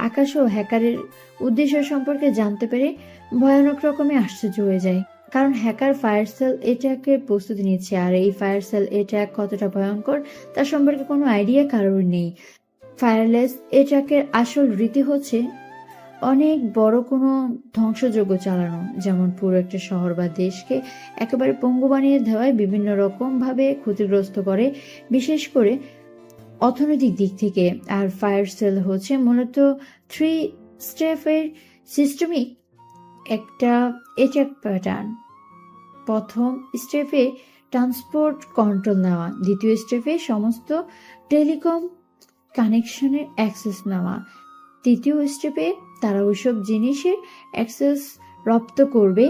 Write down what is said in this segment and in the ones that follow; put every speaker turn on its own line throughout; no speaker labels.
আকাশও হ্যাকারের উদ্দেশ্য সম্পর্কে জানতে পেরে ভয়ানক রকমের আশ্চর্য হয়ে যায়। কারণ হ্যাকার ফায়ার সেল অ্যাটাকের প্রস্তুতি নিচ্ছে, আর এই ফায়ার সেল অ্যাটাক কতটা ভয়ঙ্কর তার সম্পর্কে কোনো আইডিয়া কারোর নেই। ফায়ারলেস অ্যাটাকের আসল রীতি হচ্ছে অনেক বড় কোনো ধ্বংসযজ্ঞ চালানো, যেমন পুরো একটা শহর বা দেশকে একেবারে পঙ্গু বানিয়ে দেওয়ায় বিভিন্ন রকম ভাবে ক্ষতিগ্রস্ত করে, বিশেষ করে অর্থনৈতিক দিক থেকে। আর ফায়ার সেল হচ্ছে মূলত 3 স্টেপের সিস্টেমিক একটা অ্যাটাক প্যাটার্ন। প্রথম স্টেপে ট্রান্সপোর্ট কন্ট্রোল নেওয়া, দ্বিতীয় স্টেপে সমস্ত টেলিকম কানেকশনের অ্যাক্সেস নেওয়া, তৃতীয় স্টেপে তারা ওইসব জিনিসের অ্যাক্সেস রপ্ত করবে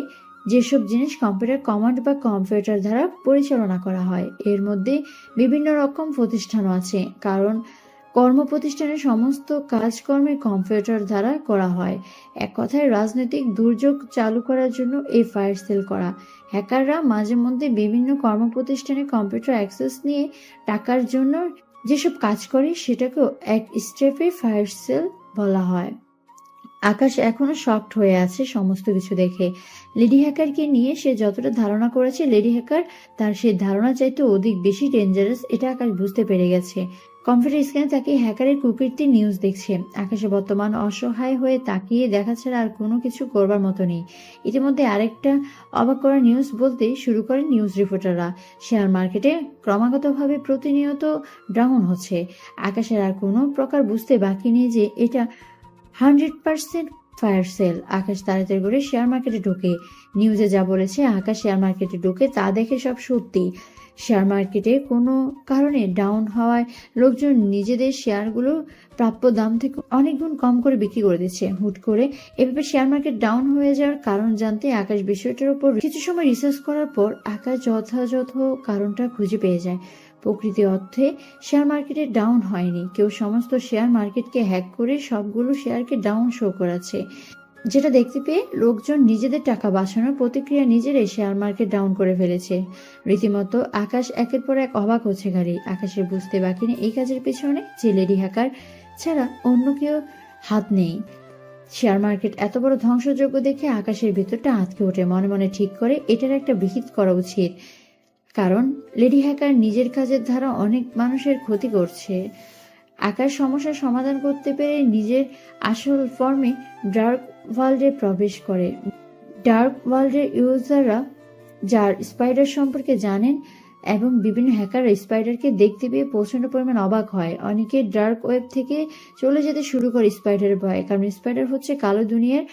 যেসব জিনিস কম্পিউটার কমান্ড বা কম্পিউটার দ্বারা পরিচালনা করা হয়। এর মধ্যে বিভিন্ন রকম প্রতিষ্ঠানও আছে, কারণ কর্মপ্রতিষ্ঠানের সমস্ত কাজকর্মে কম্পিউটার দ্বারা করা হয়। এক কথায় রাজনৈতিক দুর্যোগ চালু করার জন্য এই ফায়ার সেল করা। হ্যাকাররা মাঝে মধ্যে বিভিন্ন কর্মপ্রতিষ্ঠানে কম্পিউটার অ্যাক্সেস নিয়ে টাকার জন্য যেসব কাজ করে সেটাকেও এক স্টেপে ফায়ার সেল বলা হয়। আকাশ এখনো শকড হয়ে আছে সমস্ত কিছু দেখে। লেডি হ্যাকারকে নিয়ে সে যতটা ধারণা করেছে, লেডি হ্যাকার তার সেই ধারণা চাইতে অধিক বেশি ডেঞ্জারাস, এটা আকাশ বুঝতে পেরে গেছে। কম্পিউটার স্ক্রিনে তাকিয়ে হ্যাকারের কুকীর্তির নিউজ দেখছে। আকাশে বর্তমান অসহায় হয়ে তাকিয়ে দেখা ছাড়া আর কোনো কিছু করবার মতো নেই। ইতিমধ্যে আরেকটা অবাক করা নিউজ বলতে শুরু করে নিউজ রিপোর্টাররা। শেয়ার মার্কেটে ক্রমাগতভাবে প্রতিনিয়ত ডাউন হচ্ছে। আকাশের আর কোনো প্রকার বুঝতে বাকি নেই যে এটা 100% ফায়ার সেল। আকাশ তাড়াতাড়ি করে শেয়ার মার্কেটে ঢোকে। নিউজে যা বলেছে আকাশ শেয়ার মার্কেটে ঢোকে তা দেখে সব সত্যি। শেয়ার মার্কেটে কোনো কারণে ডাউন হওয়ায় লোকজন নিজেদের শেয়ারগুলো প্রাপ্য দাম থেকে অনেক গুণ কম করে বিক্রি করে দিচ্ছে। হুট করে এভাবে শেয়ার মার্কেট ডাউন হয়ে যাওয়ার কারণ জানতে আকাশ বিষয়টার উপর কিছু সময় রিসার্চ করার পর আকাশ যথাযথ কারণটা খুঁজে পেয়ে যায়। প্রকৃতি অর্থে শেয়ার মার্কেটে ডাউন হয়নি, কেউ সমস্ত শেয়ার মার্কেটকে হ্যাক করে সবগুলো শেয়ারকে ডাউন শো করাচ্ছে, যেটা দেখতে পেয়ে লোকজন নিজেদের টাকা বাঁচানোর প্রতিক্রিয়া নিজেরাই শেয়ার মার্কেট ডাউন করে ফেলেছে। রীতিমতো আকাশ একের পর এক অবাক হচ্ছে গাড়ি। আকাশের বুঝতে বাকি নেই এই কাজের পেছনে যে লেডি হ্যাকার ছাড়া অন্য কেউ হাত নেই। শেয়ার মার্কেট এত বড় ধ্বংসযোগ্য দেখে আকাশের ভিতরটা আঁতকে ওঠে। মনে মনে ঠিক করে এটার একটা বিহিত করা উচিত, কারণ লেডি হ্যাকার নিজের কাজের দ্বারা অনেক মানুষের ক্ষতি করছে। আকাশ সমস্যার সমাধান করতে পেরে নিজের আসল ফর্মে ডার্ক ওয়ার্ল্ডে প্রবেশ করে। ডার্ক ওয়ার্ল্ডের ইউজাররা যার স্পাইডার সম্পর্কে জানেন এবং বিভিন্ন হ্যাকাররা স্পাইডারকে দেখতে পেয়ে প্রচন্ড পরিমাণ অবাক হয়। অনেকে ডার্ক ওয়েব থেকে চলে যেতে শুরু করে স্পাইডারের ভয়ে, কারণ স্পাইডার হচ্ছে কালো দুনিয়ার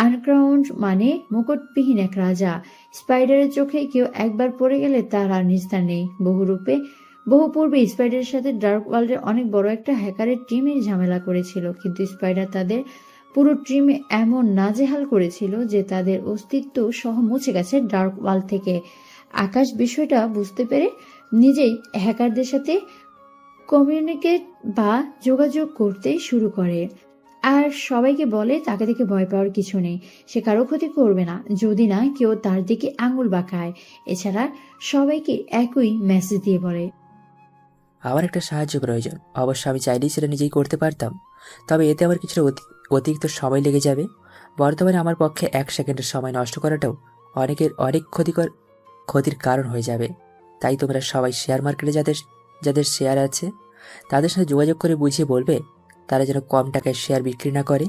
আন্ডারগ্রাউন্ড, মানে মুকুটবিহীন এক রাজা। স্পাইডারের চোখে কেউ একবার পড়ে গেলে তার আর নিস্তার নেই। বহু পূর্বে স্পাইডারের সাথে ডার্ক ওয়ার্ল্ডের অনেক বড় একটা হ্যাকারের টিমের ঝামেলা করেছিল, কিন্তু স্পাইডার তাদের পুরো টিম এমন নাজেহাল করেছিল যে তাদের অস্তিত্ব সহ মুছে গেছে ডার্ক ওয়ার্ল্ড থেকে। আকাশ বিষয়টা বুঝতে পেরে নিজেই হ্যাকারদের সাথে কমিউনিকেট বা যোগাযোগ করতে শুরু করে, আর সবাইকে বলে তাকে দেখে ভয় পাওয়ার কিছু নেই, সে কারো ক্ষতি করবে না যদি না কেউ তার দিকে আঙুল বাঁকায়। এছাড়া সবাইকে একই মেসেজ দিয়ে বলে,
আমার একটা সাহায্য প্রয়োজন। অবশ্য আমি চাইলেই সেটা নিজেই করতে পারতাম, তবে এতে আমার কিছুটা অতিরিক্ত সময় লেগে যাবে। বর্তমানে আমার পক্ষে 1 সেকেন্ডের সময় নষ্ট করাটাও অনেক ক্ষতির কারণ হয়ে যাবে। তাই তোমরা সবাই শেয়ার মার্কেটে যাদের যাদের শেয়ার আছে তাদের সাথে যোগাযোগ করে বুঝিয়ে বলবে তারা যেন কম টাকায় শেয়ার বিক্রি না করে,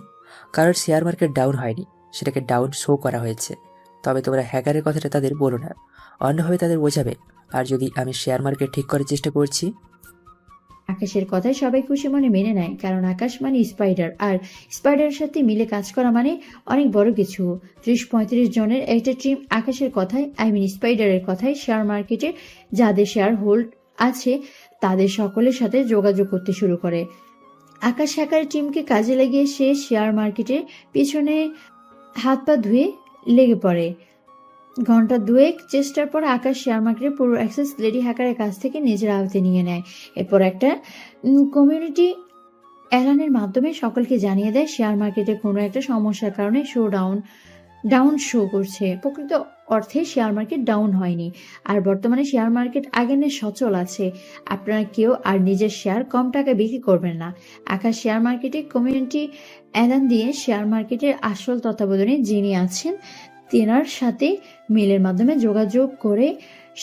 কারণ শেয়ার মার্কেট ডাউন হয়নি, সেটাকে ডাউন শো করা হয়েছে। তবে তোমরা হ্যাকারের কথাটা তাদের বলো না, অন্যভাবে তাদের বোঝাবে। আর যদি আমি শেয়ার মার্কেট ঠিক করার চেষ্টা করছি।
আকাশের কথায় সবাই খুশি মনে মেনে নেয়, কারণ আকাশ মানে স্পাইডার, আর স্পাইডারের সাথে মিলে কাজ করা মানে অনেক বড় কিছু। 30-35 জনের একটা টিম আকাশের কথায়, স্পাইডারের কথায় শেয়ার মার্কেটে যাদের শেয়ার হোল্ড আছে তাদের সকলের সাথে যোগাযোগ করতে শুরু করে। আকাশ হ্যাকারের টিমকে কাজে লাগিয়ে সে শেয়ার মার্কেটের পিছনে হাত পা ধুয়ে লেগে পড়ে। ঘন্টা দুয়েক চেষ্টার পর আকাশ শেয়ার মার্কেটের পুরো অ্যাক্সেস লেডি হ্যাকারের কাছ থেকে নিজের আওতায় নিয়ে নেয়। এরপর একটা কমিউনিটি এলানের মাধ্যমে সকলকে জানিয়ে দেয় শেয়ার মার্কেটে কোনো একটা সমস্যার কারণে ডাউন শো করছে। প্রকৃত অর্থে শেয়ার মার্কেট ডাউন হয়নি, আর বর্তমানে শেয়ার মার্কেট আগের সচল আছে। আপনারা কেউ আর নিজের শেয়ার কম টাকায় বিক্রি করবেন না। আকাশ শেয়ার মার্কেটে কমিউনিটি এলান দিয়ে শেয়ার মার্কেটের আসল তত্ত্বাবধানে যিনি আছেন তেনার সাথে মেলের মাধ্যমে যোগাযোগ করে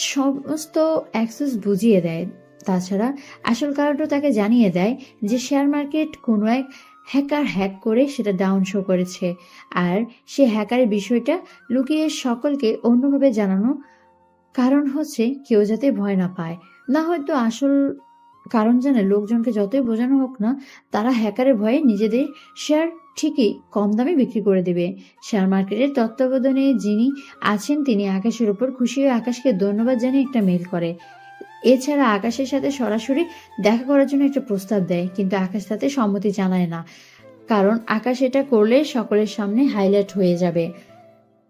সমস্ত অ্যাক্সেস বুঝিয়ে দেয়। তাছাড়া আসল কারণটা তাকে জানিয়ে দেয় যে শেয়ার মার্কেট কোনো এক হ্যাকার হ্যাক করে সেটা ডাউন শো করেছে, আর সে হ্যাকারের বিষয়টা লুকিয়ে সকলকে অন্যভাবে জানানো কারণ হচ্ছে কেউ যাতে ভয় না পায়। না হয়তো আসল কারণ জানে লোকজনকে যতই বোঝানো হোক না, তারা হ্যাকারের ভয়ে নিজেদের শেয়ার ঠিকই কম দামে বিক্রি করে দেবে। শেয়ার মার্কেটের তত্ত্বাবধানে যিনি আছেন তিনি আকাশের উপর খুশি হয়ে আকাশকে ধন্যবাদ জানিয়ে একটা মেল করে। এছাড়া আকাশের সাথে সরাসরি দেখা করার জন্য একটা প্রস্তাব দেয়, কিন্তু আকাশ তাতে সম্মতি জানায় না, কারণ আকাশ এটা করলে সকলের সামনে হাইলাইট হয়ে যাবে।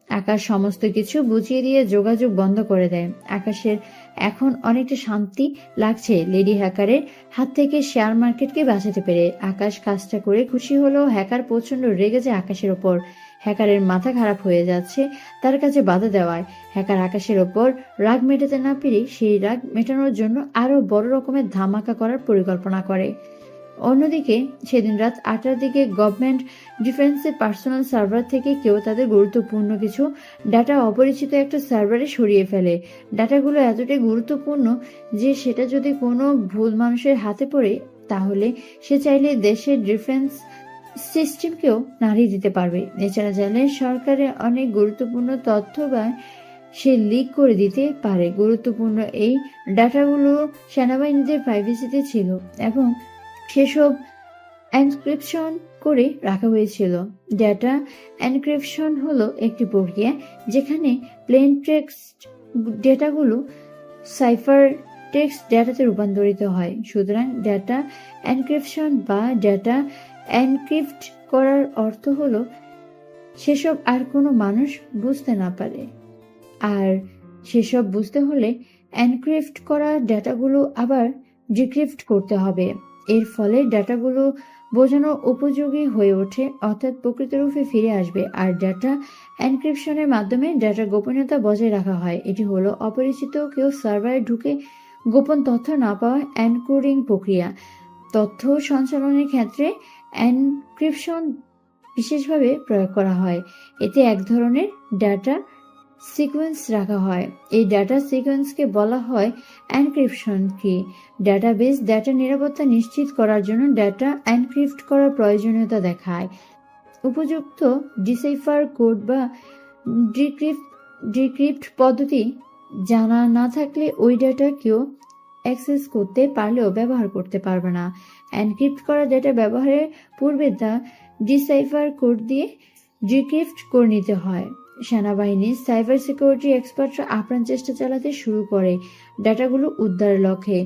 আকাশ সমস্ত কিছু বুঝিয়ে দিয়ে যোগাযোগ বন্ধ করে দেয়। আকাশের এখন অনেকটা শান্তি লাগছে লেডি হ্যাকারের হাত থেকে শেয়ার মার্কেটকে বাঁচাতে পেরে। আকাশ কাজটা করে খুশি হলেও হ্যাকার প্রচন্ড রেগে যায় আকাশের ওপর। হ্যাকারের মাথা খারাপ হয়ে যাচ্ছে তার কাছে বাধা দেওয়ায়। হ্যাকার আকাশের ওপর রাগ মেটাতে না পেরে সেই রাগ মেটানোর জন্য আরো বড় রকমের ধামাকা করার পরিকল্পনা করে। অন্যদিকে সেদিন রাত 8টার দিকে গভর্নমেন্ট ডিফেন্সের পার্সোনাল সার্ভার থেকে কেউ তাদের গুরুত্বপূর্ণ কিছু ডাটা অপরিচিত একটা সার্ভারে সরিয়ে ফেলে। ডাটাগুলো এতটাই গুরুত্বপূর্ণ যে সেটা যদি কোনো ভুল মানুষের হাতে পড়ে তাহলে সে চাইলে দেশের ডিফেন্স সিস্টেমকেও নাড়িয়ে দিতে পারবে। এছাড়া চাইলে সরকারের অনেক গুরুত্বপূর্ণ তথ্য বা সে লিক করে দিতে পারে। গুরুত্বপূর্ণ এই ডাটাগুলো সেনাবাহিনীদের প্রাইভেসিতে ছিল এবং সেসব এনক্রিপশন করে রাখা হয়েছিল। ডেটা এনক্রিপশন হলো একটি প্রক্রিয়া যেখানে প্লেন টেক্সট ডেটাগুলো সাইফার টেক্সট ডেটাতে রূপান্তরিত হয়। সুতরাং ডেটা এনক্রিপশন বা ডেটা এনক্রিপ্ট করার অর্থ হলো সেসব আর কোনো মানুষ বুঝতে না পারে, আর সেসব বুঝতে হলে এনক্রিপ্ট করা ডেটাগুলো আবার ডিক্রিপ্ট করতে হবে। এর ফলে ডাটাগুলো বোঝানোর উপযোগী হয়ে ওঠে, অর্থাৎ প্রকৃত রূপে ফিরে আসবে। আর ডাটা এনক্রিপশনের মাধ্যমে ডাটার গোপনীয়তা বজায় রাখা হয়। এটি হলো অপরিচিত কেউ সার্ভারে ঢুকে গোপন তথ্য না পাওয়া এনকোডিং প্রক্রিয়া। তথ্য সঞ্চালনের ক্ষেত্রে এনক্রিপশন বিশেষভাবে প্রয়োগ করা হয়। এতে এক ধরনের ডাটা সিকোয়েন্স রাখা হয়। এই ডাটা সিকোয়েন্সকে বলা হয় এনক্রিপশন কি। ডাটাবেস ডাটা নিরাপত্তা নিশ্চিত করার জন্য ডাটা এনক্রিপ্ট করার প্রয়োজনীয়তা দেখায়। উপযুক্ত ডিসাইফার কোড বা ডিক্রিপ্ট পদ্ধতি জানা না থাকলে ওই ডাটা কেউ অ্যাক্সেস করতে পারলেও ব্যবহার করতে পারবে না। এনক্রিপ্ট করা ডাটা ব্যবহারের পূর্বে তা ডিসাইফার কোড দিয়ে ডিক্রিপ্ট করে নিতে হয়। সেনাবাহিনীর সাইবার সিকিউরিটি এক্সপার্টরা আপ্রাণ চেষ্টা চালাতে শুরু করে ডাটাগুলো উদ্ধারের লক্ষ্যে।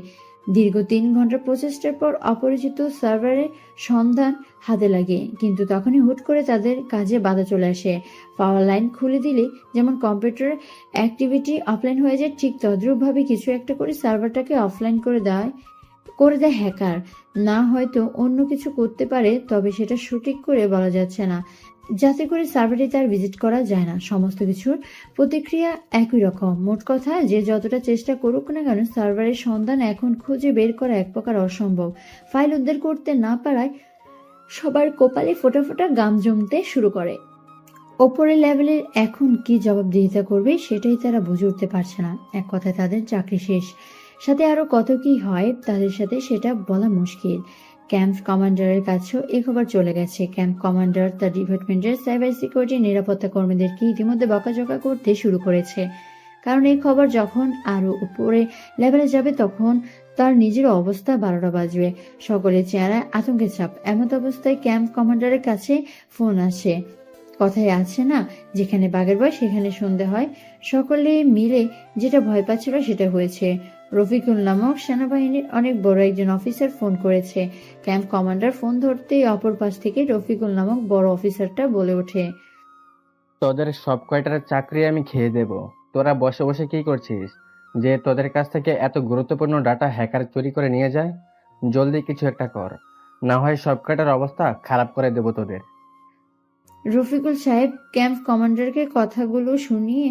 দীর্ঘ 3 ঘন্টার প্রচেষ্টার পর অপরিচিত সার্ভারের সন্ধান হাতে লাগে, কিন্তু তখনই হুট করে তাদের কাজে বাধা চলে আসে। পাওয়ার লাইন খুলে দিলে যেমন কম্পিউটার অ্যাক্টিভিটি অফলাইন হয়ে যায়, ঠিক তদ্রূপভাবে কিছু একটা করে সার্ভারটাকে অফলাইন করে দেয় হ্যাকার। না হয়তো অন্য কিছু করতে পারে, তবে সেটা সঠিক করে বলা যাচ্ছে না, যাতে করে সার্ভারটি তার ভিজিট করা যায় না। সমস্ত কিছুর প্রতিক্রিয়া একই রকম। মোট কথা, যে যতটা চেষ্টা করুক না কেন সার্ভারের সন্ধান এখন খুঁজে বের করা এক প্রকার অসম্ভব। ফাইল উদ্ধার করতে না পারায় সবার কপালে ফোটা ফোটা গাম জমতে শুরু করে। ওপরের লেভেলের এখন কি জবাবদিহিতা করবে সেটাই তারা বুঝে উঠতে পারছে না। এক কথায় তাদের চাকরি শেষ। সাথে আরো কত কি হয় তাদের সাথে সেটা বলা মুশকিল। ক্যাম্প কমান্ডারের কাছেও এ খবর চলে গেছে। ক্যাম্প কমান্ডার তার ডিপার্টমেন্টের সাইবার সিকিউরিটি নিরাপত্তা কর্মীদেরকে ইতিমধ্যে বকাঝকা করতে শুরু করেছে, কারণ এই খবর যখন আরো উপরে লেভেলে যাবে তখন তার নিজের অবস্থা 12টা বাজবে। সকলের চেহারায় আতঙ্কের ছাপ। এমত অবস্থায় ক্যাম্প কমান্ডারের কাছে ফোন আসে। কথায় আছে না, যেখানে বাঘের ভয় সেখানে সন্ধে হয়। সকলে মিলে যেটা ভয় পাচ্ছিল সেটা হয়েছে। রফিকুল নামক সেনাবাহিনীর অনেক বড় একজন অফিসার ফোন করেছে। ক্যাম্প কমান্ডার ফোন ধরতেই অপর পাশ থেকে রফিকুল নামক বড় অফিসারটা বলে ওঠে,
তোদের সব কয়টার চাকরি আমি খেয়ে দেব। তোরা বসে বসে কি করছিস যে তোদের কাছ থেকে এত গুরুত্বপূর্ণ ডাটা হ্যাকার চুরি করে নিয়ে যায়? জলদি কিছু একটা কর, না হয় সব কয়টার অবস্থা খারাপ করে দেব তোদের।
রফিকুল সাহেব ক্যাম্প কমান্ডারকে কথাগুলো শুনিয়ে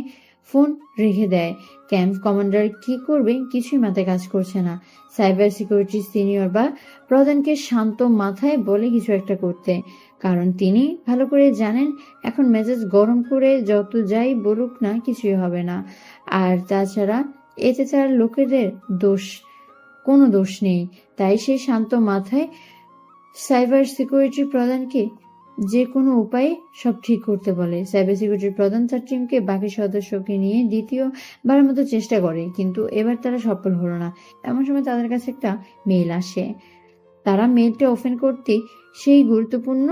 ফোন রেখে দেয়। ক্যাম্প কমান্ডার কি করবে কিছুই মাথায় কাজ করছে না। সাইবার সিকিউরিটি সিনিয়র বা প্রধানকে শান্ত মাথায় বলে কিছু একটা করতে, কারণ তিনি ভালো করে জানেন এখন মেজাজ গরম করে যত যাই বলুক না কিছুই হবে না। আর তাছাড়া এতে তার লোকেদের কোনো দোষ নেই। তাই সে শান্ত মাথায় সাইবার সিকিউরিটি প্রধানকে যে কোনো উপায়ে সব ঠিক করতে বলে। সাইবার সিকিউরিটি প্রধান তার টিমকে বাকি সদস্যকে নিয়ে দ্বিতীয়বারের মতো চেষ্টা করে, কিন্তু এবার তারা সফল হলো না। এমন সময় তাদের কাছে একটা মেইল আসে। তারা মেইলটা ওপেন করতে সেই গুরুত্বপূর্ণ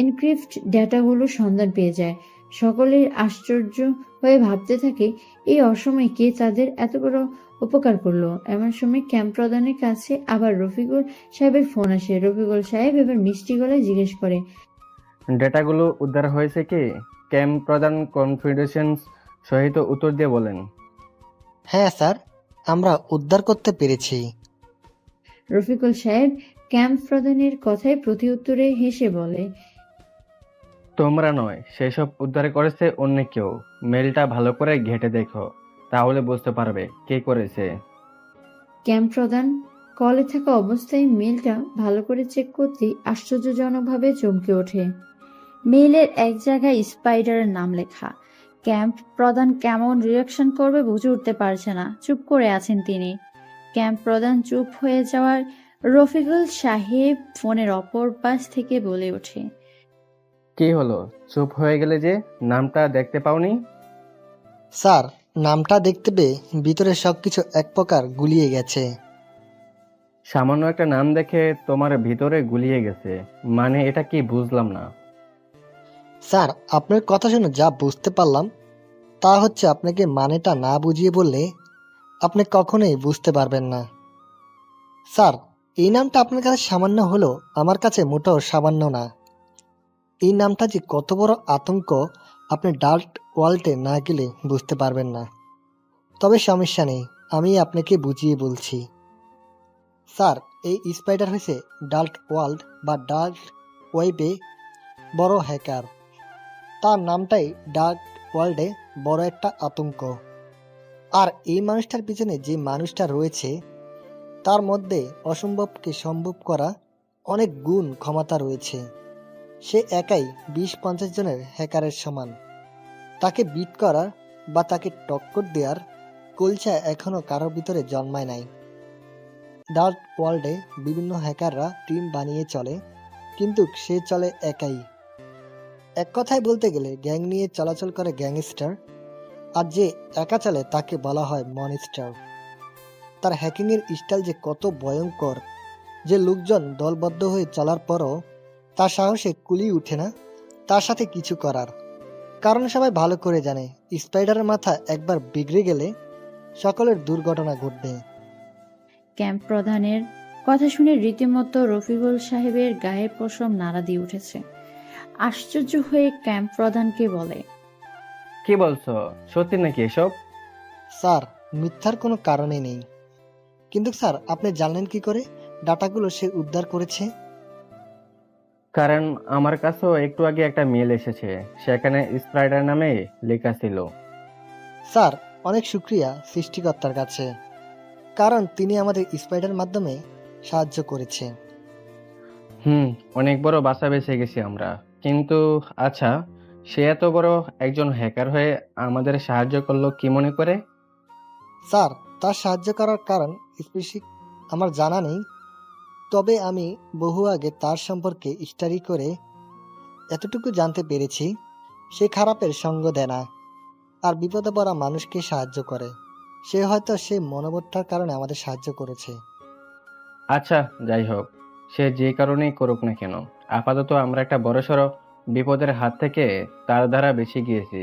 এনক্রিপ্ট ডেটাগুলো সন্ধান পেয়ে যায়। সকলেই আশ্চর্য হয়ে ভাবতে থাকে এই অসময়ে কে তাদের এত বড় উপকার করলো। এমন সময় ক্যাম্প প্রধানের কাছে আবার রফিকুল সাহেবের ফোন আসে। রফিকুল সাহেব এবার মিষ্টি গলায় জিজ্ঞেস করে,
ডেটাগুলো উদ্ধার হয়েছে কি? ক্যাম্প প্রধান কনফিডেন্স সহিত উত্তর দিয়ে বলেন।
হ্যাঁ স্যার, আমরা উদ্ধার করতে পেরেছি।
রফিকুল সাহেব ক্যাম্প প্রধানের কথায় প্রতি উত্তরে হেসে বলে,
তোমরা নয়, সেসব উদ্ধার করেছে অন্য কেউ। মেলটা ভালো করে ঘেঁটে দেখো, তাহলে বুঝতে পারবে কে করেছে।
ক্যাম্প প্রধান কলে থাকা অবস্থায় মেলটা ভালো করে চেক করতেই আশ্চর্যজনকভাবে চমকে ওঠে। মেইলের এক জায়গায় স্পাইডারের নাম লেখা। ক্যাম্প প্রধান কেমন রিয়াকশন করবে বুঝে উঠতে পারছে না, চুপ করে আছেন তিনি। ক্যাম্প প্রধান চুপ হয়ে যাওয়ার রফিকুল সাহেব ফোনের অপর পাশ থেকে বলে ওঠে,
কি হলো, চুপ হয়ে গেলে যে? নামটা দেখতে পাওনি?
স্যার, নামটা দেখতে পেয়ে ভিতরে সবকিছু এক প্রকার গুলিয়ে গেছে।
সামান্য একটা নাম দেখে তোমার ভিতরে গুলিয়ে গেছে মানে এটা কি বুঝলাম না।
স্যার, আপনার কথা শুনে যা বুঝতে পারলাম তা হচ্ছে আপনাকে মানেটা না বুঝিয়ে বললে আপনি কখনোই বুঝতে পারবেন না। স্যার, এই নামটা আপনার কাছে সামান্য হলো আমার কাছে মোটেও সামান্য না। এই নামটা যে কত বড় আতঙ্ক আপনি ডার্ক ওয়ার্ল্ডে না গেলে বুঝতে পারবেন না। তবে সমস্যা নেই, আমি আপনাকে বুঝিয়ে বলছি। স্যার, এই স্পাইডার হয়েছে ডার্ক ওয়ার্ল্ড বা ডার্ক ওয়েবে বড় হ্যাকার। তার নামটাই ডার্ক ওয়ার্ল্ডে বড় একটা আতঙ্ক। আর এই মানুষটার পিছনে যে মানুষটা রয়েছে তার মধ্যে অসম্ভবকে সম্ভব করা অনেক গুণ ক্ষমতা রয়েছে। সে একাই 20-50 জনের হ্যাকারের সমান। তাকে বিট করার বা তাকে টক্কর দেওয়ার কলসা এখনো কারোর ভিতরে জন্মায় নাই। ডার্ক ওয়ার্ল্ডে বিভিন্ন হ্যাকাররা টিম বানিয়ে চলে, কিন্তু সে চলে একাই। এক কথায় বলতে গেলে গ্যাং নিয়ে চলাচল করে গ্যাংস্টার, আর যে একা চলে তাকে বলা হয় মনস্টার। তার হ্যাকিংয়ের স্টাইল যে কত ভয়ঙ্কর যে লোকজন দলবদ্ধ হয়ে চলার পরও তার সাহসে কুলি উঠে না তার সাথে কিছু করার। কারণ সবাই ভালো করে জানে স্পাইডারের মাথা একবার বিগড়ে গেলে সকলের দুর্ঘটনা ঘটবে।
ক্যাম্প প্রধানের কথা শুনে রীতিমতো রফিকুল সাহেবের গায়ের পশম নাড়া দিয়ে উঠেছে। আশ্চর্য হয়ে ক্যাম্প প্রধানকে বলে,
কি বলছো, সত্যি নাকি এসব?
স্যার, মিথ্যার কোনো কারণে নেই। কিন্তু স্যার, আপনি জানলেন কি করে ডাটাগুলো সে উদ্ধার করেছে?
কারণ আমার কাছেও একটু আগে একটা মেল এসেছে, সেখানে স্পাইডার নামে লেখা ছিল।
স্যার, অনেক শুক্রিয়া সৃষ্টিকর্তার কাছে, কারণ তিনি আমাদের স্পাইডার মাধ্যমে সাহায্য করেছে।
অনেক বড় বাসা বেঁচে গেছি আমরা। কিন্তু আচ্ছা, সে এত বড় একজন হ্যাকার হয়ে আমাদের সাহায্য করলো কি মনে করে?
স্যার, তার সাহায্য করার কারণ স্পেসিফিক আমার জানা নেই, তবে আমি বহু আগে তার সম্পর্কে স্টাডি করে এতটুকু জানতে পেরেছি সে খারাপের সঙ্গ দেয় না আর বিপদে পড়া মানুষকে সাহায্য করে। সে হয়তো সে মনোবলটার কারণে আমাদের সাহায্য করেছে।
আচ্ছা, যাই হোক, সে যে কারণেই করুক না কেন, আপাতত আমরা একটা বড়সড় বিপদের হাত থেকে তার দ্বারা বেঁচে গিয়েছি,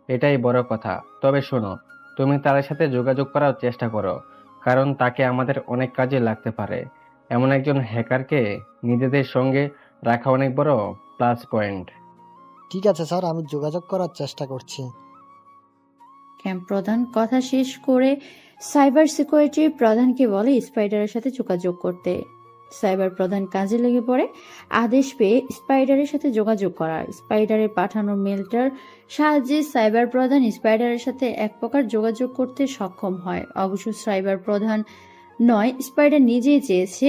এটাই বড় কথা। তবে শোনো, তুমি তার সাথে যোগাযোগ করার চেষ্টা করো, কারণ তাকে আমাদের অনেক কাজে লাগতে পারে। এমন একজন হ্যাকারকে নিজেদের সঙ্গে রাখা অনেক বড় প্লাস পয়েন্ট।
ঠিক আছে স্যার, আমি যোগাযোগ করার চেষ্টা করছি।
ক্যাম্প প্রধান কথা শেষ করে সাইবার সিকিউরিটি প্রধানকে বলে স্পাইডারের সাথে যোগাযোগ করতে। সাইবার প্রধান কাজে লেগে পড়ে আদেশ পেয়ে স্পাইডারের সাথে যোগাযোগ করার। স্পাইডারের পাঠানো মেলটার সাহায্যে সাইবার প্রধান স্পাইডারের সাথে এক প্রকার যোগাযোগ করতে সক্ষম হয়। অবশ্য সাইবার প্রধান নয়, স্পাইডার নিজেই চেয়েছে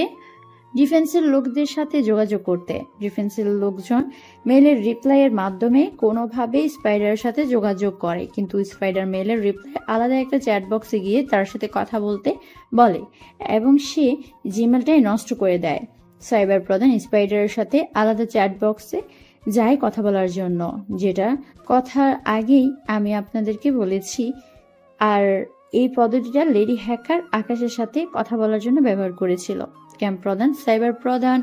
ডিফেন্সের লোকদের সাথে যোগাযোগ করতে। ডিফেন্সের লোকজন মেলের রিপ্লাইয়ের মাধ্যমে কোনোভাবেই স্পাইডারের সাথে যোগাযোগ করে, কিন্তু স্পাইডার মেলের রিপ্লাই আলাদা একটা চ্যাট বক্সে গিয়ে তার সাথে কথা বলতে বলে এবং সে জিমেলটাই নষ্ট করে দেয়। সাইবার প্রধান স্পাইডারের সাথে আলাদা চ্যাট বক্সে যায় কথা বলার জন্য, যেটা কথার আগেই আমি আপনাদেরকে বলেছি। আর এই পদ্ধতিটা লেডি হ্যাকার আকাশের সাথে কথা বলার জন্য ব্যবহার করেছিল। ক্যাম্প প্রধান, সাইবার প্রধান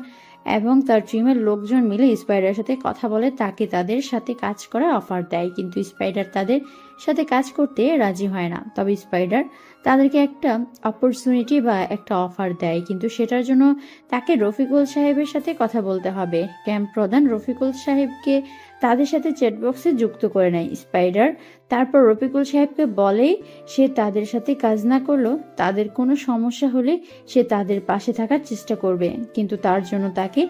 এবং তার টিমের লোকজন মিলে স্পাইডারের সাথে কথা বলে তাকে তাদের সাথে কাজ করার অফার দেয়, কিন্তু স্পাইডার তাদের সাথে কাজ করতে রাজি হয় না। তবে স্পাইডার তাদেরকে একটা অপরচুনিটি বা একটা অফার দেয়, কিন্তু সেটার জন্য তাকে রফিকুল সাহেবের সাথে কথা বলতে হবে। ক্যাম্প প্রধান রফিকুল সাহেবকে তাদের সাথে চ্যাটবক্সে যুক্ত করে নেয়। স্পাইডার তারপর রফিকুল সাহেবকে বলে সে তাদের সাথে কাজ না করলেও তাদের কোনো সমস্যা হলে সে তাদের পাশে থাকার চেষ্টা করবে, কিন্তু তার জন্য তাকে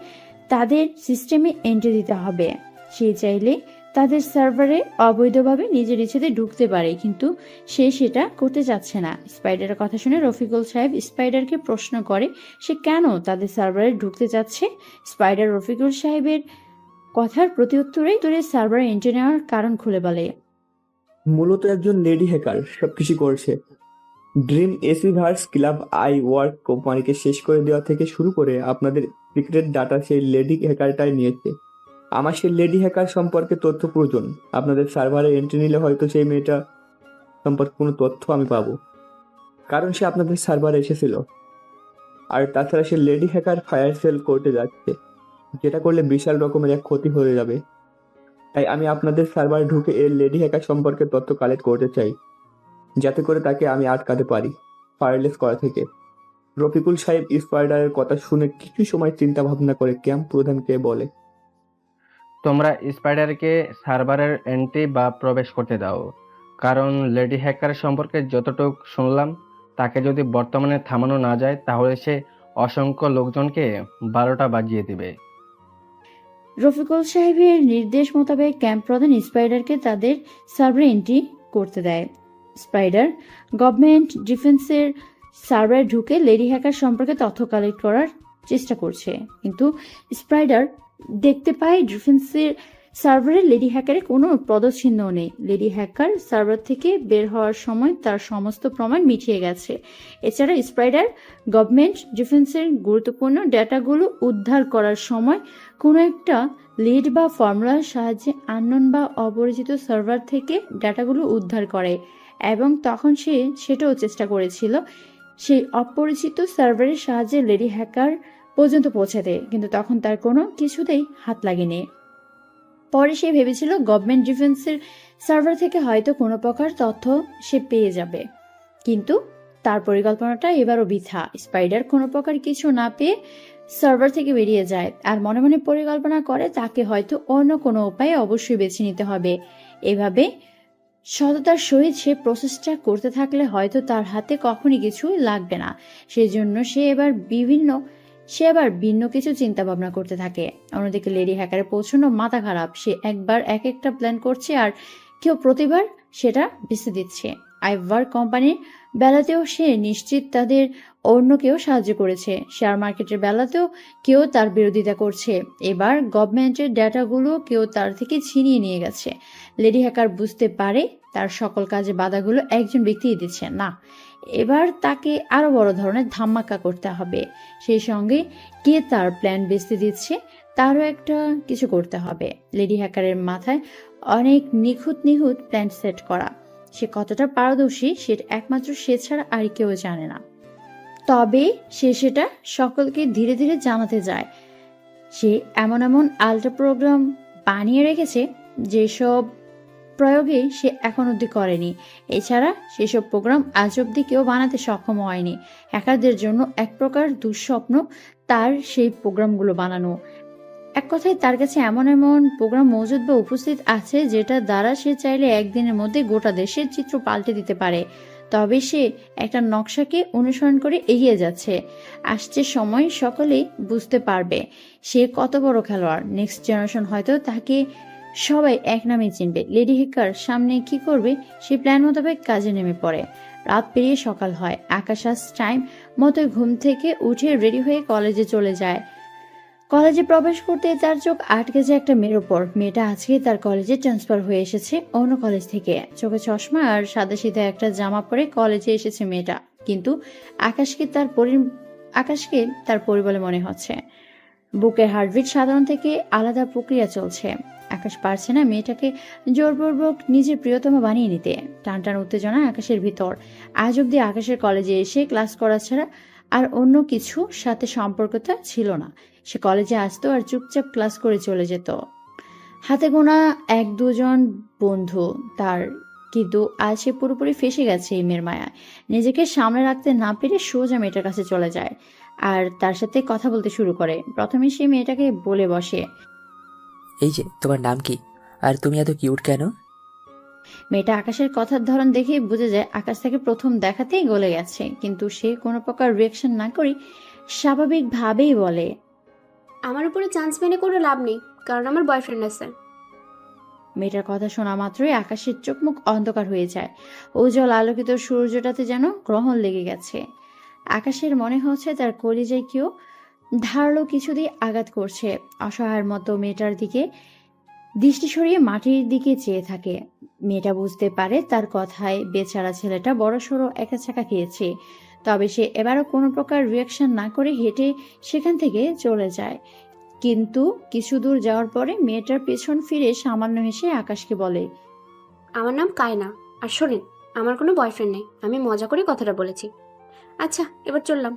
তাদের সিস্টেমে এন্ট্রি দিতে হবে। সে চাইলে তাদের সার্ভারে অবৈধভাবে নিজের ইচ্ছেতে ঢুকতে পারে, কিন্তু সে সেটা করতে চাচ্ছে না। স্পাইডারের কথা শুনে রফিকুল সাহেব স্পাইডারকে প্রশ্ন করে সে কেন তাদের সার্ভারে ঢুকতে চাচ্ছে। স্পাইডার রফিকুল সাহেবের কথার প্রতিউত্তরে সার্ভারে এন্ট্রি নেওয়ার কারণ খুলে বলে।
মূলত একজন লেডি হ্যাকার সবকিছু করছে। ড্রিম এসিভার্স ক্লাব আই ওয়ার্ক কোম্পানিকে শেষ করে দেওয়া থেকে শুরু করে আপনাদের সিক্রেট ডাটা সেই লেডি হ্যাকারটাই নিয়েছে। আমার সেই লেডি হ্যাকার সম্পর্কে তথ্য প্রয়োজন। আপনাদের সার্ভারে এন্ট্রি নিলে হয়তো সেই মেয়েটা সম্পর্কে কোনো তথ্য আমি পাবো, কারণ সে আপনাদের সার্ভারে এসেছিল। আর তাছাড়া সে লেডি হ্যাকার ফায়ার সেল করতে যাচ্ছে, যেটা করলে বিশাল রকমের এক ক্ষতি হয়ে যাবে। তাই আমি আপনাদের সার্ভারে ঢুকে এই লেডি হ্যাকার সম্পর্কে তথ্য কালেক্ট করতে চাই, যাতে করে তাকে আমি আটকাতে পারি ফায়ারলেস করা থেকে। রফিকুল সাহেব স্পাইডারের কথা শুনে কিছু সময় চিন্তা ভাবনা করে ক্যাম্প প্রধানকে বলে,
তোমরা স্পাইডারকে সার্ভারের এন্ট্রি বা প্রবেশ করতে দাও, কারণ লেডি হ্যাকার সম্পর্কে যতটুকু শুনলাম তাকে যদি বর্তমানে থামানো না যায় তাহলে সে অসংখ্য লোকজনকে 12টা বাজিয়ে দিবে।
রফিকুল সাহেবের নির্দেশ মোতাবেক ক্যাম্প প্রধান স্পাইডারকে তাদের সার্ভারে এন্ট্রি করতে দেয়। স্পাইডার গভর্নমেন্ট ডিফেন্সের সার্ভারে ঢুকে লেডি হ্যাকার সম্পর্কে তথ্য কালেক্ট করার চেষ্টা করছে, কিন্তু স্পাইডার দেখতে পায় ডিফেন্সের সার্ভারে লেডি হ্যাকারের কোনো পদচিহ্ন নেই। লেডি হ্যাকার সার্ভার থেকে বের হওয়ার সময় তার সমস্ত প্রমাণ মিটিয়ে গেছে। এছাড়া স্পাইডার গভর্নমেন্ট ডিফেন্সের গুরুত্বপূর্ণ ডেটাগুলো উদ্ধার করার সময় কোনো একটা লিড বা ফর্মুলার সাহায্যে আননোন বা অপরিচিত সার্ভার থেকে ডেটাগুলো উদ্ধার করে, এবং তখন সে সেটাও চেষ্টা করেছিল সেই অপরিচিত সার্ভারের সাহায্যে লেডি হ্যাকার পর্যন্ত পৌঁছাতে, কিন্তু তখন তার কোনো কিছুতেই হাত লাগেনি। পরে সে ভেবেছিল গভর্নমেন্ট ডিফেন্সের সার্ভার থেকে হয়তো কোনো প্রকার তথ্য সে পেয়ে যাবে, কিন্তু তার পরিকল্পনাটা এবারও বৃথা। স্পাইডার কোনো প্রকার কিছু না পেয়ে সার্ভার থেকে বেরিয়ে যায় আর মনে মনে পরিকল্পনা করে তাকে হয়তো অন্য কোনো উপায়ে অবশ্যই বেছে নিতে হবে। এভাবে সততার সহিত সে প্রসেসটা করতে থাকলে হয়তো তার হাতে কখনই কিছু লাগবে না। সেজন্য সে আবার ভিন্ন কিছু চিন্তা ভাবনা করতে থাকে। অন্যদিকে লেডি হ্যাকারের প্রচন্ড মাথা খারাপ। সে একবার এক একটা প্ল্যান করছে আর কেউ প্রতিবার সেটা বেছে দিচ্ছে। আইওয়ার্ক কোম্পানির বেলাতেও সে নিশ্চিত তাদের অন্য কেউ সাহায্য করেছে। শেয়ার মার্কেটের বেলাতেও কেউ তার বিরোধিতা করছে। এবার গভর্নমেন্টের ডেটাগুলো কেউ তার থেকে ছিনিয়ে নিয়ে গেছে। লেডি হ্যাকার বুঝতে পারে তার সকল কাজে বাধাগুলো একজন ব্যক্তিই দিচ্ছে না। এবার তাকে আরো বড় ধরনের ধামাকা করতে হবে। সেই সঙ্গে কে তার প্ল্যান বেচতে দিচ্ছে তারও একটা কিছু করতে হবে। লেডি হ্যাকারের মাথায় অনেক নিখুঁত প্ল্যান সেট করা। সে কতটা পারদর্শী সেটা একমাত্র সে ছাড়া আর কেউ জানে না। তবে সে সেটা সকলকে ধীরে ধীরে জানাতে যায়। সে এমন আলট্রা প্রোগ্রাম বানিয়ে রেখেছে যেসব প্রয়োগে সে এখন অবধি করেনি। এছাড়া সেসব প্রোগ্রাম আজ অবধি কেউ বানাতে সক্ষম হয়নি। হ্যাকারদের জন্য এক প্রকার দুঃস্বপ্ন তার সেই প্রোগ্রামগুলো বানানো। এক কথায় তার কাছে এমন প্রোগ্রাম মজুদ বা উপস্থিত আছে যেটা দ্বারা সে চাইলে একদিনের মধ্যে গোটা দেশের চিত্র পাল্টে দিতে পারে। তবে সে একটা নকশাকে অনুসরণ করে এগিয়ে যাচ্ছে। আসছে সময় সকলেই বুঝতে পারবে সে কত বড় খেলোয়াড়। নেক্সট জেনারেশন হয়তো তাকে সবাই এক নামে চিনবে। লেডি হেকার সামনে কি করবে সে প্ল্যান মোতাবেক কাজে নেমে পড়ে। রাত পেরিয়ে সকাল হয়। আকাশ আজ টাইম মতো ঘুম থেকে উঠে রেডি হয়ে কলেজে চলে যায়। কলেজে প্রবেশ করতে তার চোখ আটকে যায় একটা মেয়ের ওপর। মেয়েটা আজকে তার কলেজে ট্রান্সফার হয়ে এসেছে অন্য কলেজ থেকে। চোখে চশমা আর সাদাসিধা একটা জামা পরে কলেজে এসেছে মেয়েটা, কিন্তু আকাশকে তার পরি বলে মনে হচ্ছে। বুকের হার্টবিট সাধারণ থেকে আলাদা প্রক্রিয়া চলছে। আকাশ পারছে না মেয়েটাকে জোরপূর্বক নিজের প্রিয়তমা বানিয়ে নিতে। টান টান উত্তেজনা আকাশের ভিতর। আজ অব্দি আকাশের কলেজে এসে ক্লাস করা ছাড়া আর অন্য কিছু সাথে সম্পর্কটা ছিল না। সে কলেজে আসতো আর চুপচাপ ক্লাস করে চলে যেত। হাতে গোনা এক দুজন বন্ধু তার, কিন্তু আজ সে পুরোপুরি ফেসে গেছে এই মেয়ের মায়ায়। নিজেকে সামনে রাখতে না পেরে সোজা মেয়েটার কাছে চলে যায় আর তার সাথে কথা বলতে শুরু করে। প্রথমে সে মেয়েটাকে বলে বসে,
এই যে তোমার নাম কি, আর তুমি এত কিউট কেন?
মেয়েটা আকাশের কথার ধরন দেখে বুঝে যায় আকাশ তাকে প্রথম দেখাতেই গলে গেছে, কিন্তু সে কোনো প্রকার রিয়াকশন না করে স্বাভাবিকভাবেই বলে,
আমার উপরে চান্স মেনে কোনো লাভ নেই, কারণ আমার বয়ফ্রেন্ড আছে।
মেয়েটার কথা শোনা মাত্রই আকাশের চোখ মুখ অন্ধকার হয়ে যায়। উজ্জ্বল আলোকিত সূর্যটাতে যেন গ্রহণ লেগে গেছে। আকাশের মনে হচ্ছে তার কলিজায় কেউ ধারালো কিছু দিয়ে আঘাত করছে। অসহায়ের মতো মেয়েটার দিকে দৃষ্টি সরিয়ে মাটির দিকে চেয়ে থাকে। মেয়েটা বুঝতে পারে তার কথায় বেচারা ছেলেটা বড়সড় একাছাকা খেয়েছে। তবে সে এবারও কোনো প্রকার রিয়াকশন না করে হেঁটে সেখান থেকে চলে যায়। কিন্তু কিছু দূর যাওয়ার পরে মেয়েটার পেছন ফিরে সামান্য হেসে আকাশকে বলে,
আমার নাম কায়না, আর শোনেন, আমার কোনো বয়ফ্রেন্ড নেই, আমি মজা করে কথাটা বলেছি। আচ্ছা, এবার চললাম।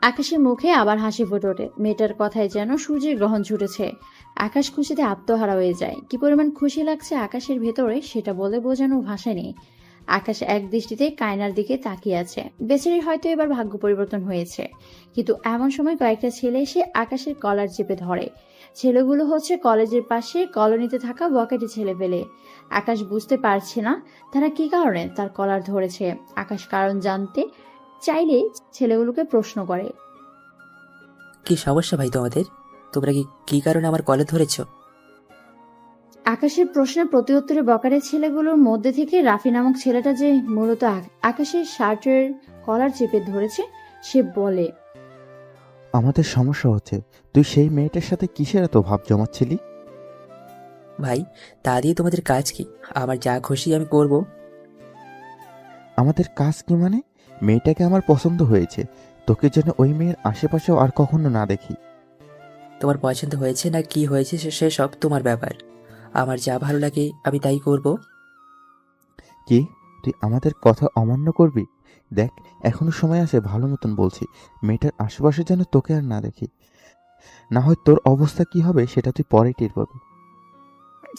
আকাশের মুখে আবার হাসি ফুটে ওঠে। মেয়েটার কথায় যেন সূর্যের গ্রহণ ছুটেছে। আকাশ খুশিতে আত্মহারা হয়ে যায়। কি পরিমাণ খুশি লাগছে আকাশের ভেতরে সেটা বলে বোঝানো ভাষা নেই। আকাশ এক দৃষ্টিতে কায়নার দিকে তাকিয়ে আছে। বেচারির হয়তো এবার ভাগ্য পরিবর্তন হয়েছে। কিন্তু এমন সময় কয়েকটা ছেলে এসে আকাশের কলার চেপে ধরে। ছেলেগুলো হচ্ছে কলেজের পাশে কলোনিতে থাকা বকেটে ছেলে পেলে। আকাশ বুঝতে পারছে না তারা কি কারণে তার কলার ধরেছে। আকাশ কারণ জানতে চাইলে ছেলেগুলোকে প্রশ্ন করে,
কি সমস্যা ভাই তোমাদের? তোমরা কি কারণে আমার কলে ধরেছো?
আকাশের প্রশ্নের প্রত্যুত্তরে বকারের ছেলেগুলোর মধ্যে থেকে রাফি নামক ছেলেটা যে মূলত আকাশের শার্টের কলার চেপে ধরেছে, সে বলে,
আমাদের সমস্যা হচ্ছে তুই সেই মেয়েটার সাথে কিসের এত ভাব জমাচ্ছিলি?
ভাই, তা দিয়ে তোমাদের কাজ কি? আমার যা খুশি আমি করব।
আমাদের কাজ কি মানে? মেয়েটাকে আমার পছন্দ হয়েছে, তোকে যেন ওই মেয়ের আশেপাশেও আর কখনো না দেখি।
তোমার পছন্দ হয়েছে না কি হয়েছে সেসব তোমার ব্যাপার। আমার যা ভালো লাগে আমি তাই করব।
কি, তুই আমাদের কথা অমান্য করবি? দেখ, এখনো সময় আছে, ভালো মতন বলছি, মেয়েটার আশেপাশে যেন তোকে আর না দেখি, না হয় তোর অবস্থা কি হবে সেটা তুই পরে টের পাবি।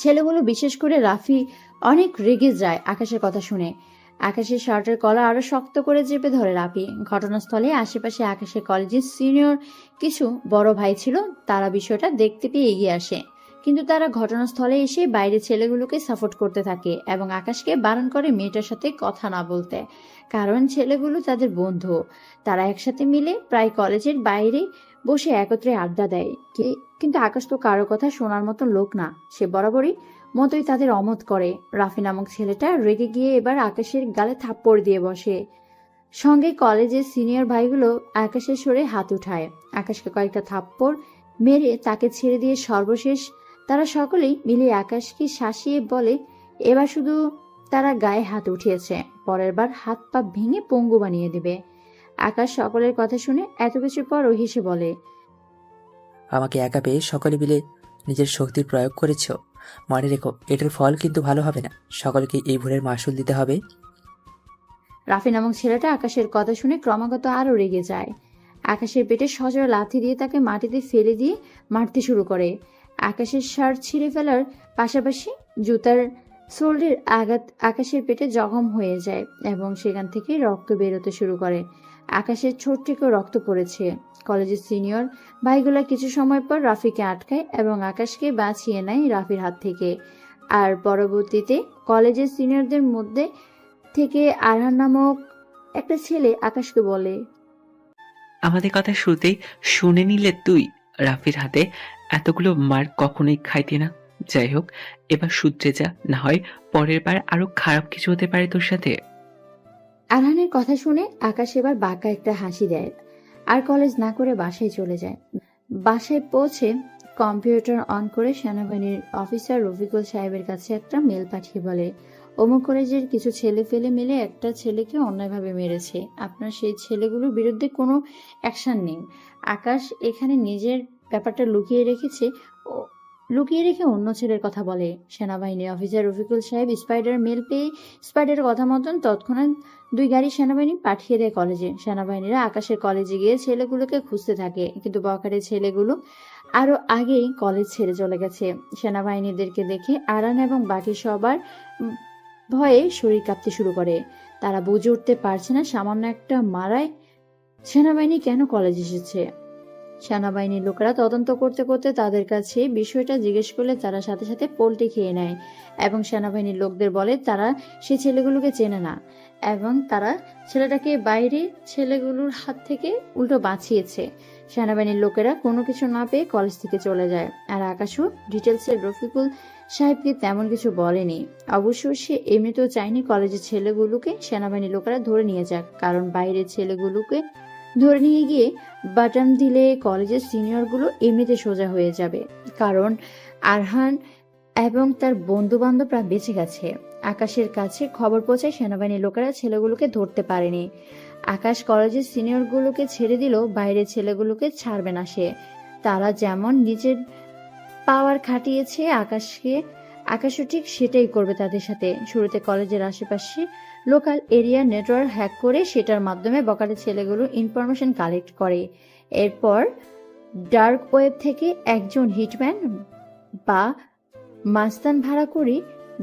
ছেলেগুলো বিশেষ করে রাফি অনেক রেগে যায় আকাশের কথা শুনে। আকাশের শার্টের কলার আরো শক্ত করে চেপে ধরে রাফি। ঘটনাস্থলে আশেপাশে আকাশের কলেজের সিনিয়র কিছু বড় ভাই ছিল, তারা বিষয়টা দেখতে পেয়ে এগিয়ে আসে। কিন্তু তারা ঘটনাস্থলে এসে বাইরে ছেলেগুলোকে সাপোর্ট করতে থাকে এবং আকাশকে বারণ করে মেয়েটার সাথে কথা না বলতে, কারণ ছেলেগুলো তাদের বন্ধু। তারা একসাথে মিলে প্রায় কলেজের বাইরে বসে একত্রে আড্ডা দেয়। কিন্তু আকাশ তো কারো কথা শোনার মতো লোক না। সে বরাবরই মতোই তাদের অমত করে। রাফি নামক ছেলেটা রেগে গিয়ে এবার আকাশের গালে থাপ্পড় দিয়ে বসে। সঙ্গে কলেজের সিনিয়র ভাইগুলো আকাশের সরে হাত উঠায়। আকাশকে কয়েকটা থাপ্পড় মেরে তাকে ছেড়ে দিয়ে সর্বশেষ তারা সকলেই মিলে আকাশকে শাসিয়ে বলে, এবার শুধু তারা গায়ে হাত উঠিয়েছে, পরের বার হাত পা ভেঙে পঙ্গু বানিয়ে দেবে। আকাশ সকলের কথা শুনে এত কিছুর পরও হেসে বলে,
আমাকে একা পেয়ে সকলে মিলে নিজের শক্তির প্রয়োগ করেছ। মনে রেখো, এটার ফল কিন্তু ভালো হবে না। সকলকে এই ভুলের মাসুল দিতে হবে।
রাফি নামক ছেলেটা আকাশের কথা শুনে ক্রমাগত আরো রেগে যায়। আকাশের পেটে সজোরে লাথি দিয়ে তাকে মাটিতে ফেলে দিয়ে মারতে শুরু করে। আকাশের শার্ট ছিঁড়ে ফেলার পাশাপাশি জুতার সোল্ডের আঘাত আকাশের পেটে জখম হয়ে যায় এবং সেখান থেকে রক্ত বেরোতে শুরু করে। আকাশের ছোট থেকেও রক্ত পড়েছে। কলেজের সিনিয়র ভাইগুলা কিছু সময় পর রাফিকে আটকায় এবং আকাশকে বাঁচিয়ে নেয় রাফির হাত থেকে। আর পরবর্তীতে কলেজের সিনিয়রদের মধ্যে থেকে আরহান নামক একটা ছেলে আকাশকে বলে,
আমাদের কথা শুরুতেই শুনে নিলে তুই। রাফির হাতে এতগুলো মার কখনোই খাইতি না। যাই হোক, এবার শুধরে যা, না হয় পরের বার আরো খারাপ কিছু হতে পারে তোর সাথে।
আরহানের কথা শুনে আকাশ এবার বাঁকা একটা হাসি দেয় আর কলেজ না করে বাসায় চলে যায়। বাসায় পৌঁছে কম্পিউটার অন করে সেনাবাহিনীর অফিসার রফিকুল সাহেবের কাছে একটা মেল পাঠিয়ে বলে, অমুক কলেজের কিছু ছেলে ফেলে মিলে একটা ছেলেকে অন্যায়ভাবে মেরেছে। আপনার সেই ছেলেগুলোর বিরুদ্ধে কোনো অ্যাকশন নেই। আকাশ এখানে নিজের ব্যাপারটা লুকিয়ে রেখে অন্য ছেলের কথা বলে। সেনাবাহিনী অফিসার রফিকুল সাহেব স্পাইডার মেল পেয়ে স্পাইডারের কথা মতন তৎক্ষণাৎ 2 গাড়ি সেনাবাহিনী পাঠিয়ে দেয় কলেজে। সেনাবাহিনীরা আকাশের কলেজে গিয়ে ছেলেগুলোকে খুঁজতে থাকে, কিন্তু বখাটের ছেলেগুলো আরো আগেই কলেজ ছেড়ে চলে গেছে। সেনাবাহিনীদেরকে দেখে আরান এবং বাকি সবার ভয়ে শরীর কাঁপতে শুরু করে। তারা বুঝে উঠতে পারছে না সামান্য একটা মারায় সেনাবাহিনী কেন কলেজ এসেছে। সেনাবাহিনীর লোকেরা তদন্ত করতে করতে তাদের কাছে বিষয়টা জিজ্ঞেস করলে তারা সাথে সাথে পোল্টি খেয়ে নেয় এবং সেনাবাহিনীর লোকদের বলে তারা সেই ছেলেগুলোকে চেনে না এবং তারা ছেলেটাকে বাইরে ছেলেগুলোর হাত থেকে উল্টো বাঁচিয়েছে। সেনাবাহিনীর লোকেরা কোনো কিছু না পেয়ে কলেজ থেকে চলে যায়। আর আকাশও ডিটেলসের রফিকুল সাহেবকে তেমন কিছু বলেনি। অবশ্য সে এমনিতেও চায়নি কলেজের ছেলেগুলোকে সেনাবাহিনীর লোকেরা ধরে নিয়ে যাক, কারণ বাইরের ছেলেগুলোকে ধরে নিয়ে গিয়ে বাটাম দিলে কলেজের সিনিয়রগুলো এমনিতে সোজা হয়ে যাবে, কারণ আরহান এবং তার বন্ধু বান্ধবরা বেঁচে গেছে। আকাশের কাছে খবর পৌঁছায় সেনাবাহিনীর লোকেরা ছেলেগুলোকে ধরতে পারেনি। আকাশ কলেজের সিনিয়রগুলোকে ছেড়ে দিলেও বাইরের ছেলেগুলোকে ছাড়বে না সে। তারা যেমন নিজের পাওয়ার খাটিয়েছে আকাশও ঠিক সেটাই করবে তাদের সাথে। শুরুতে কলেজের আশেপাশে লোকাল এরিয়া নেটওয়ার্ক হ্যাক করে সেটার মাধ্যমে বখাটে ছেলেগুলো ইনফরমেশন কালেক্ট করে। এরপর ডার্ক ওয়েব থেকে একজন হিটম্যান বা মাস্তান ভাড়া করি,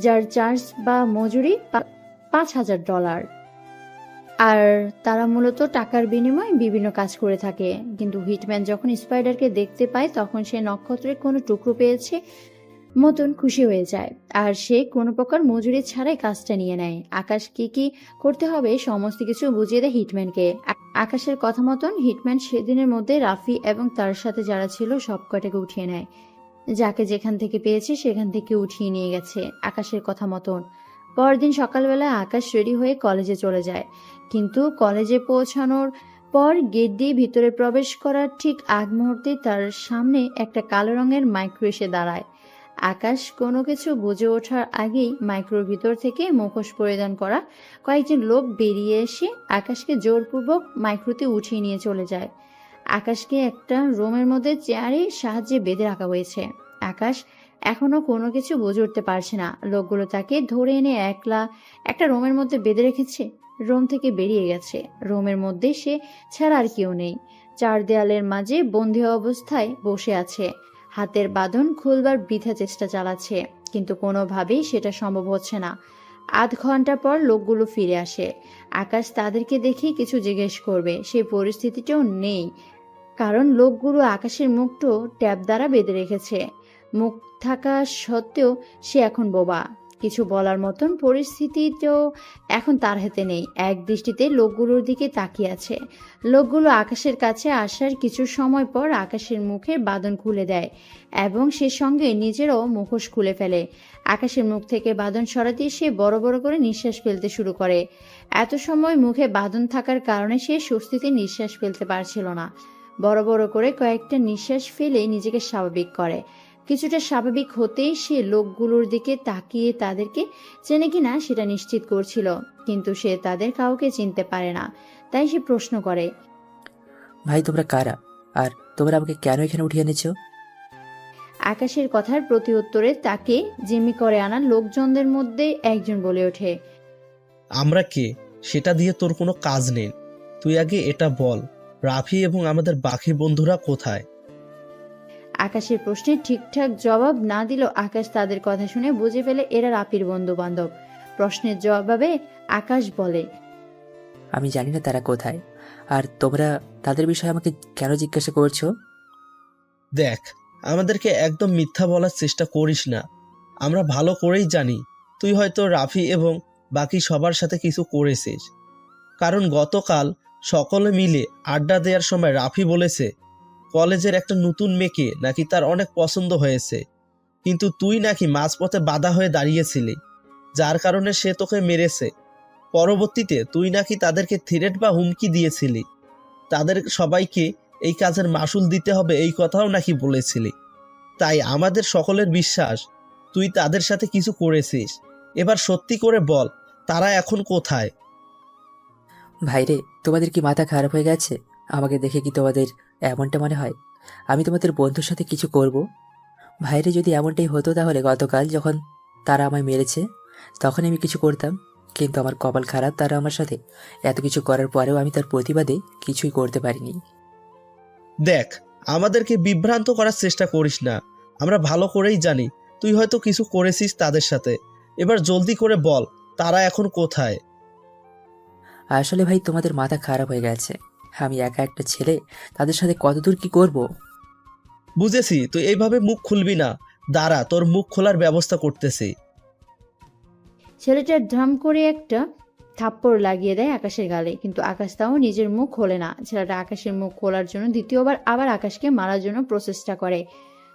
যার চার্জ বা মজুরি $5,000। আর তারা মূলত টাকার বিনিময়ে বিভিন্ন কাজ করে থাকে। কিন্তু হিটম্যান যখন স্পাইডারকে দেখতে পায় তখন সে নক্ষত্রের কোনো টুকরো পেয়েছে মতন খুশি হয়ে যায়, আর সে কোনো প্রকার মজুরি ছাড়াই কাজটা নিয়ে নেয়। আকাশ কি করতে হবে সমস্ত কিছু বুঝিয়ে দেয় হিটম্যানকে। আকাশের কথা মতন হিটম্যান সেদিনের মধ্যে রাফি এবং তার সাথে যারা ছিল সব কটাকে উঠিয়ে নেয়। যাকে যেখান থেকে পেয়েছে সেখান থেকে উঠিয়ে নিয়ে গেছে আকাশের কথা মতন। পরদিন সকালবেলা আকাশ রেডি হয়ে কলেজে চলে যায়, কিন্তু কলেজে পৌঁছানোর পর গেট দিয়ে ভিতরে প্রবেশ করার ঠিক আগ মুহূর্তে তার সামনে একটা কালো রঙের মাইক্রো এসে দাঁড়ায়। আকাশ কোনো কিছু বুঝে ওঠার আগেই মাইক্রোর ভিতর থেকে মুখোশ পরিধান করা কয়েকজন লোক বেরিয়ে এসে আকাশকে জোরপূর্বক মাইক্রোতে উঠিয়ে নিয়ে চলে যায়। আকাশকে একটা রুমের মধ্যে চেয়ারের সাহায্যে বেঁধে রাখা হয়েছে। আকাশ এখনো কোনো কিছু বুঝে উঠতে পারছে না। লোকগুলো তাকে ধরে এনে একলা একটা রুমের মধ্যে বেঁধে রেখেছে। রুম থেকে বেরিয়ে গেছে। রুমের মধ্যে সে ছাড়া আর কেউ নেই। 4 দেয়ালের মাঝে বন্দী অবস্থায় বসে আছে। হাতের বাঁধন খুলবার বৃথা চেষ্টা চালাচ্ছে, কিন্তু কোনোভাবেই সেটা সম্ভব হচ্ছে না। আধ ঘন্টা পর লোকগুলো ফিরে আসে। আকাশ তাদেরকে দেখে কিছু জিজ্ঞেস করবে, সেই পরিস্থিতিটাও নেই, কারণ লোকগুলো আকাশের মুখটো ট্যাপ দ্বারা বেঁধে রেখেছে। মুখ থাকা সত্ত্বেও সে এখন বোবা। কিছু বলার মতন পরিস্থিতিটাও এখন তার হাতে নেই। এক দৃষ্টিতে লোকগুলোর দিকে তাকিয়ে আছে। লোকগুলো আকাশের কাছে আসার কিছু সময় পর আকাশের মুখের বাঁধন খুলে দেয় এবং সে সঙ্গে নিজেরও মুখোশ খুলে ফেলে। আকাশের মুখ থেকে বাঁধন সরাতে সে বড় বড় করে নিঃশ্বাস ফেলতে শুরু করে। এত সময় মুখে বাঁধন থাকার কারণে সে স্বস্তিতে নিঃশ্বাস ফেলতে পারছিল না। বড় বড় করে কয়েকটা নিঃশ্বাস ফেলে নিজেকে স্বাভাবিক করে। কিছুটা স্বাভাবিক হতেই সে লোকগুলোর দিকে তাকিয়ে তাদেরকে চেনে কিনা সেটা নিশ্চিত করছিল, কিন্তু সে তাদের কাউকে চিনতে পারে না। তাই সে প্রশ্ন করে,
ভাই তোমরা কারা, আর তোমরা আমাকে কেন এখানে উঠিয়ে এনেছো?
আকাশের কথার প্রতি উত্তরে তাকে জিম্মি করে আনা লোকজনদের মধ্যে একজন বলে ওঠে,
আমরা কে সেটা দিয়ে তোর কোনো কাজ নেই। তুই আগে এটা বল, রাফি এবং আমাদের বাকি বন্ধুরা কোথায়?
আকাশের প্রশ্নের ঠিকঠাক জবাব না দিলেও আকাশ তাদের কথা শুনে বুঝে ফেলে এরা রাফির বন্ধু বান্ধব। প্রশ্নের জবাবে আকাশ বলে,
আমি জানি না তারা কোথায়, আর তোমরা তাদের বিষয়ে আমাকে কেন জিজ্ঞাসা করছো?
দেখ, আমাদেরকে একদম মিথ্যা বলার চেষ্টা করিস না। আমরা ভালো করেই জানি তুই হয়তো রাফি এবং বাকি সবার সাথে কিছু করেছিস। কারণ গতকাল সকলে মিলে আড্ডা দেওয়ার সময় রাফি বলেছে কলেজের একটা নতুন মেয়েকে নাকি তার অনেক পছন্দ হয়েছে, কিন্তু তুই নাকি মাঝপথে বাধা হয়ে দাঁড়িয়েছিলি, যার কারণে সে তোকে মেরেছে। পরবর্তীতে তুই নাকি তাদেরকে থ্রেট বা হুমকি দিয়েছিলি, তাদের সবাইকে এই কাজের মাসুল দিতে হবে এই কথাও নাকি বলেছিলি। তাই আমাদের সকলের বিশ্বাস তুই তাদের সাথে কিছু করেছিস। এবার সত্যি করে বল, তারা এখন কোথায়?
ভাইরে, তোমাদের কি মাথা খারাপ হয়ে গেছে? আমাকে দেখে কি তোমাদের এমনটা মনে হয় আমি তোমাদের বন্ধুর সাথে কিছু করব? ভাইরে, যদি এমনটাই হতো তাহলে গতকাল যখন তারা আমায় মেরেছে তখন আমি কিছু করতাম, কিন্তু আমার কপাল খারাপ, তারা আমার সাথে এত কিছু করার পরেও আমি তার প্রতিবাদে কিছুই করতে পারিনি।
দেখ, আমাদেরকে বিভ্রান্ত করার চেষ্টা করিস না। আমরা ভালো করেই জানি তুই হয়তো কিছু করেছিস তাদের সাথে। এবার জলদি করে বল, তারা এখন কোথায়?
আসলে ভাই, তোমাদের মাথা খারাপ হয়ে গেছে। আমি একা একটা ছেলে, তাদের সাথে কতদূর কি করব?
বুঝেছি, তুই এইভাবে মুখ খুলবি না। দাঁড়া, তোর মুখ খোলার ব্যবস্থা করতেছি।
ছেলেটা ধাম করে একটা থাপ্পড় লাগিয়ে দেয় আকাশের গালে, কিন্তু আকাশ তাও নিজের মুখ খোলে না। ছেলেটা আকাশের মুখ খোলার জন্য দ্বিতীয়বার আবার আকাশকে মারার জন্য প্রচেষ্টা করে।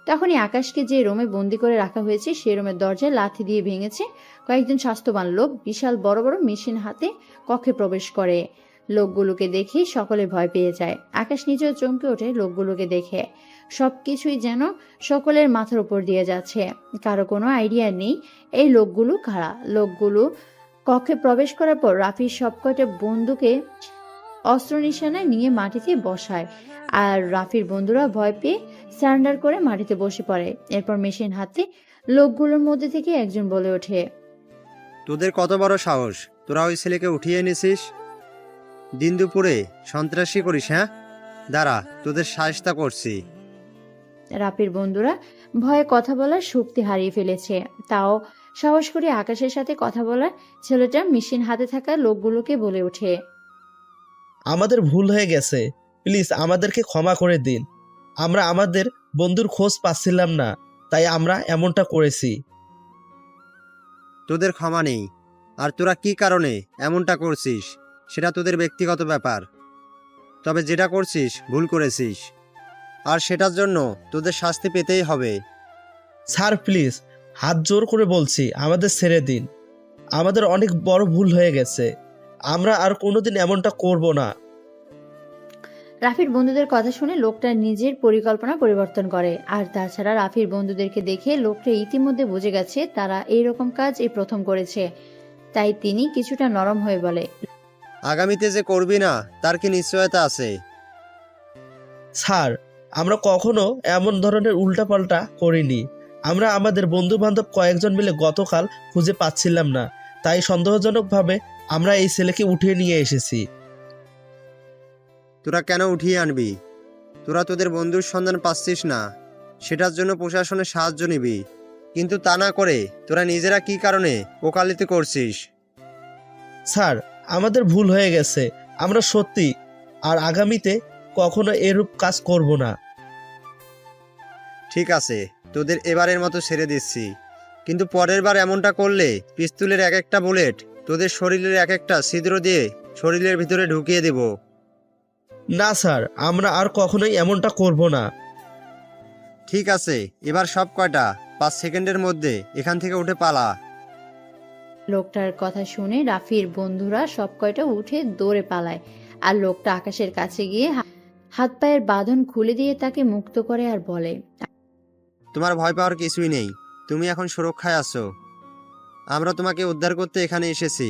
তখনই আকাশকে যে রুমে বন্দি করে রাখা হয়েছে সেই রুমের দরজায় লাথি দিয়ে ভেঙেছে কয়েকজন স্বাস্থ্যবান লোক বিশাল বড় বড় মেশিন হাতে কক্ষে প্রবেশ করে। লোকগুলোকে দেখে সকলে ভয় পেয়ে যায়। আকাশ নিজেও চমকে ওঠে লোকগুলোকে দেখে। সবকিছুই যেন সকলের মাথার উপর দিয়ে যাচ্ছে। কারো কোনো আইডিয়া নেই এই লোকগুলো কারা। লোকগুলো কক্ষে প্রবেশ করার পর রাফির সবকটা বন্দুকে অস্ত্র নিশানায় নিয়ে মাটিতে বসায়, আর রাফির বন্ধুরা ভয় পেয়ে সারেন্ডার করে মাটিতে বসে পড়ে। এরপর মেশিন হাতে লোকগুলোর মধ্যে থেকে একজন বলে ওঠে,
তোদের কত বড় সাহস, তোরা ওই ছেলেকে উঠিয়ে এনেছিস? দিন দুপুরে সন্ত্রাসী করিস? হ্যাঁ, দাঁড়া, তোদের সাহায্য করছি।
রাফির বন্ধুরা ভয়ে কথা বলার শক্তি হারিয়ে ফেলেছে, তাও সাহস করে আকাশের সাথে কথা বলার ছেলেটা মেশিন হাতে থাকা লোকগুলোকে বলে ওঠে,
আমাদের ভুল হয়ে গেছে, প্লিজ আমাদেরকে ক্ষমা করে দিন। আমরা আমাদের বন্ধুর খোঁজ পাচ্ছিলাম না, তাই আমরা এমনটা করেছি।
তোদের ক্ষমা নেই, আর তোরা কি কারণে এমনটা করছিস সেটা তোদের ব্যক্তিগত ব্যাপার। তবে যেটা করছিস ভুল করেছিস, আর সেটার জন্য তোদের শাস্তি পেতেই হবে।
স্যার প্লিজ, হাত জোর করে বলছি, আমাদের ছেড়ে দিন। আমাদের অনেক বড় ভুল হয়ে গেছে, আমরা আর কোনোদিন এমনটা করব না।
রাফির বন্ধুদের কথা শুনে লোকটা নিজের পরিকল্পনা পরিবর্তন করে। আর তাছাড়া রাফির বন্ধুদেরকে দেখে লোকটা ইতিমধ্যে বুঝে গেছে তারা এইরকম কাজ এই প্রথম করেছে, তাই তিনি কিছুটা নরম হয়ে বলে,
আগামীতে যে করবি না তার কি নিশ্চয়তা আছে?
স্যার, আমরা কখনো এমন ধরনের উল্টাপাল্টা করিনি। আমরা আমাদের বন্ধু বান্ধব কয়েকজন মিলে গতকাল খুঁজে পাচ্ছিলাম না, তাই সন্দেহজনকভাবে আমরা এই ছেলেকে উঠিয়ে নিয়ে এসেছি।
তোরা কেন উঠিয়ে আনবি? তোরা তোদের বন্ধুর সন্ধান পাচ্ছিস না, সেটার জন্য প্রশাসনের সাহায্য নিবি, কিন্তু তা না করে তোরা নিজেরা কি কারণে ওকালতি করছিস?
স্যার, আমাদের ভুল হয়ে গেছে, আমরা সত্যি আর আগামীতে কখনো এরূপ কাজ করব না।
ঠিক আছে, তোদের এবারের মতো ছেড়ে দিচ্ছি, কিন্তু পরের বার এমনটা করলে পিস্তলের এক একটা বুলেট তোদের শরীরের এক একটা ছিদ্র দিয়ে শরীরের ভিতরে ঢুকিয়ে দেব।
না স্যার, আমরা আর কখনোই এমনটা করব না।
ঠিক আছে, এবার সব কয়টা 5 সেকেন্ডের মধ্যে এখান থেকে উঠে পালা।
লোকটার কথা শুনে রাফির বন্ধুরা সব কয়টা উঠে দৌড়ে পালায়। আর লোকটা আকাশের কাছে গিয়ে হাত পায়ের বাঁধন খুলে দিয়ে তাকে মুক্ত করে আর বলে,
তোমার ভয় পাওয়ার কিছুই নেই, তুমি এখন সুরক্ষায় আছো। আমরা তোমাকে উদ্ধার করতে এখানে এসেছি।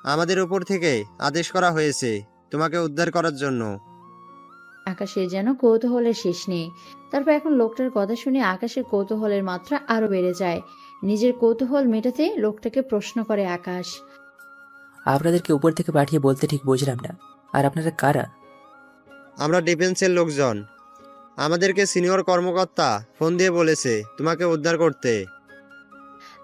আমাদের উপর থেকে আদেশ করা হয়েছে তোমাকে উদ্ধার করার জন্য।
আকাশের যেন কৌতূহলের শেষ নেই। তারপর এখন লোকটার কথা শুনে আকাশের কৌতূহলের মাত্রা আরো বেড়ে যায়। নিজের কৌতূহল মেটাতে লোকটাকে প্রশ্ন করে আকাশ,
আপনাদেরকে উপর থেকে পাঠিয়ে বলতে ঠিক বুঝলাম না, আর আপনারা কারা?
আমরা ডিফেন্সের লোকজন। আমাদেরকে সিনিয়র কর্মকর্তা ফোন দিয়ে বলেছে তোমাকে উদ্ধার করতে।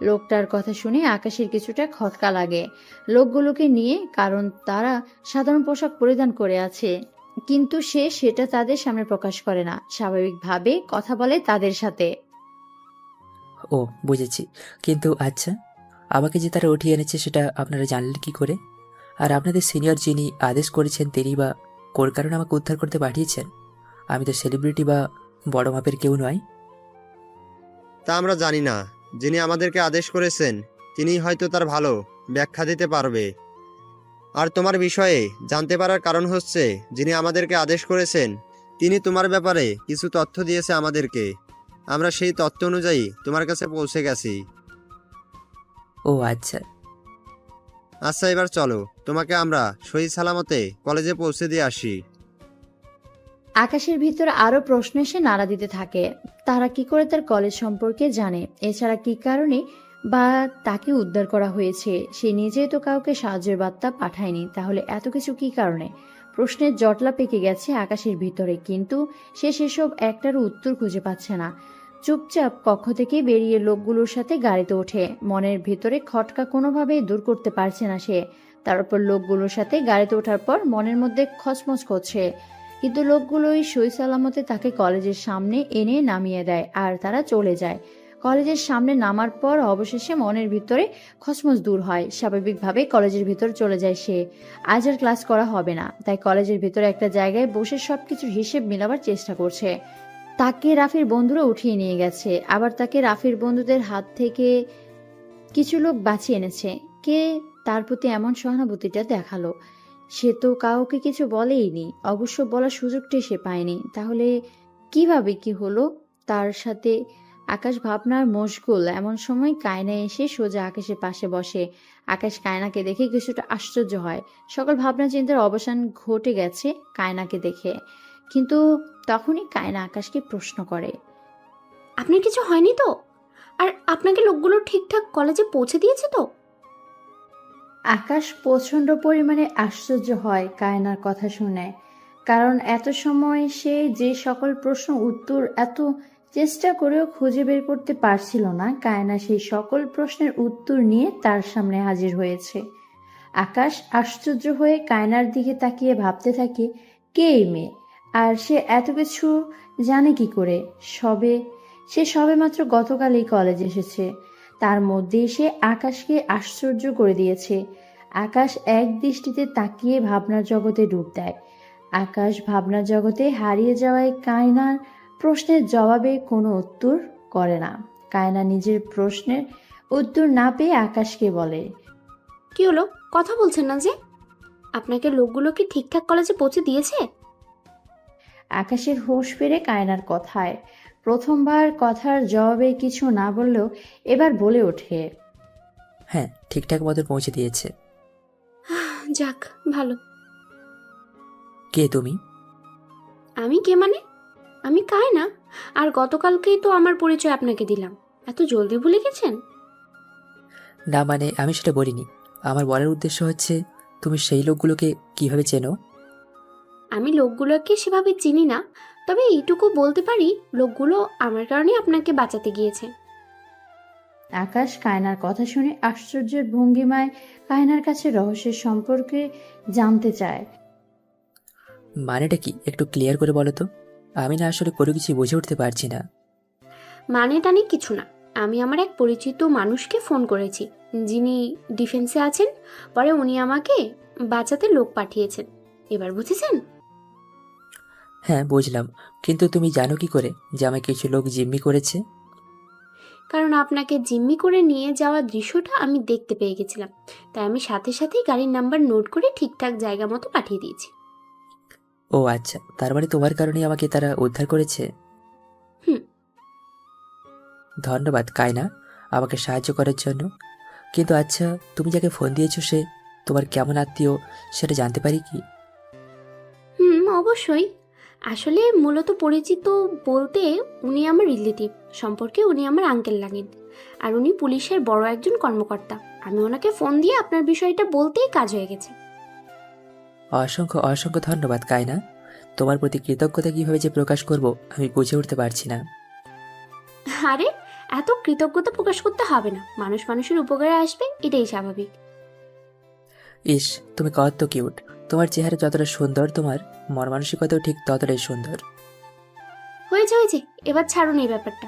লোকটার কথা শুনে আকাশের কিছুটা খটকা লাগে লোকগুলোকে নিয়ে, কারণ তারা সাধারণ পোশাক পরিধান করে আছে, কিন্তু সে সেটা তাদের সামনে প্রকাশ করে না। স্বাভাবিকভাবে কথা বলে তাদের সাথে।
ও, বুঝেছি। কিন্তু আচ্ছা, আমাকে যে তারা উঠিয়ে এনেছে সেটা আপনারা জানলেন কি করে? আর আপনাদের সিনিয়র যিনি আদেশ করেছেন তিনি বা কোন কারণে আমাকে উদ্ধার করতে পাঠিয়েছেন? আমি তো সেলিব্রিটি বা বড় মাপের কেউ নয়।
তা আমরা জানি না। যিনি আমাদেরকে আদেশ করেছেন তিনি হয়তো তার ভালো ব্যাখ্যা দিতে পারবে। আর তোমার বিষয়ে জানতে পারার কারণ হচ্ছে যিনি আমাদেরকে আদেশ করেছেন তিনি তোমার ব্যাপারে কিছু তথ্য দিয়েছে আমাদেরকে। আমরা সেই তথ্য অনুযায়ী তোমার কাছে পৌঁছে গেছি।
ও আচ্ছা।
আচ্ছা, এবার চলো, তোমাকে আমরা সহি সালামতে কলেজে পৌঁছে দিয়ে আসি।
আকাশের ভিতর আরো প্রশ্ন এসে নাড়া দিতে থাকে। তারা কি করে তার কলেজ সম্পর্কে জানে? এছাড়া কি কারণে বা তাকে উদ্ধার করা হয়েছে? সে নিজেই তো কাউকে সাহায্যের বার্তা পাঠায়নি, তাহলে এত কিছু কি কারণে? প্রশ্নের জটলা পেকে গেছে আকাশের ভিতরে, কিন্তু সে সেসব একটারও উত্তর খুঁজে পাচ্ছে না। চুপচাপ কক্ষ থেকে বেরিয়ে লোকগুলোর সাথে গাড়িতে ওঠে। মনের ভিতরে খটকা কোনোভাবেই দূর করতে পারছে না সে। তার উপর লোকগুলোর সাথে গাড়িতে ওঠার পর মনের মধ্যে খচমচ করছে, কিন্তু লোকগুলোই সই সালামতে তাকে কলেজের সামনে এনে নামিয়ে দেয় আর তারা চলে যায়। কলেজের সামনে নামার পর অবশেষে মনের ভিতরে খচমচ দূর হয়। স্বাভাবিকভাবে কলেজের ভিতর চলে যায় সে। আজ আর ক্লাস করা হবে না, তাই কলেজের ভিতরে একটা জায়গায় বসে সবকিছুর হিসেব মেলাবার চেষ্টা করছে। তাকে রাফির বন্ধুরা উঠিয়ে নিয়ে গেছে, আবার তাকে রাফির বন্ধুদের হাত থেকে কিছু লোক বাঁচিয়ে এনেছে। কে তার প্রতি এমন সহানুভূতিটা দেখালো? সে তো কাউকে কিছু বলেইনি, অবশ্য বলার সুযোগটাই সে পায়নি। তাহলে কিভাবে কি হলো তার সাথে? আকাশ ভাবনার মশগুল। এমন সময় কায়না এসে সোজা আকাশের পাশে বসে। আকাশ কায়নাকে দেখে কিছুটা আশ্চর্য হয়। সকল ভাবনা চিন্তার অবসান ঘটে গেছে কায়নাকে দেখে। কিন্তু তখনই কায়না আকাশকে প্রশ্ন করে,
আপনার কিছু হয়নি তো? আর আপনাকে লোকগুলো ঠিকঠাক কলেজে পৌঁছে দিয়েছে তো?
আকাশ প্রচন্ড পরিমাণে আশ্চর্য হয় কায়নার কথা শুনে, কারণ এত সময় সে যে সকল প্রশ্ন উত্তর এত চেষ্টা করেও খুঁজে বের করতে পারছিল না, কায়না সেই সকল প্রশ্নের উত্তর নিয়ে তার সামনে হাজির হয়েছে। আকাশ আশ্চর্য হয়ে কায়নার দিকে তাকিয়ে ভাবতে থাকে, কে এই মেয়ে? আর সে এত কিছু জানে কি করে? সে সবেমাত্র গতকাল এই কলেজে এসেছে, তার মধ্যেই সে আকাশকে আশ্চর্য করে দিয়েছে। আকাশ এক দৃষ্টিতে তাকিয়ে ভাবনার জগতে ডুব দেয়। আকাশ ভাবনার জগতে হারিয়ে যাওয়ায় কায়নার প্রশ্নের জবাবে কোনো উত্তর করে না। কায়না নিজের প্রশ্নের উত্তর না পেয়ে আকাশকে বলে,
কি হলো, কথা বলছেন না যে? আপনাকে লোকগুলো কি ঠিকঠাক কলেজে পৌঁছে দিয়েছে?
আকাশের হুঁশ ফিরে কায়নার কথায়। প্রথমবার কথার জবাবে কিছু না বললেও এবার বলে ওঠে,
হ্যাঁ, ঠিকঠাক মতো পৌঁছে দিয়েছে।
যাক, ভালো।
কে তুমি?
আমি কে মানে? আমি কায়না। আর গতকালকেই তো আমার পরিচয় আপনাকে দিলাম। এত জলদি ভুলে গেছেন?
না মানে আমি সেটা বলিনি। আমার বলার উদ্দেশ্য হচ্ছে তুমি সেই লোকগুলোকে কিভাবে চেনো?
আমি লোকগুলোকে সেভাবে চিনি না, তবে এইটুকু বলতে পারি লোকগুলো আমার কারণে আপনাকে বাঁচাতে গিয়েছে।
আকাশ কায়নার কথা শুনে আশ্চর্যের ভঙ্গিমায় কায়নার কাছে রহস্যের সম্পর্কে জানতে চায়।
মানেটা কি একটু ক্লিয়ার করে বলো তো? আমি না আসলে কোনো কিছু বুঝে উঠতে পারছি না।
মানে টানে কিছু না। আমি আমার এক পরিচিত মানুষকে ফোন করেছি, যিনি ডিফেন্সে আছেন। পরে উনি আমাকে বাঁচাতে লোক পাঠিয়েছেন। এবার বুঝেছেন?
হ্যাঁ বুঝলাম, কিন্তু তুমি জানো কি করে যে আমায় কিছু লোক জিম্মি করেছে?
কারণ আপনাকে জিম্মি করে নিয়ে যাওয়ার দৃশ্যটা আমি দেখতে পেয়ে গেছিলাম, তাই আমি সাথে সাথেই গাড়ির নাম্বার নোট করে ঠিকঠাক জায়গা মতো পাঠিয়ে দিয়েছি।
ও আচ্ছা, তার মানে তোমার কারণেই আমাকে তারা উদ্ধার করেছে।
হুম।
ধন্যবাদ কায়না আমাকে সাহায্য করার জন্য। কিন্তু আচ্ছা, তুমি যাকে ফোন দিয়েছো সে তোমার কেমন আত্মীয় সেটা জানতে পারি কি?
অবশ্যই। আসলে মূলত পরিচিত বলতে উনি আমার রিলেটিভ, সম্পর্কে উনি আমার আঙ্কেল লাগেন। আর উনি পুলিশের বড় একজন কর্মকর্তা। আমি ওনাকে ফোন দিয়ে আপনার বিষয়টা বলতেই কাজ হয়ে গেছে।
অসংখ্য অসংখ্য ধন্যবাদ কায়না। তোমার প্রতি কৃতজ্ঞতা কিভাবে যে প্রকাশ করব আমি বুঝে উঠতে পারছি না।
আরে, এত কৃতজ্ঞতা প্রকাশ করতে হবে না। মানুষ মানুষের উপকারে আসবে, এটাই স্বাভাবিক।
ইস, তুমি কত কিউট। তোমার চেহারা যতটা সুন্দর তোমার মন মানসিকতাও ঠিক ততটাই সুন্দর।
হয়েছে হয়েছে, এবার ছাড়ুন এই ব্যাপারটা।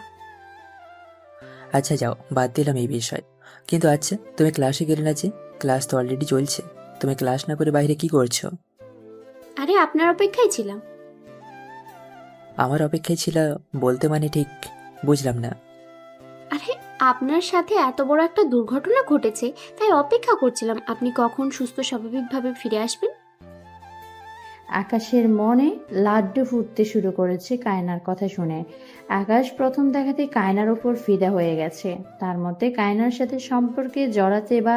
আচ্ছা যাও, বাদ দিলাম এই বিষয়। কিন্তু আচ্ছা, তুমি ক্লাসে গেলে না যে? ক্লাস তো অলরেডি চলছে। তুমি ক্লাস না করে বাইরে কি করছো?
আরে আপনার অপেক্ষায় ছিলাম।
আমার অপেক্ষায় ছিল বলতে মানে ঠিক বুঝলাম না।
আরে আপনার সাথে এত বড় একটা দুর্ঘটনা ঘটেছে, তাই অপেক্ষা করছিলাম আপনি কখন সুস্থ স্বাভাবিকভাবে ফিরে আসবেন।
আকাশের মনে লাড্ডু ফুটতে শুরু করেছে কায়নার কথা শুনে। আকাশ প্রথম দেখাতে কায়নার ওপর ফিদা হয়ে গেছে। তার মধ্যে কায়নার সাথে সম্পর্কে জড়াতে বা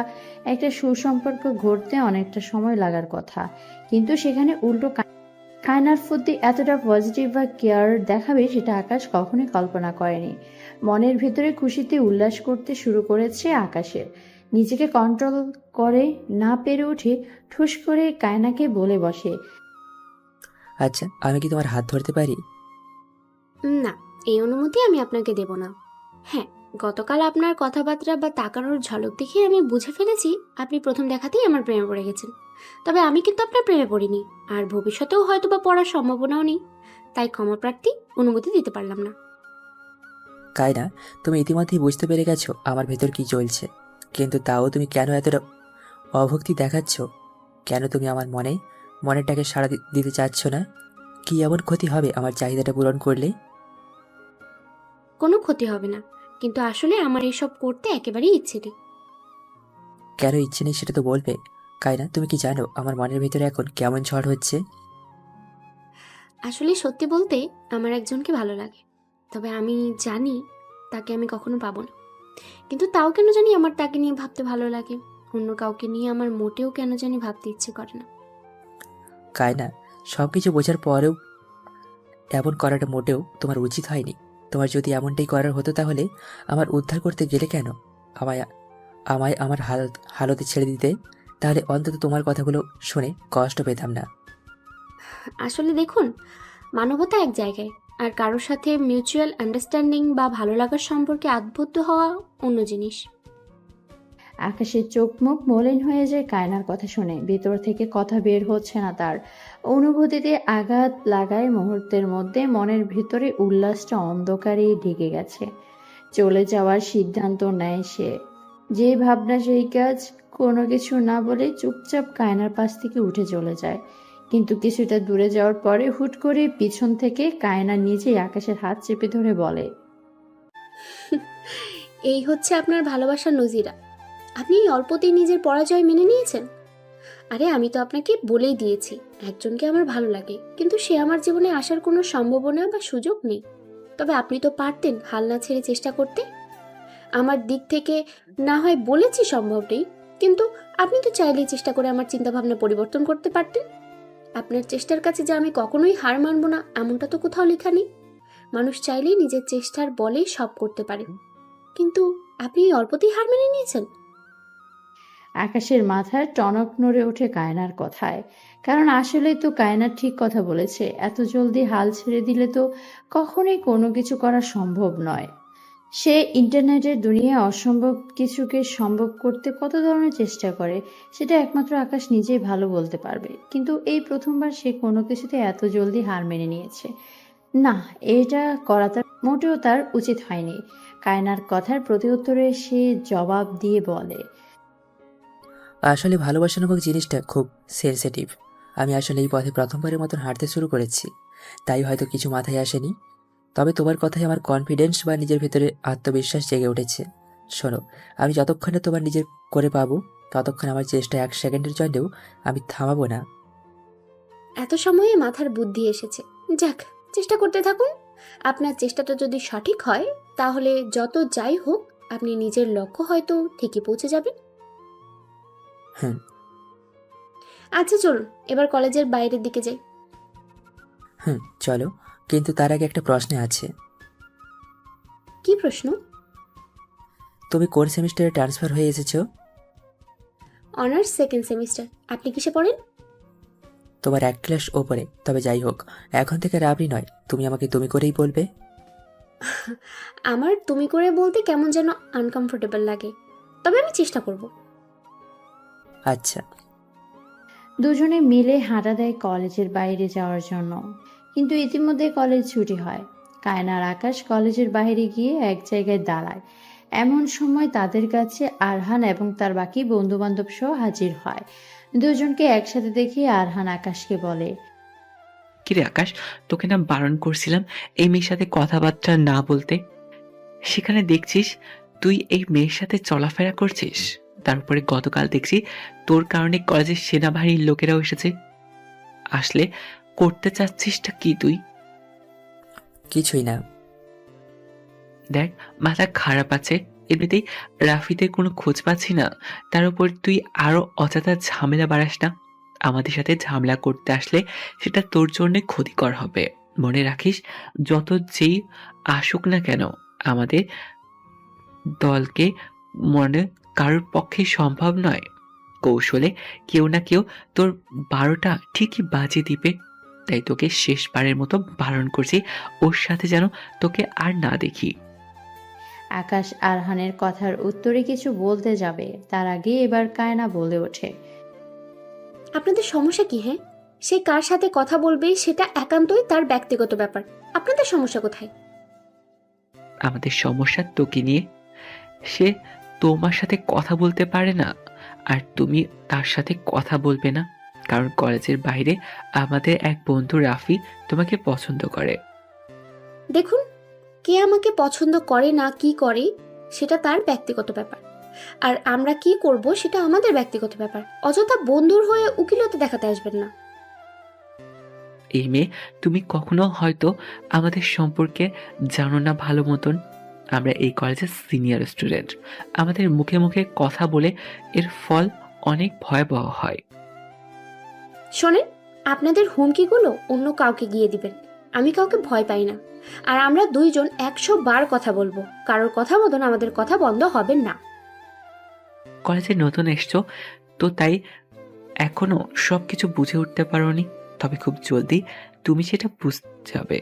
একটা সুসম্পর্ক গড়তে অনেকটা সময় লাগার কথা, কিন্তু সেখানে উল্টো কায়নার প্রতি এতটা পজিটিভ বা কেয়ার দেখাবে সেটা আকাশ কখনোই কল্পনা করেনি। মনের ভিতরে খুশিতে উল্লাস করতে শুরু করেছে আকাশের। নিজেকে কন্ট্রোল করে না পেরে উঠে ঠুস করে কায়নাকে বলে বসে,
আচ্ছা, আমি কি তোমার হাত ধরতে পারি?
না, এই অনুমতি আমি আপনাকে দেব না। হ্যাঁ, গতকাল আপনার কথাবার্তা বা তাকানোর ঝলক দেখে আমি বুঝে ফেলেছি আপনি প্রথম দেখাতেই আমার প্রেমে পড়ে গেছেন। তবে আমি কিন্তু আপনার প্রেমে পড়িনি, আর ভবিষ্যতেও হয়তো বা পড়ার সম্ভাবনাও নেই, তাই ক্ষমাপ্রার্থী অনুমতি দিতে পারলাম না।
কায়না, তুমি ইতিমধ্যেই বুঝতে পেরে গেছো আমার ভেতর কি চলছে, কিন্তু তাও তুমি কেন এতটা অভক্তি দেখাচ্ছ? কেন তুমি আমার মনেরটাকে সাড়া দিতে চাচ্ছ না? কি এমন ক্ষতি হবে আমার চাহিদাটা পূরণ করলে?
কোনো ক্ষতি হবে না, কিন্তু আসলে আমার এসব করতে একেবারেই ইচ্ছে নেই।
কেন ইচ্ছে নেই সেটা তো বলবে। কায়না, তুমি কি জানো আমার মনের ভেতরে এখন কেমন ঝড় হচ্ছে?
আসলে সত্যি বলতে আমার একজনকে ভালো লাগে, তবে আমি জানি তাকে আমি কখনো পাবো না। কিন্তু তাও কেন জানি আমার তাকে নিয়ে ভাবতে ভালো লাগে, অন্য কাউকে নিয়ে আমার মোটেও কেন জানি ভাবতে ইচ্ছে করে না।
কায়না, সব কিছু বোঝার পরেও এমন করাটা মোটেও তোমার উচিত হয়নি। তোমার যদি এমনটাই করার হতো তাহলে আমার উদ্ধার করতে গেলে কেন? আমায় আমায় আমার হালতে ছেড়ে দিতে, তাহলে অন্তত তোমার কথাগুলো শুনে কষ্ট পেতাম না।
আসলে দেখুন, মানবতা এক জায়গায়, আর কারোর সাথে মিউচুয়াল আন্ডারস্ট্যান্ডিং বা ভালো লাগার সম্পর্কে আবদ্ধ হওয়া অন্য জিনিস।
আকাশের চোখ মুখ মলিন হয়ে যায় কায়নার কথা শুনে। ভেতর থেকে কথা বের হচ্ছে না তার। অনুভূতিতে আঘাত লাগায় মুহূর্তের মধ্যে মনের ভিতরে উল্লাসটা অন্ধকারে ঢেকে গেছে। চলে যাওয়ার সিদ্ধান্ত নেয় সে। যে ভাবনা সেই কাজ, কোনো কিছু না বলে চুপচাপ কায়নার পাশ থেকে উঠে চলে যায়। কিন্তু কিছুটা দূরে যাওয়ার পরে হুট করে পিছন থেকে কায়না নিজেই আকাশের হাত চেপে ধরে বলে,
এই হচ্ছে আপনার ভালোবাসার নজিরা। আপনি এই অল্পতেই নিজের পরাজয় মেনে নিয়েছেন। আরে আমি তো আপনাকে বলেই দিয়েছি একজনকে আমার ভালো লাগে, কিন্তু সে আমার জীবনে আসার কোনো সম্ভাবনা বা সুযোগ নেই। তবে আপনি তো পারতেন হাল না ছেড়ে চেষ্টা করতে। আমার দিক থেকে না হয় বলেছি সম্ভব নেই, কিন্তু আপনি তো চাইলেই চেষ্টা করে আমার চিন্তাভাবনা পরিবর্তন করতে পারতেন। আপনার চেষ্টার কাছে যে আমি কখনোই হার মানব না এমনটা তো কোথাও লেখা নেই। মানুষ চাইলেই নিজের চেষ্টার বলেই সব করতে পারে, কিন্তু আপনি এই অল্পতেই হার মেনে নিয়েছেন।
আকাশের মাথায় টনক নড়ে ওঠে কায়নার কথায়। কারণ আসলেই তো কায়না ঠিক কথা বলেছে। এত জলদি হাল ছেড়ে দিলে তো কখনোই কোনো কিছু করা সম্ভব নয়। সে ইন্টারনেটের দুনিয়ায় অসম্ভব কিছুকে সম্ভব করতে কত ধরনের চেষ্টা করে, সেটা একমাত্র আকাশ নিজেই ভালো বলতে পারবে। কিন্তু এই প্রথমবার সে কোনো কিছুতে এত জলদি হার মেনে নিয়েছে। না, এটা করা তার মোটেও তার উচিত হয়নি। কায়নার কথার প্রতিউত্তরে সে জবাব দিয়ে বলে,
আসলে ভালোবাসা নামক জিনিসটা খুব সেনসিটিভ। আমি আসলে এই পথে প্রথমবারের মতন হাঁটতে শুরু করেছি, তাই হয়তো কিছু মাথায় আসেনি। তবে তোমার কথায় আমার কনফিডেন্স বা নিজের ভেতরে আত্মবিশ্বাস জেগে উঠেছে। শোনো, আমি যতক্ষণে তোমার নিজের করে পাবো ততক্ষণ আমার চেষ্টা 1 সেকেন্ডের জন্যও আমি থামাবো না।
এত সময়ে মাথার বুদ্ধি এসেছে। যাক, চেষ্টা করতে থাকুন। আপনার চেষ্টাটা যদি সঠিক হয় তাহলে যত যাই হোক আপনি নিজের লক্ষ্য হয়তো ঠিকই পৌঁছে যাবেন।
হুম।
আচ্ছা চলুন এবার কলেজের বাইরের দিকে যাই।
চলো, কিন্তু তার আগে একটা প্রশ্ন আছে।
কি প্রশ্ন?
তুমি কোন সেমিস্টারে ট্রান্সফার হয়ে এসেছো?
Honours second semester. আপনি কিসে পড়েন?
তোমার 1 ক্লাস ওপরে। তবে যাই হোক, এখন থেকে আর আপনি নয়, তুমি আমাকে তুমি করেই বলবে।
আমার তুমি করে বলতে কেমন যেন আনকমফোর্টেবল লাগে, তবে আমি চেষ্টা করব।
আচ্ছা।
দুজনে মিলে হাঁটা দেয় কলেজের বাইরে যাওয়ার জন্য। কিন্তু ইতিমধ্যে কলেজ ছুটি হয়। কায়নার আকাশ কলেজের বাইরে গিয়ে এক জায়গায় দাঁড়ায়। এমন সময় তাদের কাছে আরহান এবং তার বাকি বন্ধু বান্ধব সহ হাজির হয়। দুজনকে একসাথে দেখে আরহান আকাশকে বলে,
কিরে আকাশ, তোকে না বারণ করছিলাম এই মেয়ের সাথে কথাবার্তা না বলতে? সেখানে দেখছিস তুই এই মেয়ের সাথে চলাফেরা করছিস। তারপরে গতকাল দেখছি তোর কারণে কলেজের সেনাবাহিনীর লোকেরাও এসেছে। আসলে করতে চাচ্ছিসটা কি তুই?
কিছুই না।
দেখ, মাথা খারাপ আছে। এমনিতেই রাফিদের কোনো খোঁজ পাচ্ছি না, তার উপর তুই আরো অযথা ঝামেলা বাড়াস না। আমাদের সাথে ঝামেলা করতে আসলে সেটা তোর জন্য ক্ষতিকর হবে। মনে রাখিস, যত যেই আসুক না কেন আমাদের দলকে মনে কারোর পক্ষে সম্ভব নয়। কৌশলে কেউ না কেউ তোর 12টা ঠিকই বাজিয়ে দিবে। তাই তোকে শেষবারের মতো বারণ করছি, ওর সাথে যেন তোকে আর না দেখি।
আকাশ আরহানের কথার উত্তরে কিছু বলতে যাবে, তার আগে এবার কায়না বলে ওঠে,
আপনাদের সমস্যা কি? হ্যাঁ, সে কার সাথে কথা বলবে সেটা একান্তই তার ব্যক্তিগত ব্যাপার। আপনাদের সমস্যা কোথায়?
আমাদের সমস্যা তোকে নিয়ে। সে তোমার সাথে কথা বলতে পারে না, আর তুমি তার সাথে কথা বলবে না, কারণ কলেজের বাইরে আমাদের এক বন্ধু রাফি তোমাকে পছন্দ করে।
দেখুন, কে আমাকে পছন্দ করে না কি করে সেটা তার ব্যক্তিগত ব্যাপার, আর আমরা কি করব সেটা আমাদের ব্যক্তিগত ব্যাপার। অযথা বন্ধুর হয়ে উকিলতে দেখাতে আসবেন না।
এই মেয়ে, তুমি কখনো হয়তো আমাদের সম্পর্কে জানো না ভালো মতন। আমরা এই কলেজের সিনিয়র স্টুডেন্ট। আমাদের মুখে মুখে কথা বলে এর ফল অনেক ভয়াবহ হয়।
শোনেন, আপনাদের হুমকিগুলো অন্য কাউকে গিয়ে দিবেন। আমি কাউকে ভয় পাই না, আর আমরা দুইজন 100 বার কথা বলবো। কারোর কথা মতন আমাদের কথা বন্ধ হবে না।
কলেজে নতুন এসছো তো, তাই এখনো সবকিছু বুঝে উঠতে পারোনি। তবে খুব জলদি তুমি সেটা বুঝতে যাবে।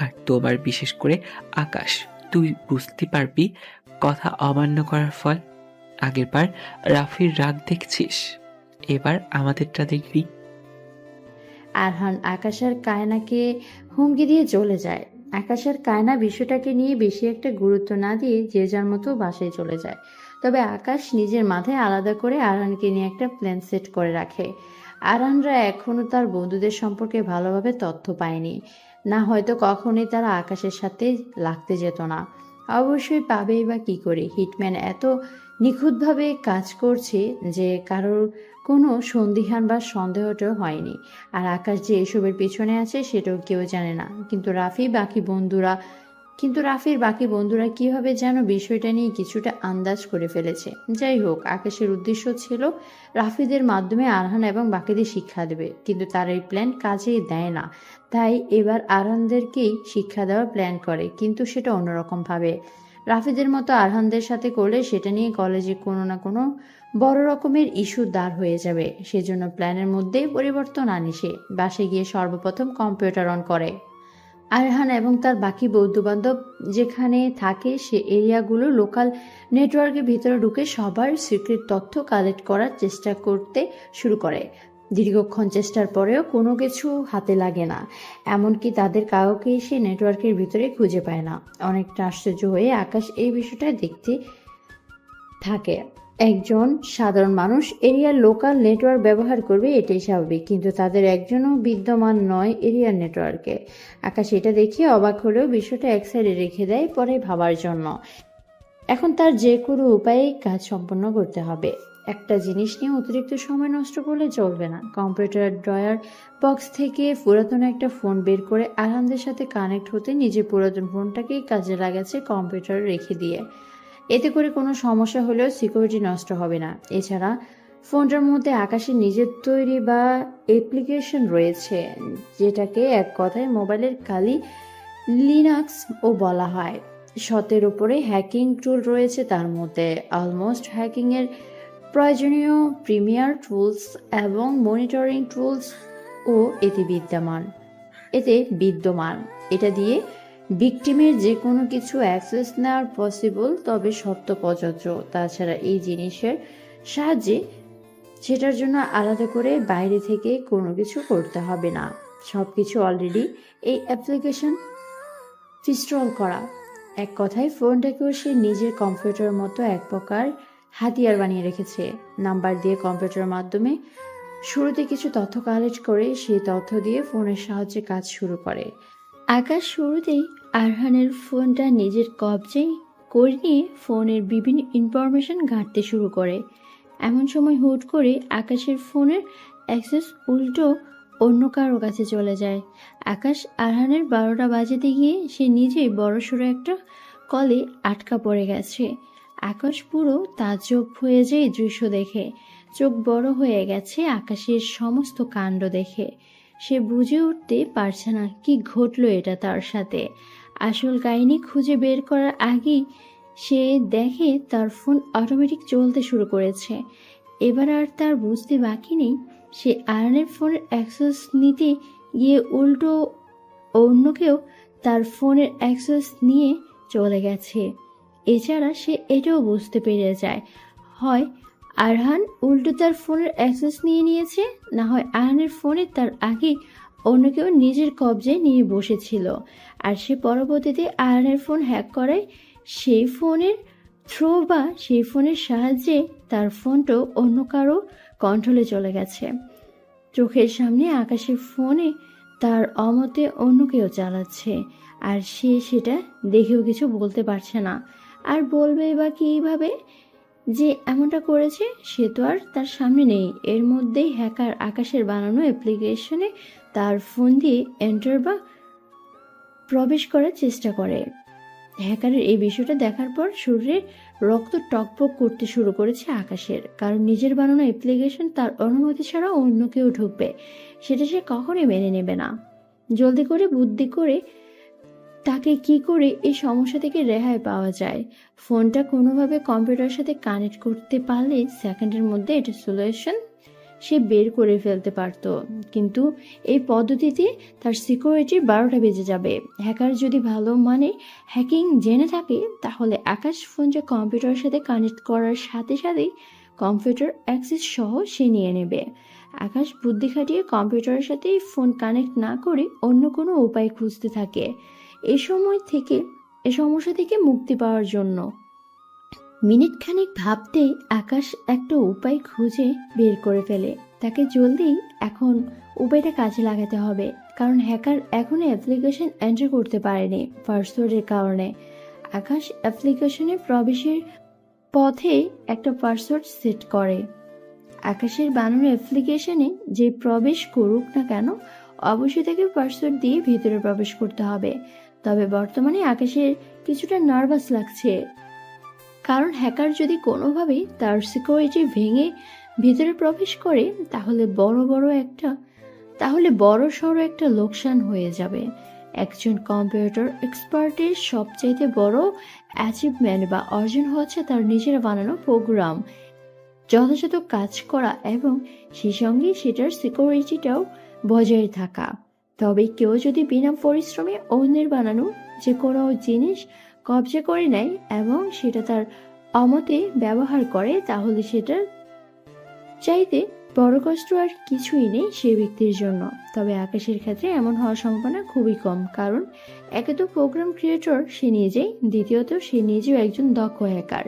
আর তোমার বিশেষ করে আকাশ, তুই বুঝতে পারবি কথা অমান্য করার ফল। আগের বার রাফির রাগ দেখছিস, এবার আমাদেরটা দেখবি।
আরহান আকাশ আর কায়নাকে হুমকি দিয়ে চলে যায়। আকাশ আর কায়না বিষয়টাকে নিয়ে বেশি একটা গুরুত্ব না দিয়ে যে যার মতো বাসায় চলে যায়। তবে আকাশ নিজের মাথায় আলাদা করে আরহানকে নিয়ে একটা প্ল্যান সেট করে রাখে। আরহানরা এখনো তার বন্ধুদের সম্পর্কে ভালোভাবে তথ্য পায়নি, না হয়তো কখনোই তারা আকাশের সাথে লাগতে যেত না। অবশ্যই পাবেই বা কি করে? হিটম্যান এত নিখুঁতভাবে কাজ করছে যে কারোর কোনো সন্দিহান বা সন্দেহটাও হয়নি। আর আকাশ যে এসবের পেছনে আছে সেটাও কেউ জানে না। কিন্তু রাফির বাকি বন্ধুরা কিভাবে যেন বিষয়টা নিয়ে কিছুটা আন্দাজ করে ফেলেছে। যাই হোক, আকাশের উদ্দেশ্য ছিল রাফিদের মাধ্যমে আরহান এবং বাকিদের শিক্ষা দেবে, কিন্তু তার এই প্ল্যান কাজেই দেয় না। তাই এবার আরহানদেরকেই শিক্ষা দেওয়ার প্ল্যান করে, কিন্তু সেটা অন্যরকম ভাবে। রাফিদের মতো আরহানদের সাথে করলে সেটা নিয়ে কলেজে কোনো না কোনো বড় রকমের ইস্যু দাঁড় হয়ে যাবে। সেজন্য প্ল্যানের মধ্যেই পরিবর্তন আনে সে। বাসে গিয়ে সর্বপ্রথম কম্পিউটার অন করে। আরহান এবং তার বাকি বন্ধুবান্ধব যেখানে থাকে সে এরিয়াগুলো লোকাল নেটওয়ার্কের ভিতরে ঢুকে সবার সিক্রেট তথ্য কালেক্ট করার চেষ্টা করতে শুরু করে। দীর্ঘক্ষণ চেষ্টার পরেও কোনো কিছু হাতে লাগে না, এমনকি তাদের কাউকেই সে নেটওয়ার্কের ভিতরে খুঁজে পায় না। অনেকটা আশ্চর্য হয়ে আকাশ এই বিষয়টা দেখতে থাকে। একজন সাধারণ মানুষ এরিয়ার লোকাল নেটওয়ার্ক ব্যবহার করবে, এটাই স্বাভাবিক, কিন্তু তাদের একজনও বিদ্যমান নয় এরিয়ার নেটওয়ার্কে। আকাশ এটা দেখে অবাক হলেও বিষয়টা এক সাইডে রেখে দেয় পরে ভাবার জন্য। এখন তার যে কোনো উপায়ে কাজ সম্পন্ন করতে হবে। একটা জিনিস নিয়ে অতিরিক্ত সময় নষ্ট করলে চলবে না। কম্পিউটার ড্রয়ার বক্স থেকে পুরাতন একটা ফোন বের করে আরহানদের সাথে কানেক্ট হতে নিজের পুরাতন ফোনটাকেই কাজে লাগাচ্ছে কম্পিউটারে রেখে দিয়ে। এতে করে কোনো সমস্যা হলেও সিকিউরিটি নষ্ট হবে না। এছাড়া ফোনটার মধ্যে আকাশের নিজের তৈরি বা অ্যাপ্লিকেশন রয়েছে, যেটাকে এক কথায় মোবাইলের কালি লিনাক্স ও বলা হয়। শতের উপরে হ্যাকিং টুল রয়েছে তার মধ্যে। অলমোস্ট হ্যাকিংয়ের প্রয়োজনীয় প্রিমিয়ার টুলস এবং মনিটরিং টুলস ও এতে বিদ্যমান। এটা দিয়ে ভিকটিমের যে কোনো কিছু অ্যাক্সেস নেওয়ার পসিবল, তবে সত্য প্রযোজ্য। তাছাড়া এই জিনিসের সাহায্যে সেটার জন্য আলাদা করে বাইরে থেকে কোনো কিছু করতে হবে না। সব কিছু অলরেডি এই অ্যাপ্লিকেশন ইনস্টল করা। এক কথায় ফোনটাকেও সে নিজের কম্পিউটারের মতো এক প্রকার হাতিয়ার বানিয়ে রেখেছে। নাম্বার দিয়ে কম্পিউটারের মাধ্যমে শুরুতে কিছু তথ্য কালেক্ট করে সেই তথ্য দিয়ে ফোনের সাহায্যে কাজ শুরু করে। আকাশ শুরুতেই আরহানের ফোনটা নিজের কবজায় করে নিয়ে ফোনের বিভিন্ন ইনফরমেশন ঘাঁটতে শুরু করে। এমন সময় হুট করে আকাশের ফোনের অ্যাক্সেস উল্টো অন্য কারো কাছে চলে যায়। আকাশ আরহানের 12টা বাজাতে গিয়ে সে নিজেই বড়সড় একটা কলে আটকা পড়ে গেছে। আকাশ পুরো তাজ্জব হয়ে যায় এই দৃশ্য দেখে। চোখ বড় হয়ে গেছে আকাশের সমস্ত কাণ্ড দেখে। সে বুঝে উঠতে পারছে না কি ঘটলো এটা তার সাথে। আসল কাহিনী খুঁজে বের করার আগেই সে দেখে তার ফোন অটোমেটিক চলতে শুরু করেছে। এবার আর তার বুঝতে বাকি নেই সে আয়নের ফোনের অ্যাক্সেস নিতে গিয়ে উল্টো অন্য কেউ তার ফোনের অ্যাক্সেস নিয়ে চলে গেছে। এছাড়া সে এটাও বুঝতে পেরে যায় হয় আরহান উল্টো তার ফোনের অ্যাক্সেস নিয়ে নিয়েছে, না হয় আরহানের ফোনে তার আগে অন্য কেউ নিজের কবজায় নিয়ে বসেছিল আর সে পরবর্তীতে আরহানের ফোন হ্যাক করায় সেই ফোনের থ্রো বা সেই ফোনের সাহায্যে তার ফোনটাও অন্য কারো কন্ট্রোলে চলে গেছে। চোখের সামনে আকাশের ফোনে তার অমতে অন্য কেউ চালাচ্ছে আর সে সেটা দেখেও কিছু বলতে পারছে না। আর বলবে বা কীভাবে যে এমনটা করেছে, সে তো আর তার সামনে নেই। এর মধ্যেই হ্যাকার আকাশের বানানো অ্যাপ্লিকেশনে তার ফোন দিয়ে এন্টার বা প্রবেশ করার চেষ্টা করে। হ্যাকারের এই বিষয়টা দেখার পর শরীরে রক্ত টকবক করতে শুরু করেছে আকাশের, কারণ নিজের বানানো অ্যাপ্লিকেশন তার অনুমতি ছাড়া অন্য কেউ ঢুকবে সেটা সে কখনোই মেনে নেবে না। জলদি করে বুদ্ধি করে তাকে কি করে এই সমস্যা থেকে রেহাই পাওয়া যায়। ফোনটা কোনোভাবে কম্পিউটারের সাথে কানেক্ট করতে পারলে সেকেন্ডের মধ্যে এটা সলিউশন সে বের করে ফেলতে পারত, কিন্তু এই পদ্ধতিতে তার সিকিউরিটি 12টা বেজে যাবে। হ্যাকার যদি ভালো মানে হ্যাকিং জেনে থাকে তাহলে আকাশ ফোনটা কম্পিউটারের সাথে কানেক্ট করার সাথে সাথেই কম্পিউটার অ্যাক্সেস সহ সে নিয়ে নেবে। আকাশ বুদ্ধি খাটিয়ে কম্পিউটারের সাথে ফোন কানেক্ট না করে অন্য কোনো উপায় খুঁজতে থাকে এ সমস্যা থেকে মুক্তি পাওয়ার জন্য। মিনিট খানিক ভাবতেই আকাশ একটা উপায় খুঁজে বের করে ফেলে। তাকে জলদি এখন উপায়টা কাজে লাগাতে হবে, কারণ হ্যাকার এখনো অ্যাপ্লিকেশন এন্টার করতে পারেনি পাসওয়ার্ডের কারণে। আকাশ অ্যাপ্লিকেশনে প্রবেশের পথে একটা পাসওয়ার্ড সেট করে। আকাশের বানানো অ্যাপ্লিকেশনে যে প্রবেশ করুক না কেন অবশ্যই তাকে পাসওয়ার্ড দিয়ে ভিতরে প্রবেশ করতে হবে। তবে বর্তমানে আকাশের কিছুটা নার্ভাস লাগছে, কারণ হ্যাকার যদি কোনোভাবেই তার সিকিউরিটি ভেঙে ভিতরে প্রবেশ করে তাহলে বড় সড়ো একটা লোকসান হয়ে যাবে। একজন কম্পিউটার এক্সপার্টের সবচাইতে বড় অ্যাচিভমেন্ট বা অর্জন হচ্ছে তার নিজের বানানো প্রোগ্রাম যথাযথ কাজ করা এবং সেই সঙ্গে সেটার সিকিউরিটিটাও বজায় থাকা। তবে কেউ যদি বিনা পরিশ্রমে অন্যের বানানো যে কোনো জিনিস কবজা করে নেয় এবং সেটা তার অমতে ব্যবহার করে তাহলে সেটার চাইতে বড় কষ্ট আর কিছুই নেই সেই ব্যক্তির জন্য। তবে আকাশের ক্ষেত্রে এমন হওয়ার সম্ভাবনা খুবই কম, কারণ একে তো প্রোগ্রাম ক্রিয়েটর সে নিজেই, দ্বিতীয়ত সে নিজেও একজন দক্ষ হ্যাকার।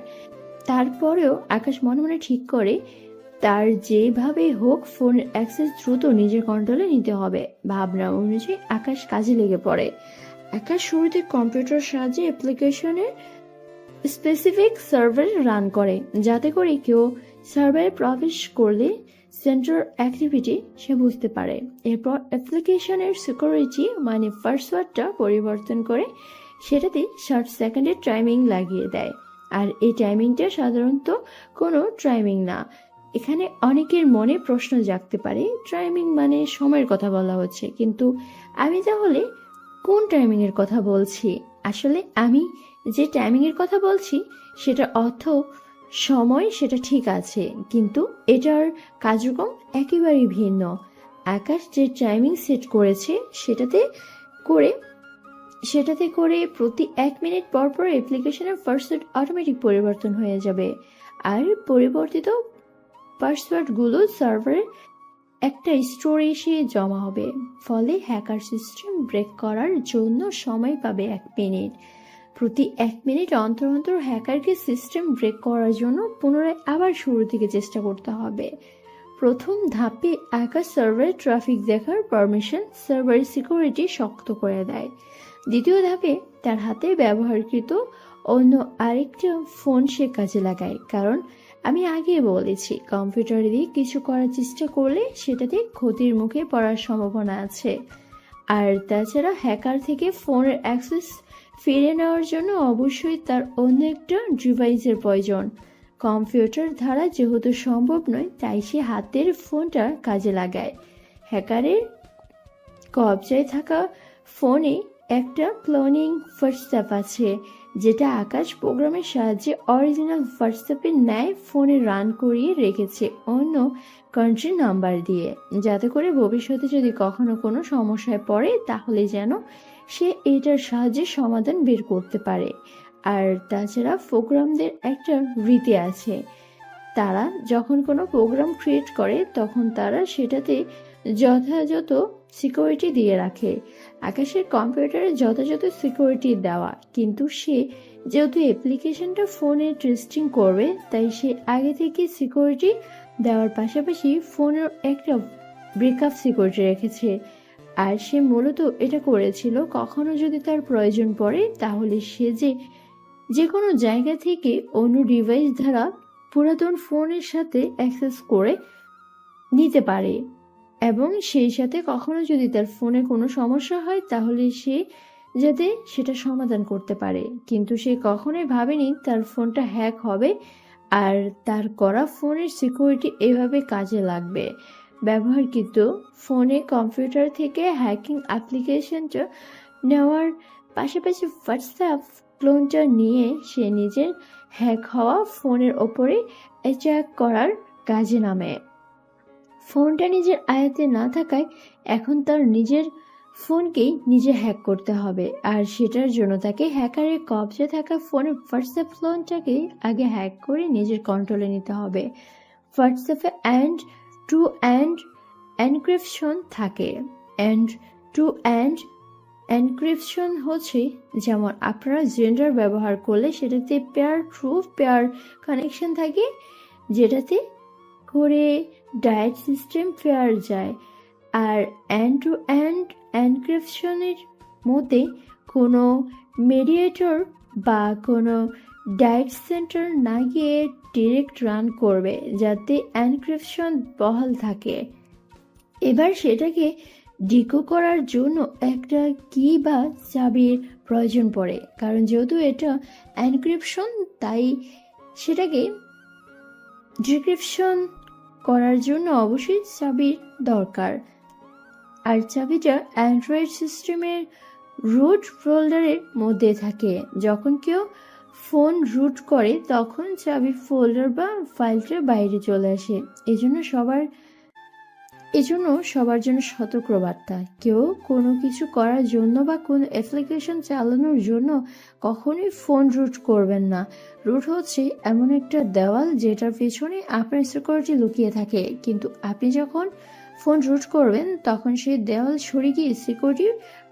তারপরেও আকাশ মনে মনে ঠিক করে তার যেভাবে হোক ফোনের অ্যাক্সেস দ্রুত নিজের কন্ট্রোলে নিতে হবে। ভাবনা অনুযায়ী আকাশ কাজে লেগে পড়ে। আকাশ শুরুতে কম্পিউটার সাহায্যে অ্যাপ্লিকেশনের স্পেসিফিক সার্ভার রান করে, যাতে করে কেউ সার্ভারে প্রবেশ করলে সেন্টার অ্যাক্টিভিটি সে বুঝতে পারে। এরপর অ্যাপ্লিকেশনের সিকিউরিটি মানে পাসওয়ার্ডটা পরিবর্তন করে সেটাতে 60 সেকেন্ডের টাইমিং লাগিয়ে দেয়। আর এই টাইমিংটা সাধারণত কোনো টাইমিং না। এখানে অনেকের মনে প্রশ্ন জাগতে পারে, টাইমিং মানে সময়ের কথা বলা হচ্ছে, কিন্তু আমি তাহলে কোন টাইমিং এর কথা বলছি? আসলে আমি যে টাইমিং এর কথা বলছি সেটার অর্থ সময়, সেটা ঠিক আছে, কিন্তু এটার কার্যক্রম একেবারেই ভিন্ন। আকাশ যে টাইমিং সেট করেছে সেটাতে করে প্রতি 1 মিনিট পর পর অ্যাপ্লিকেশনের পাসওয়ার্ড অটোমেটিক পরিবর্তন হয়ে যাবে, আর পরিবর্তিত পাসওয়ার্ডগুলো সার্ভারে একটা স্টোরে এসে জমা হবে। ফলে হ্যাকার সিস্টেম ব্রেক করার জন্য সময় পাবে 1 মিনিট। প্রতি 1 মিনিট অন্তর অন্তর হ্যাকারকে সিস্টেম ব্রেক করার জন্য পুনরায় আবার শুরু থেকে চেষ্টা করতে হবে। প্রথম ধাপে আকাশ সার্ভারের ট্রাফিক দেখার পারমিশন সার্ভারের সিকিউরিটি শক্ত করে দেয়। দ্বিতীয় ধাপে তার হাতে ব্যবহারকৃত অন্য আরেকটা ফোন সে কাজে লাগায়, কারণ আমি আগে বলেছি কম্পিউটার দিয়ে কিছু করার চেষ্টা করলে সেটাতে ক্ষতির মুখে পড়ার সম্ভাবনা আছে। আর তাছাড়া হ্যাকার থেকে ফোনের অ্যাক্সেস ফিরে নেওয়ার জন্য অবশ্যই তার অন্য একটা ডিভাইসের প্রয়োজন। কম্পিউটার দ্বারা যেহেতু সম্ভব নয়, তাই সে হাতের ফোনটা কাজে লাগায়। হ্যাকারের কবজায় থাকা ফোনে একটা ক্লোনিং হোয়াটসঅ্যাপ আছে, যেটা আকাশ প্রোগ্রামের সাহায্যে অরিজিনাল হোয়াটসঅ্যাপের ন্যায় ফোনে রান করিয়ে রেখেছে অন্য কান্ট্রি নাম্বার দিয়ে, যাতে করে ভবিষ্যতে যদি কখনো কোনো সমস্যায় পড়ে তাহলে যেন সে এটার সাহায্যে সমাধান বের করতে পারে। আর তাছাড়া প্রোগ্রামদের একটা রীতি আছে, তারা যখন কোনো প্রোগ্রাম ক্রিয়েট করে তখন তারা সেটাতে যথাযথ সিকিউরিটি দিয়ে রাখে। আকাশের কম্পিউটারে যথাযথ সিকিউরিটি দেওয়া, কিন্তু সে যেহেতু অ্যাপ্লিকেশনটা ফোনে টেস্টিং করবে, তাই সে আগে থেকে সিকিউরিটি দেওয়ার পাশাপাশি ফোনের একটা ব্রেকআপ সিকিউরিটি রেখেছে। আর সে মূলত এটা করেছিল কখনো যদি তার প্রয়োজন পড়ে তাহলে সে যে কোনো জায়গা থেকে অন্য ডিভাইস দ্বারা পুরাতন ফোনের সাথে অ্যাক্সেস করে নিতে পারে, এবং সেই সাথে কখনো যদি তার ফোনে কোনো সমস্যা হয় তাহলে সে যাতে সেটা সমাধান করতে পারে। কিন্তু সে কখনোই ভাবেনি তার ফোনটা হ্যাক হবে আর তার করা ফোনের সিকিউরিটি এভাবে কাজে লাগবে। ব্যবহারকৃত ফোনে কম্পিউটার থেকে হ্যাকিং অ্যাপ্লিকেশনটা নেওয়ার পাশাপাশি হোয়াটসঅ্যাপ ক্লোনটা নিয়ে সে নিজের হ্যাক হওয়া ফোনের ওপরে অ্যাটাক করার কাজে নামে। ফোনটা নিজের আয়ত্তে না থাকায় এখন তার নিজের ফোনকেই নিজে হ্যাক করতে হবে, আর সেটার জন্য তাকে হ্যাকারের কবজা থাকা ফোনের হোয়াটসঅ্যাপ ক্লোনটাকে আগে হ্যাক করে নিজের কন্ট্রোলে নিতে হবে। হোয়াটসঅ্যাপে অ্যান্ড টু অ্যান্ড এনক্রিপশন থাকে। অ্যান্ড টু অ্যান্ড এনক্রিপশন হচ্ছে, যেমন আপনারা জেন্ডার ব্যবহার করলে সেটাতে পেয়ার ট্রু পেয়ার কানেকশন থাকে, যেটাতে করে ডায়েট সিস্টেম পেয়ার যায়। আর এন্ড টু এন্ড এনক্রিপশনের মধ্যে কোনো মেডিয়েটর বা কোনো ডায়েট সেন্টার না গিয়ে ডিরেক্ট রান করবে, যাতে এনক্রিপশন বহাল থাকে। এবার সেটাকে ডিকো করার জন্য একটা কি বা চাবির প্রয়োজন পড়ে, কারণ যেহেতু এটা এনক্রিপশন তাই সেটাকে ডিক্রিপশন করার জন্য অবশ্যই চাবির দরকার। আর চাবিটা অ্যান্ড্রয়েড সিস্টেমের রুট ফোল্ডারের মধ্যে থাকে। যখন কেউ ফোন রুট করে তখন চাবি ফোল্ডার বা ফাইলটা বাইরে চলে আসে। এজন্য সবার জন্য সতর্কবার্তা, কেউ কোনো কিছু করার জন্য বা কোনো অ্যাপ্লিকেশন চালানোর জন্য কখনোই ফোন রুট করবেন না। রুট হচ্ছে এমন একটা দেওয়াল যেটার পেছনে আপনার সিকিউরিটি লুকিয়ে থাকে, কিন্তু আপনি যখন ফোন রুট করবেন তখন সেই দেওয়াল সরে গিয়ে সিকিউরিটি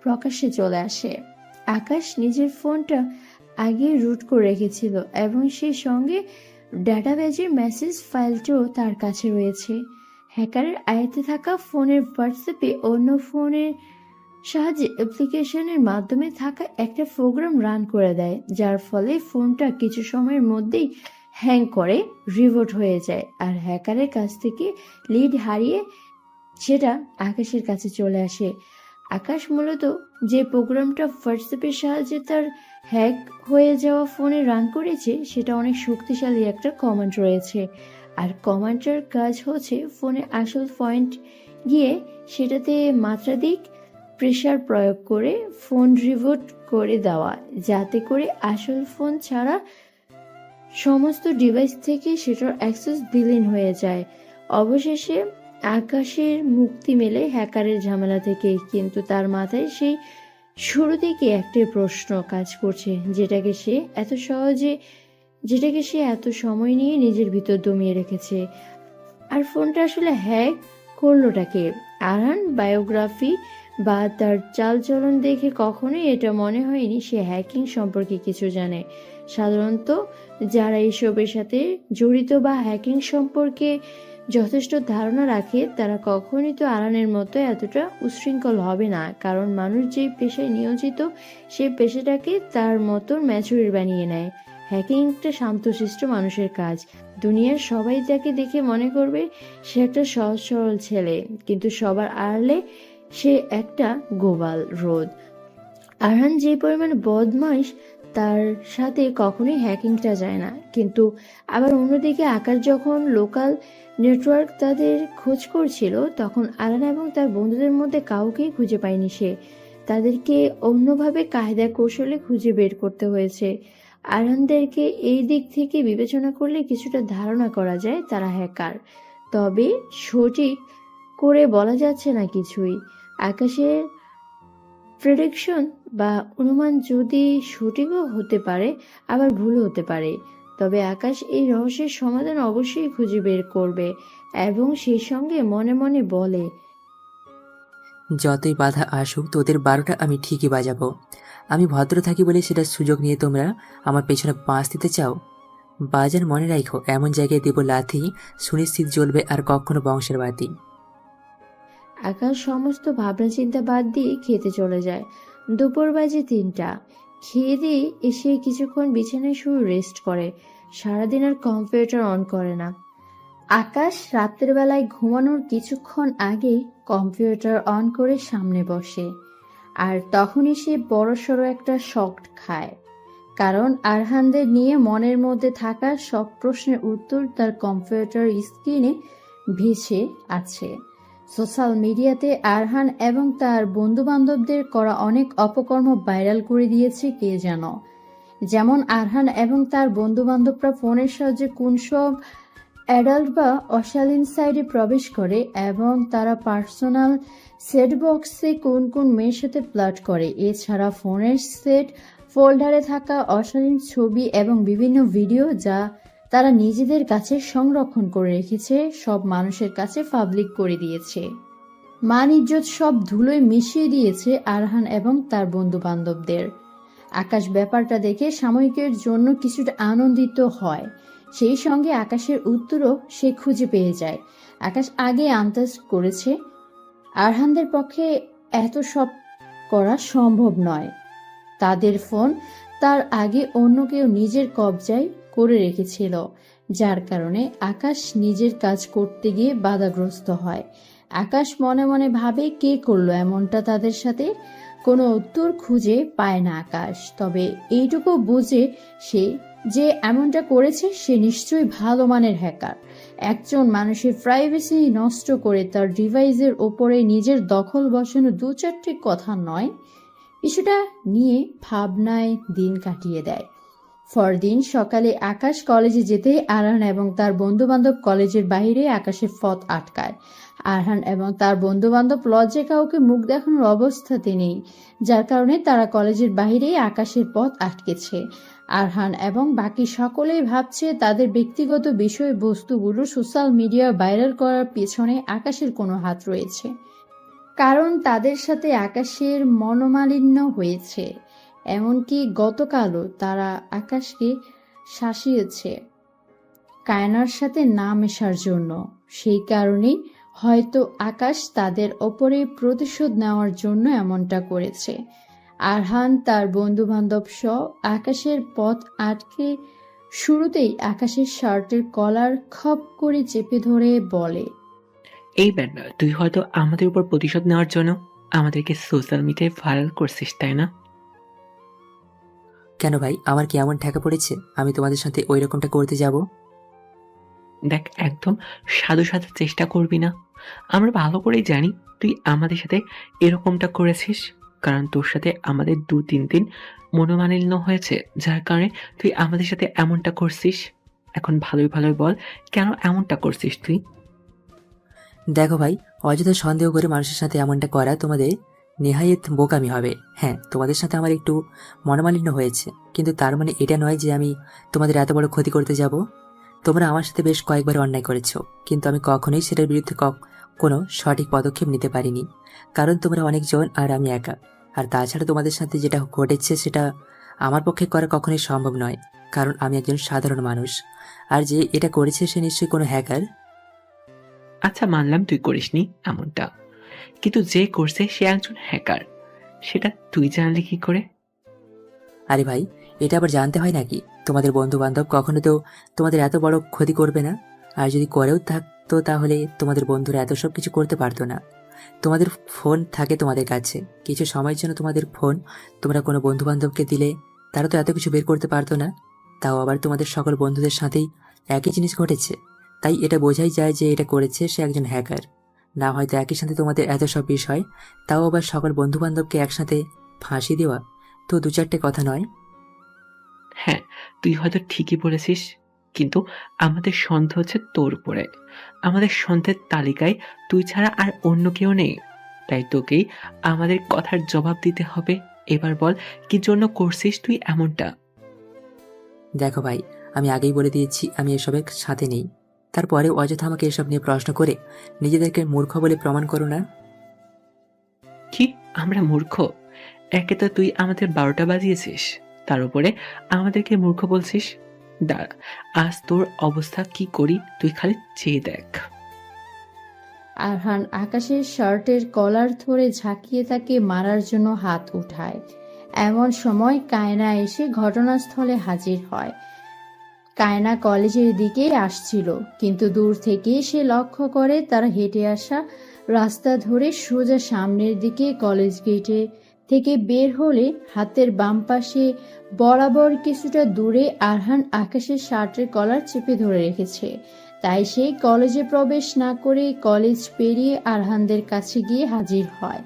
প্রকাশ্যে চলে আসে। আকাশ নিজের ফোনটা আগে রুট করে রেখেছিল এবং সেই সঙ্গে ডাটাবেজের মেসেজ ফাইলটাও তার কাছে রয়েছে। হ্যাকারের আয়ত্তে থাকা ফোনের হোয়াটসঅ্যাপে অন্য ফোনের সাহায্যে অ্যাপ্লিকেশনের মাধ্যমে থাকা একটা প্রোগ্রাম রান করে দেয়, যার ফলে ফোনটা কিছু সময়ের মধ্যেই হ্যাং করে রিবোট হয়ে যায়। আর হ্যাকারের কাছ থেকে লিড হারিয়ে সেটা আকাশের কাছে চলে আসে। আকাশ মূলত যে প্রোগ্রামটা হোয়াটসঅ্যাপের সাহায্যে তার হ্যাক হয়ে যাওয়া ফোনে রান করেছে সেটা অনেক শক্তিশালী একটা কমান্ড রয়েছে, আর কমান্ডটার কাজ হচ্ছে ফোনে আসল পয়েন্ট গিয়ে সেটাতে মাত্রাধিক প্রেসার প্রয়োগ করে ফোন রিবোট করে দেওয়া, যাতে করে আসল ফোন ছাড়া সমস্ত ডিভাইস থেকে সেটার অ্যাক্সেস বিলীন হয়ে যায়। অবশেষে আকাশের মুক্তি মেলে হ্যাকারের ঝামেলা থেকে, কিন্তু তার মাথায় সেই শুরু থেকে একটাই প্রশ্ন কাজ করছে, যেটাকে সে এত সময় নিয়ে নিজের ভিতর দমিয়ে রেখেছে। আর ফোনটা আসলে হ্যাক করলোটাকে? আরহান বায়োগ্রাফি বা তার চালচলন দেখে কখনোই এটা মনে হয়নি সে হ্যাকিং সম্পর্কে কিছু জানে। সাধারণত যারা এসবের সাথে জড়িত বা হ্যাকিং সম্পর্কে যথেষ্ট ধারণা রাখে তারা কখনোই তো আরানের মতো এতটা উচ্ছৃঙ্খল হবে না, কারণ মানুষ যে পেশায় নিয়োজিত সেই পেশাটাকে তার মতন ম্যাচুরিট বানিয়ে নেয়। হ্যাকিং একটা শান্তশিষ্ট মানুষের কাজ। দুনিয়ার সবাই তাকে দেখে মনে করবে সে একটা সহজ সরল ছেলে, কিন্তু সবার আড়ালে সে একটা গোবাল রোদ। আরহান যে পরিমাণ বদমাইশ তার সাথে কখনোই হ্যাকিংটা যায় না। কিন্তু আবার অন্যদিকে আকাশ যখন লোকাল নেটওয়ার্ক তাদের খোঁজ করছিল তখন আরহান এবং তার বন্ধুদের মধ্যে কাউকেই খুঁজে পায়নি সে। তাদেরকে অন্যভাবে কায়দা কৌশলে খুঁজে বের করতে হয়েছে। আরহানদেরকে এই দিক থেকে বিবেচনা করলে কিছুটা ধারণা করা যায় তারা হ্যাকার, তবে সঠিক করে বলা যাচ্ছে না কিছুই। আকাশের প্রেডিকশন বা অনুমান যদি সঠিকও হতে পারে আবার ভুলও হতে পারে, তবে আকাশ এই রহস্যের সমাধান অবশ্যই খুঁজে বের করবে এবং সেই সঙ্গে মনে মনে বলে,
যতই বাধা আসুক তোদের 12টা আমি ঠিকই বাজাবো। আমি ভদ্র থাকি বলে সেটার সুযোগ নিয়ে তোমরা আমার পেছনে বাঁশ দিতে চাও? বাজার মনে রাখো, এমন জায়গায় দেব লাথি সুনিশ্চিত জ্বলবে আর কখনো বংশের বাতি।
আকাশ সমস্ত ভাবনা চিন্তা বাদ দিয়ে খেতে চলে যায়। দুপুর বাজে 3টা। খেয়ে দিয়ে এসে কিছুক্ষণ বিছানায় শুয়ে রেস্ট করে। সারাদিন আর কম্পিউটার অন করে না। আকাশ রাতের বেলায় ঘুমানোর কিছুক্ষণ আগে কম্পিউটার অন করে সামনে বসে, আর তখনই সে বড়সড় একটা শক খায়, কারণ আরহানদের নিয়ে মনের মধ্যে থাকা সব প্রশ্নের উত্তর তার কম্পিউটার স্ক্রিনে ভেসে আছে। সোশ্যাল মিডিয়াতে আরহান এবং তার বন্ধু বান্ধবদের করা অনেক অপকর্ম ভাইরাল করে দিয়েছে কে যেন। যেমন আরহান এবং তার বন্ধু বান্ধবরা ফোনের সাহায্যে কোন সব অ্যাডাল্ট বা অশালীন সাইটে প্রবেশ করে এবং তারা পার্সোনাল সেট বক্সে কোন কোন মেয়ের সাথে প্লট করে। এছাড়া ফোনের সেট ফোল্ডারে থাকা অশালীন ছবি এবং বিভিন্ন ভিডিও যা তারা নিজেদের কাছে সংরক্ষণ করে রেখেছে সব মানুষের কাছে পাবলিক করে দিয়েছে। মান ইজ্জত সব ধুলোয় মিশিয়ে দিয়েছে আরহান এবং তার বন্ধু বান্ধবদের। আকাশ ব্যাপারটা দেখে সাময়িকের জন্য কিছুটা আনন্দিত হয়, সেই সঙ্গে আকাশের উত্তরও সে খুঁজে পেয়ে যায়। আকাশ আগে আন্দাজ করেছে আরহানদের পক্ষে এত সব করা সম্ভব নয়। তাদের ফোন তার আগে অন্য কেউ নিজের কবজায় করে রেখেছিল, যার কারণে আকাশ নিজের কাজ করতে গিয়ে বাধাগ্রস্ত হয়। আকাশ মনে মনে ভাবে কে করলো এমনটা তাদের সাথে। কোনো উত্তর খুঁজে পায় না আকাশ, তবে এইটুকু বুঝে সে যে এমনটা করেছে সে নিশ্চয়ই ভালো মানের হ্যাকার। একজন মানুষের প্রাইভেসি নষ্ট করে তার ডিভাইসের ওপরে নিজের দখল বসানো 2-4টি কথা নয়, কিছুটা নিয়ে ভাবনায় দিন কাটিয়ে দেয়। পরদিন সকালে আকাশ কলেজে যেতে আরহান এবং তার বন্ধু বান্ধব কলেজের বাইরে আকাশের পথ আটকায়। আরহান এবং তার বন্ধু বান্ধব লজ্জায় কাউকে মুখ দেখানোর অবস্থাতে নেই, যার কারণে তারা কলেজের বাইরেই আকাশের পথ আটকেছে। আরহান এবং বাকি সকলেই ভাবছে তাদের ব্যক্তিগত বিষয়বস্তুগুলো সোশ্যাল মিডিয়ায় ভাইরাল করার পেছনে আকাশের কোনো হাত রয়েছে, কারণ তাদের সাথে আকাশের মনোমালিন্য হয়েছে। এমনকি গতকালও তারা আকাশকে শাসিয়েছে কায়নার সাথে না মেশার জন্য। সেই কারণেই হয়তো আকাশ তাদের ওপরে প্রতিশোধ নেওয়ার জন্য এমনটা করেছে। আরহান তার বন্ধু বান্ধব সহ আকাশের পথ আটকে শুরুতেই আকাশের শার্টের কলার খপ করে চেপে ধরে বলে,
এই ব্যান্ডা, তুই হয়তো আমাদের উপর প্রতিশোধ নেওয়ার জন্য আমাদেরকে সোশ্যাল মিডিয়ায় ভাইরাল করছিস, তাই না?
কেন ভাই, আমার কি এমন ঠেকা পড়েছে আমি তোমাদের সাথে ওই রকমটা করতে যাব?
দেখ, একদম সাধু সাজার চেষ্টা করবি না। আমরা ভালো করেই জানি তুই আমাদের সাথে এরকমটা করেছিস, কারণ তোর সাথে আমাদের 2-3 দিন মনোমালিন্য হয়েছে, যার কারণে তুই আমাদের সাথে এমনটা করছিস। এখন ভালোই ভালোই বল, কেন এমনটা করছিস তুই?
দেখো ভাই, অযথা সন্দেহ করে মানুষের সাথে এমনটা করা তোমাদের নেহায়েত বোকামি হবে। হ্যাঁ, তোমাদের সাথে আমার একটু মনোমালিন্য হয়েছে, কিন্তু তার মানে এটা নয় যে আমি তোমাদের এত বড় ক্ষতি করতে যাব। তোমরা আমার সাথে বেশ কয়েকবার অন্যায় করেছো, কিন্তু আমি কখনোই সেটার বিরুদ্ধে কোনো সঠিক পদক্ষেপ নিতে পারিনি, কারণ তোমরা অনেকজন আর আমি একা। আর তাছাড়া তোমাদের সাথে যেটা ঘটেছে সেটা আমার পক্ষে করা কখনোই সম্ভব নয়, কারণ আমি একজন সাধারণ মানুষ। আর যে এটা করেছে সে নিশ্চয়ই কোনো হ্যাকার।
আচ্ছা, মানলাম তুই করিসনি এমনটা, কিন্তু যে করছে সে একজন হ্যাকার, সেটা তুই জানলি কি করে?
আরে ভাই, এটা আবার জানতে হয় নাকি? তোমাদের বন্ধু বান্ধব কখনো তো তোমাদের এত বড় ক্ষতি করবে না। আর যদি করেও থাকতো তাহলে তোমাদের বন্ধুরা এত সব কিছু করতে পারতো না। তোমাদের ফোন থাকে তোমাদের কাছে, কিছু সময়ের জন্য তোমাদের ফোন তোমরা কোনো বন্ধু বান্ধবকে দিলে তারা তো এত কিছু বের করতে পারতো না। তাও আবার তোমাদের সকল বন্ধুদের সাথেই একই জিনিস ঘটেছে, তাই এটা বোঝাই যায় যে এটা করেছে সে একজন হ্যাকার। না হয়তো একই সাথে তোমাদের এত সব বিষয়, তাও আবার সকল বন্ধু বান্ধবকে একসাথে ফাঁসি দেওয়া তো দু চারটে কথা নয়।
হ্যাঁ, তুই হয়তো ঠিকই বলেছিস, কিন্তু আমাদের সন্দেহ হচ্ছে তোর উপরে। আমাদের সন্দেহের তালিকায় তুই ছাড়া আর অন্য কেউ নেই, তাই তোকেই আমাদের কথার জবাব দিতে হবে। এবার বল, কি জন্য করছিস তুই এমনটা?
দেখো ভাই, আমি আগেই বলে দিয়েছি আমি এসবের সাথে নেই। তারপরে অযথা আমাকে এসব নিয়ে প্রশ্ন করে নিজেদেরকে মূর্খ বলে প্রমাণ করো না।
কি, আমরা মূর্খ? একে তো তুই আমাদের 12টা বাজিয়েছিস, তার উপরে আমাদেরকে মূর্খ বলছিস। দাঁড়া, আজ তোর অবস্থা কি করি তুই খালি চেয়ে দেখ।
আরহান আকাশের শার্টের কলার ধরে ঝাঁকিয়ে তাকে মারার জন্য হাত উঠায়। এমন সময় কায়না এসে ঘটনাস্থলে হাজির হয়। কায়না কলেজের দিকে আসছিল, কিন্তু দূর থেকে সে লক্ষ্য করে তারা হেঁটে আসা রাস্তা ধরে সোজা সামনের দিকে কলেজ গেটে থেকে বের হলে হাতের বাম পাশে বরাবর কিছুটা দূরে আরহান আকাশের শার্টের কলার চেপে ধরে রেখেছে। তাই সে কলেজে প্রবেশ না করে কলেজ পেরিয়ে আরহানদের কাছে গিয়ে হাজির হয়।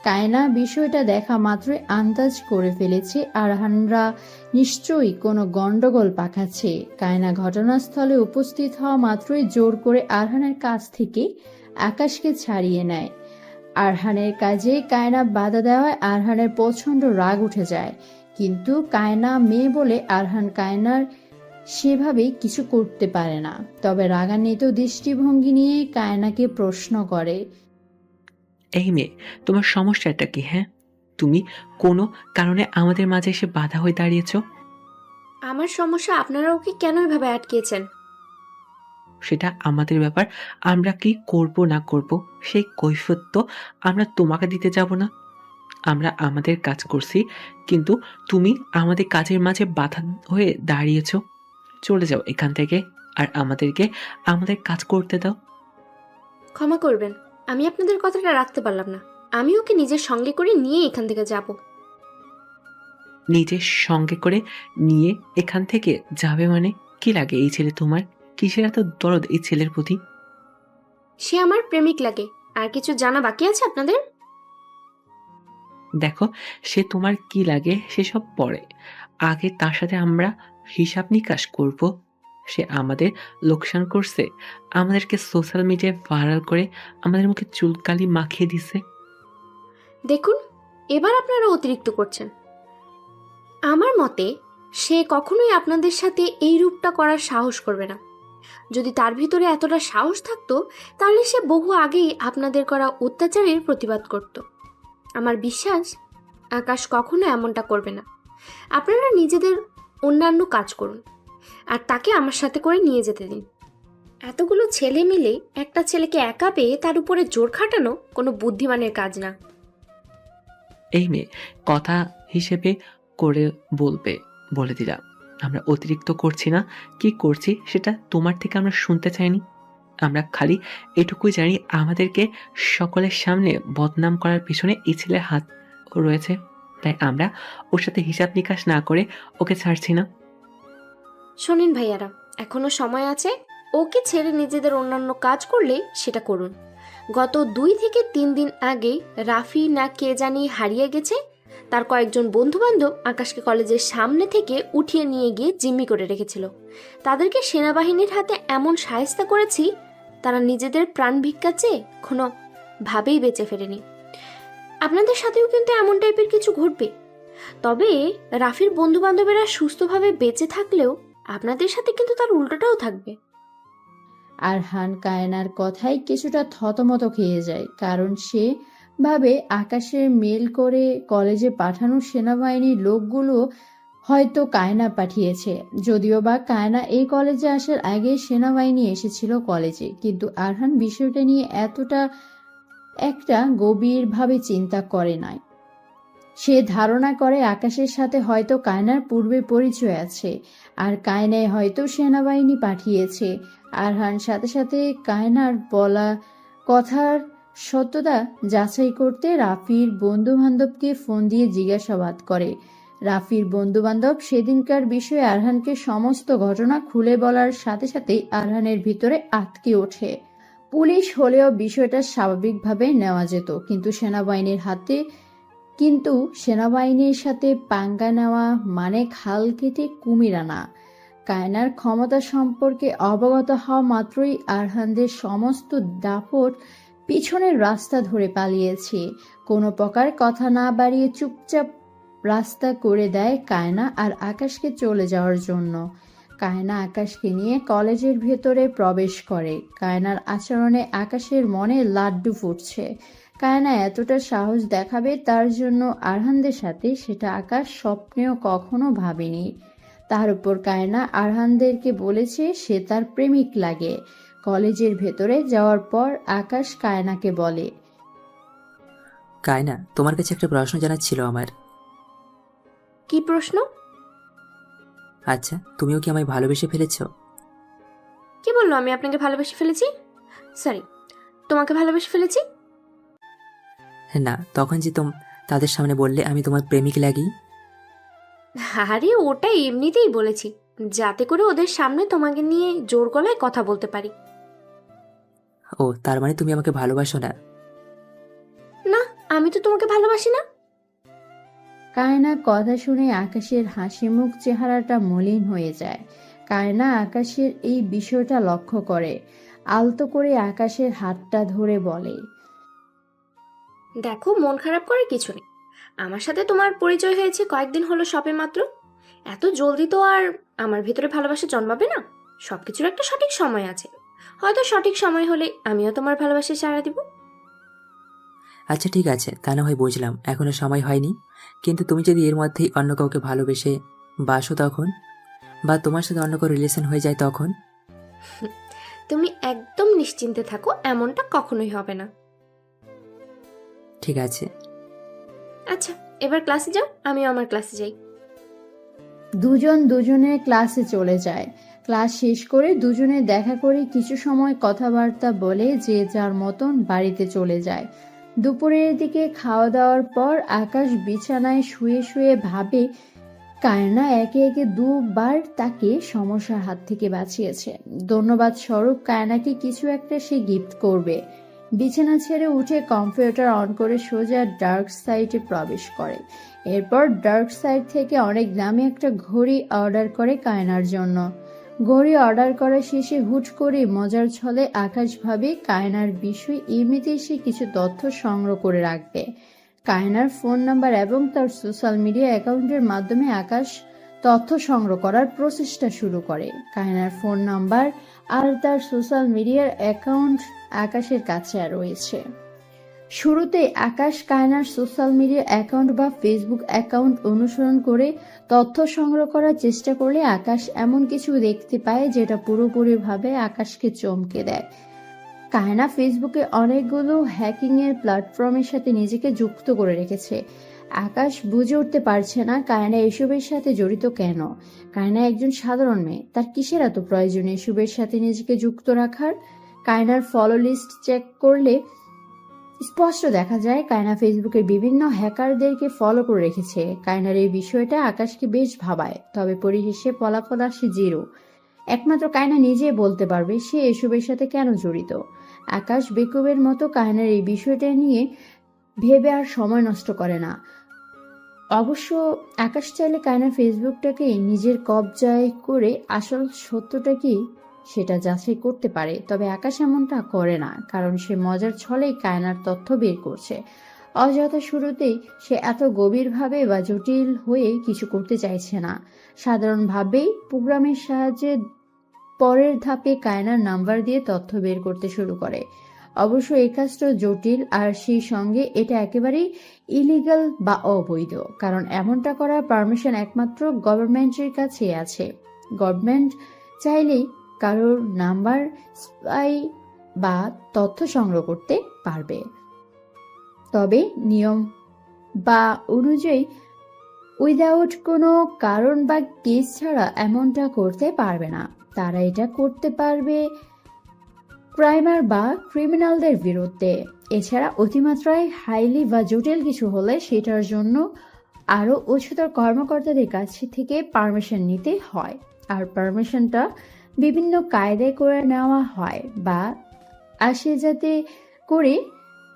কায়না বিষয়টা দেখা মাত্রই আন্দাজ করে ফেলেছে আরহানরা নিশ্চয়ই কোনো গন্ডগোল পাকাচ্ছে। কায়না ঘটনাস্থলে উপস্থিত হওয়া মাত্রই জোর করে আরহানের কাছ থেকে আকাশকে ছাড়িয়ে নেয়। আরহানের কাজে কায়না বাধা দেওয়ায় আরহানের প্রচণ্ড রাগ উঠে যায়, কিন্তু কায়না মেয়ে বলে আরহান কায়নার সেভাবেই কিছু করতে পারে না। তবে রাগান্বিত দৃষ্টিভঙ্গি নিয়ে কায়নাকে প্রশ্ন করে,
এই মেয়ে, তোমার সমস্যাটা কি? হ্যাঁ, তুমি কোনো কারণে আমাদের মাঝে এসে বাধা হয়ে দাঁড়িয়েছো।
আমার সমস্যা আপনারা ওকে কেন এভাবে আটকেছেন?
সেটা আমাদের ব্যাপার। আমরা কি করব না করব সেই কৈফিয়ত তো আমরা তোমাকে দিতে যাব না। আমরা আমাদের কাজ করছি, কিন্তু তুমি আমাদের কাজের মাঝে বাধা হয়ে দাঁড়িয়েছো। চলে যাও এখান থেকে, আর আমাদেরকে আমাদের কাজ করতে দাও।
ক্ষমা করবেন, আমি আপনাদের কথাটা রাখতে পারলাম না। আমি ওকে নিজের সঙ্গে করে নিয়ে এখান থেকে যাব।
নিজের সঙ্গে করে নিয়ে এখান থেকে যাবে মানে? কি লাগে এই ছেলে তোমার? কিসের এত দরদ এই ছেলের প্রতি?
সে আমার প্রেমিক লাগে। আর কিছু জানা বাকি আছে আপনাদের?
দেখো, সে তোমার কি লাগে সেসব পরে, আগে তার সাথে আমরা হিসাব নিকাশ করব। সে আমাদের লোকসান করছে, আমাদেরকে সোশ্যাল মিডিয়ায় ভাইরাল করে আমাদের মুখে চুলকালি মাখিয়ে দিছে।
দেখুন, এবার আপনারা অতিরিক্ত করছেন। আমার মতে সে কখনোই আপনাদের সাথে এই রূপটা করার সাহস করবে না। যদি তার ভিতরে এতটা সাহস থাকতো, তাহলে সে বহু আগেই আপনাদের করা অত্যাচারের প্রতিবাদ করত। আমার বিশ্বাস আকাশ কখনো এমনটা করবে না। আপনারা নিজেদের অন্যান্য কাজ করুন, আর তাকে আমার সাথে করে নিয়ে যেতে দিন। এতগুলো ছেলে মিলে একটা ছেলেকে একা পেয়ে তার উপরে জোর খাটানো কোনো বুদ্ধিমানের কাজ না।
এই মেয়ে, কথা হিসেবে করে বলবে, বলে দিলাম। আমরা অতিরিক্ত করছি না, কি করছি সেটা তোমার থেকে আমরা শুনতে চাইনি। আমরা খালি এটুকুই জানি আমাদেরকে সকলের সামনে বদনাম করার পিছনে এই ছেলের হাত রয়েছে, তাই আমরা ওর সাথে হিসাব নিকাশ না করে ওকে ছাড়ছি না।
শোনেন ভাইয়ারা, এখনো সময় আছে। ওকে ছেড়ে নিজেদের অন্যান্য কাজ করলে সেটা করুন। গত 2 থেকে 3 দিন আগে রাফি না কে জানি হারিয়ে গেছে। তার কয়েকজন বন্ধু বান্ধব আকাশকে কলেজের সামনে থেকে উঠিয়ে নিয়ে গিয়ে জিম্মি করে রেখেছিল। তাদেরকে সেনাবাহিনীর হাতে এমন শায়েস্তা করেছি, তারা নিজেদের প্রাণ ভিক্ষা চেয়ে কোনো ভাবেই বেঁচে ফেরেনি। আপনাদের সাথেও কিন্তু এমন টাইপের কিছু ঘটবে। তবে রাফির বন্ধু বান্ধবেরা সুস্থভাবে বেঁচে থাকলেও আপনাদের সাথে কিন্তু তার উল্টোটাও থাকবে।
আরহান কায়নার কথায় কিছুটা থতমত খেয়ে যায়, কারণ সে ভাবে আকাশের মেল করে কলেজে পাঠানো সেনাবাহিনীর লোকগুলো হয়তো কায়না পাঠিয়েছে। যদিও বা কায়না এই কলেজে আসার আগে সেনাবাহিনী এসেছিল কলেজে, কিন্তু আরহান বিষয়টা নিয়ে এতটা একটা গভীরভাবে চিন্তা করে নাই। সে ধারণা করে আকাশের সাথে হয়তো কায়নার পূর্বে পরিচয় আছে, আর কায়নায় হয়তো সেনাবাহিনী পাঠিয়েছে। আরহান সাথে সাথে কায়নার বলা কথার সত্যতা যাচাই করতে রাফির বন্ধু বান্ধবকে ফোন দিয়ে জিজ্ঞাসাবাদ করে। রাফির বন্ধু বান্ধব সেদিনকার বিষয়ে আরহানকে সমস্ত ঘটনা খুলে বলার সাথে সাথেই আরহানের ভিতরে আটকে ওঠে। পুলিশ হলেও বিষয়টা স্বাভাবিকভাবে নেওয়া যেত, কিন্তু সেনাবাহিনীর সাথে পাঙ্গা নেওয়া মানে খাল কেটে কুমির আনা। কায়নার ক্ষমতা সম্পর্কে অবগত হওয়া মাত্রই আরহানদের সমস্ত দাপট পিছনের রাস্তা ধরে পালিয়েছে। কোনো প্রকার কথা না বাড়িয়ে চুপচাপ রাস্তা করে দেয় কায়না আর আকাশকে চলে যাওয়ার জন্য। কায়না আকাশকে নিয়ে কলেজের ভেতরে প্রবেশ করে। কায়নার আচরণে আকাশের মনে লাড্ডু ফুটছে। কায়না এতটা সাহস দেখাবে তার জন্য আরহানদের সাথে, সেটা আকাশ স্বপ্নেও কখনো ভাবেনি। তার উপর কায়না আরহানদেরকে বলেছে সে তার প্রেমিক লাগে। কলেজের ভেতরে যাওয়ার পর আকাশ কায়নাকে বলে,
কায়না, তোমার কাছে একটা প্রশ্ন জানার ছিল আমার।
কি প্রশ্ন?
আচ্ছা, তুমিও কি আমায় ভালোবেসে ফেলেছো?
কি বললো আমি আপনাকে ভালোবেসে ফেলেছি? সরি, তোমাকে ভালোবেসে ফেলেছি?
না, তখন যে তাদের সামনে বললে আমি তোমার প্রেমিক লাগি।
আরে ওটা এমনিতেই বলেছি, যাতে করে ওদের সামনে তোমাকে নিয়ে জোর গলায় কথা বলতে পারি।
ও, তার মানে তুমি আমাকে ভালোবাসো না?
না, আমি তো তোমাকে ভালোবাসি না।
কায়না কথা শুনে আকাশের হাসি মুখ চেহারাটা মলিন হয়ে যায়। কায়না আকাশের এই বিষয়টা লক্ষ্য করে। আলতো করে আকাশের হাতটা ধরে বলে,
দেখো, মন খারাপ করার কিছু নেই। আমার সাথে তোমার পরিচয় হয়েছে কয়েকদিন হলো সবে মাত্র। এত জলদি তো আর আমার ভিতরে ভালোবাসা জন্মাবে না। সবকিছুর একটা সঠিক সময় আছে। হয়তো সঠিক সময় হলে আমিও তোমার ভালোবাসা সাড়া দিব।
আচ্ছা ঠিক আছে, তা না হয় বুঝলাম এখনো সময় হয়নি, কিন্তু তুমি যদি এর মধ্যেই অন্য কাউকে ভালোবেসে বাসো তখন, বা তোমার সাথে অন্য কারো রিলেশন হয়ে যায় তখন?
তুমি একদম নিশ্চিন্তে থাকো, এমনটা কখনোই হবে না।
ঠিক আছে।
আচ্ছা, এবার ক্লাসে যাও, আমিও আমার ক্লাসে যাই।
দুজন দুজনের ক্লাসে চলে যায়। ক্লাস শেষ করে দুজনে দেখা করে কিছু সময় কথাবার্তা বলে যে যার মতন বাড়িতে চলে যায়। দুপুরের দিকে খাওয়া দাওয়ার পর আকাশ বিছানায় শুয়ে শুয়ে ভাবে কায়না একে একে দুবার তাকে সমস্যার হাত থেকে বাঁচিয়েছে। ধন্যবাদ স্বরূপ কায়নাকে কিছু একটা সে গিফট করবে। বিছানা ছেড়ে উঠে কম্পিউটার অন করে সোজা ডার্ক সাইটে প্রবেশ করে। এরপর ডার্ক সাইট থেকে অনেক দামি একটা ঘড়ি অর্ডার করে কায়নার জন্য। ঘড়ি অর্ডার করা শেষে হুট করে মজার ছলে আকাশ ভাবে কায়নার বিষয় এমনিতেই সে কিছু তথ্য সংগ্রহ করে রাখবে। কায়নার ফোন নাম্বার এবং তার সোশ্যাল মিডিয়া অ্যাকাউন্টের মাধ্যমে আকাশ তথ্য সংগ্রহ করার প্রচেষ্টা শুরু করে। কায়নার ফোন নাম্বার আর তার সোশ্যাল মিডিয়ার অ্যাকাউন্ট আকাশের কাছে রয়েছে। শুরুতে আকাশ কায়নার সোশ্যাল মিডিয়া অ্যাকাউন্ট বা ফেসবুক অ্যাকাউন্ট অনুসরণ করে তথ্য সংগ্রহ করার চেষ্টা করলে আকাশ এমন কিছু দেখতে পায় যেটা পুরোপুরিভাবে আকাশকে চমকে দেয়। কায়না ফেসবুকে অনেকগুলো হ্যাকিং এর প্ল্যাটফর্মের সাথে নিজেকে যুক্ত করে রেখেছে। আকাশ বুঝে উঠতে পারছে না কায়না এসবের সাথে জড়িত কেন। কায়না একজন সাধারণ মেয়ে, তার কিসের এত প্রয়োজন এসবের সাথে নিজেকে যুক্ত রাখার। কায়নার ফলো লিস্ট চেক করলে স্পষ্ট দেখা যায় কায়না ফেসবুকের বিভিন্ন হ্যাকারদেরকে ফলো করে রেখেছে। কায়নার এই বিষয়টা আকাশকে বেশ ভাবায়, তবে পরিশেষে ফলাফল আসে 0। একমাত্র কায়না নিজে বলতে পারবে সে এসবের সাথে কেন জড়িত। আকাশ বেকুবের মতো কায়নার এই বিষয়টা নিয়ে ভেবে আর সময় নষ্ট করে না। অবশ্য আকাশ চাইলে কায়না ফেসবুকটাকে নিজের কবজায় করে আসল সত্যটা কি সেটা যাচাই করতে পারে, তবে আকাশ এমনটা করে না, কারণ সে মজার ছলেই কায়নার তথ্য বের করছে। অযথা শুরুতেই সে এত গভীরভাবে বা জটিল হয়ে কিছু করতে চাইছে না। সাধারণভাবেই প্রোগ্রামের সাহায্যে পরের ধাপে কায়নার নাম্বার দিয়ে তথ্য বের করতে শুরু করে। অবশ্য এই কাজটা জটিল, আর সেই সঙ্গে এটা একেবারেই ইলিগাল বা অবৈধ, কারণ এমনটা করার পারমিশন একমাত্র গভর্নমেন্টের কাছে আছে। গভর্নমেন্ট চাইলেই কারোর নাম্বার স্পাই বা তথ্য সংগ্রহ করতে পারবে, তবে নিয়ম বা অনুযায়ী উইদাউট কোনো কারণ বা কেস ছাড়া এমনটা করতে পারবে না। তারা এটা করতে পারবে ক্রাইমার বা ক্রিমিনালদের বিরুদ্ধে। এছাড়া অতিমাত্রায় হাইলি বা জটিল কিছু হলে সেটার জন্য আরও উচ্চতর কর্মকর্তাদের কাছ থেকে পারমিশন নিতে হয়, আর পারমিশনটা বিভিন্ন কায়দায় করে নেওয়া হয় বা আসে যাতে করে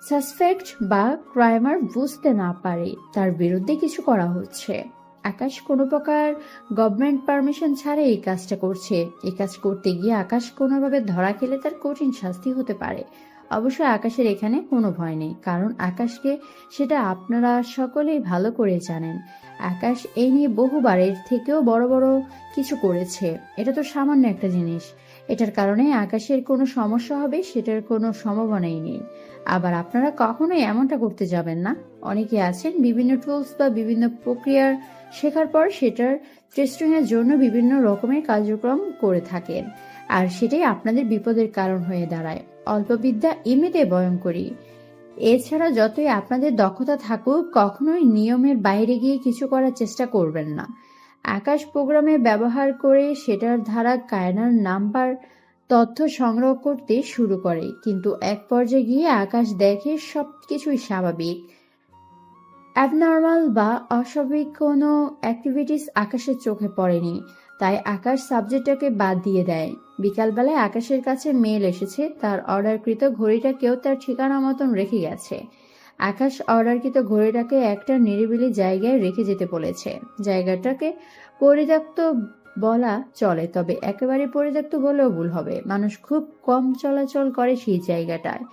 সাসপেক্ট বা ক্রাইমার বুঝতে না পারে তার বিরুদ্ধে কিছু করা হচ্ছে। আকাশ কোনো প্রকার গভর্নমেন্ট পারমিশন ছাড়া এই কাজটা করছে। এই কাজ করতে গিয়ে আকাশ কোনোভাবে ধরা খেলে তার কঠিন শাস্তি হতে পারে। অবশ্য আকাশের এখানে কোনো ভয় নেই, কারণ আকাশকে সেটা আপনারা সকলেই ভালো করে জানেন। আকাশ এই নিয়ে বহুবার এর থেকেও বড় বড় কিছু করেছে। এটা তো সামান্য একটা জিনিস, এটার কারণে আকাশের কোনো সমস্যা হবে সেটার কোনো সম্ভাবনাই নেই। আবার আপনারা কখনোই এমনটা করতে যাবেন না। অনেকে আছেন বিভিন্ন টুলস বা বিভিন্ন প্রক্রিয়ার শেখার পর সেটার টেস্টিং এর জন্য বিভিন্ন রকমের কার্যক্রম করে থাকেন, আর সেটাই আপনাদের বিপদের কারণ হয়ে দাঁড়ায়। অল্প বিদ্যা এমনিতে ভয়ঙ্করী। এছাড়া যতই আপনাদের দক্ষতা থাকুক, কখনোই নিয়মের বাইরে গিয়ে কিছু করার চেষ্টা করবেন না। আকাশ প্রোগ্রামে ব্যবহার করে সেটার দ্বারা কায়নার নাম্বার তথ্য সংগ্রহ করতে শুরু করে, কিন্তু এক পর্যায়ে গিয়ে আকাশ দেখে সবকিছুই স্বাভাবিক। অ্যাবনর্মাল বা অস্বাভাবিক কোনো অ্যাক্টিভিটিস আকাশের চোখে পড়েনি, তাই আকাশ সাবজেক্টটাকে বাদ দিয়ে দেয়। বিকালবেলায় আকাশের কাছে মেল এসেছে, তার অর্ডারকৃত ঘড়িটা কেউ তার ঠিকানা মতন রেখে গেছে। আকাশ অর্ডারকৃত ঘড়িটাকে একটা নিরিবিলি জায়গায় রেখে যেতে বলেছে। জায়গাটাকে পরিত্যক্ত বলা চলে, তবে একেবারে পরিত্যক্ত বলেও ভুল হবে। মানুষ খুব কম চলাচল করে সেই জায়গাটায়।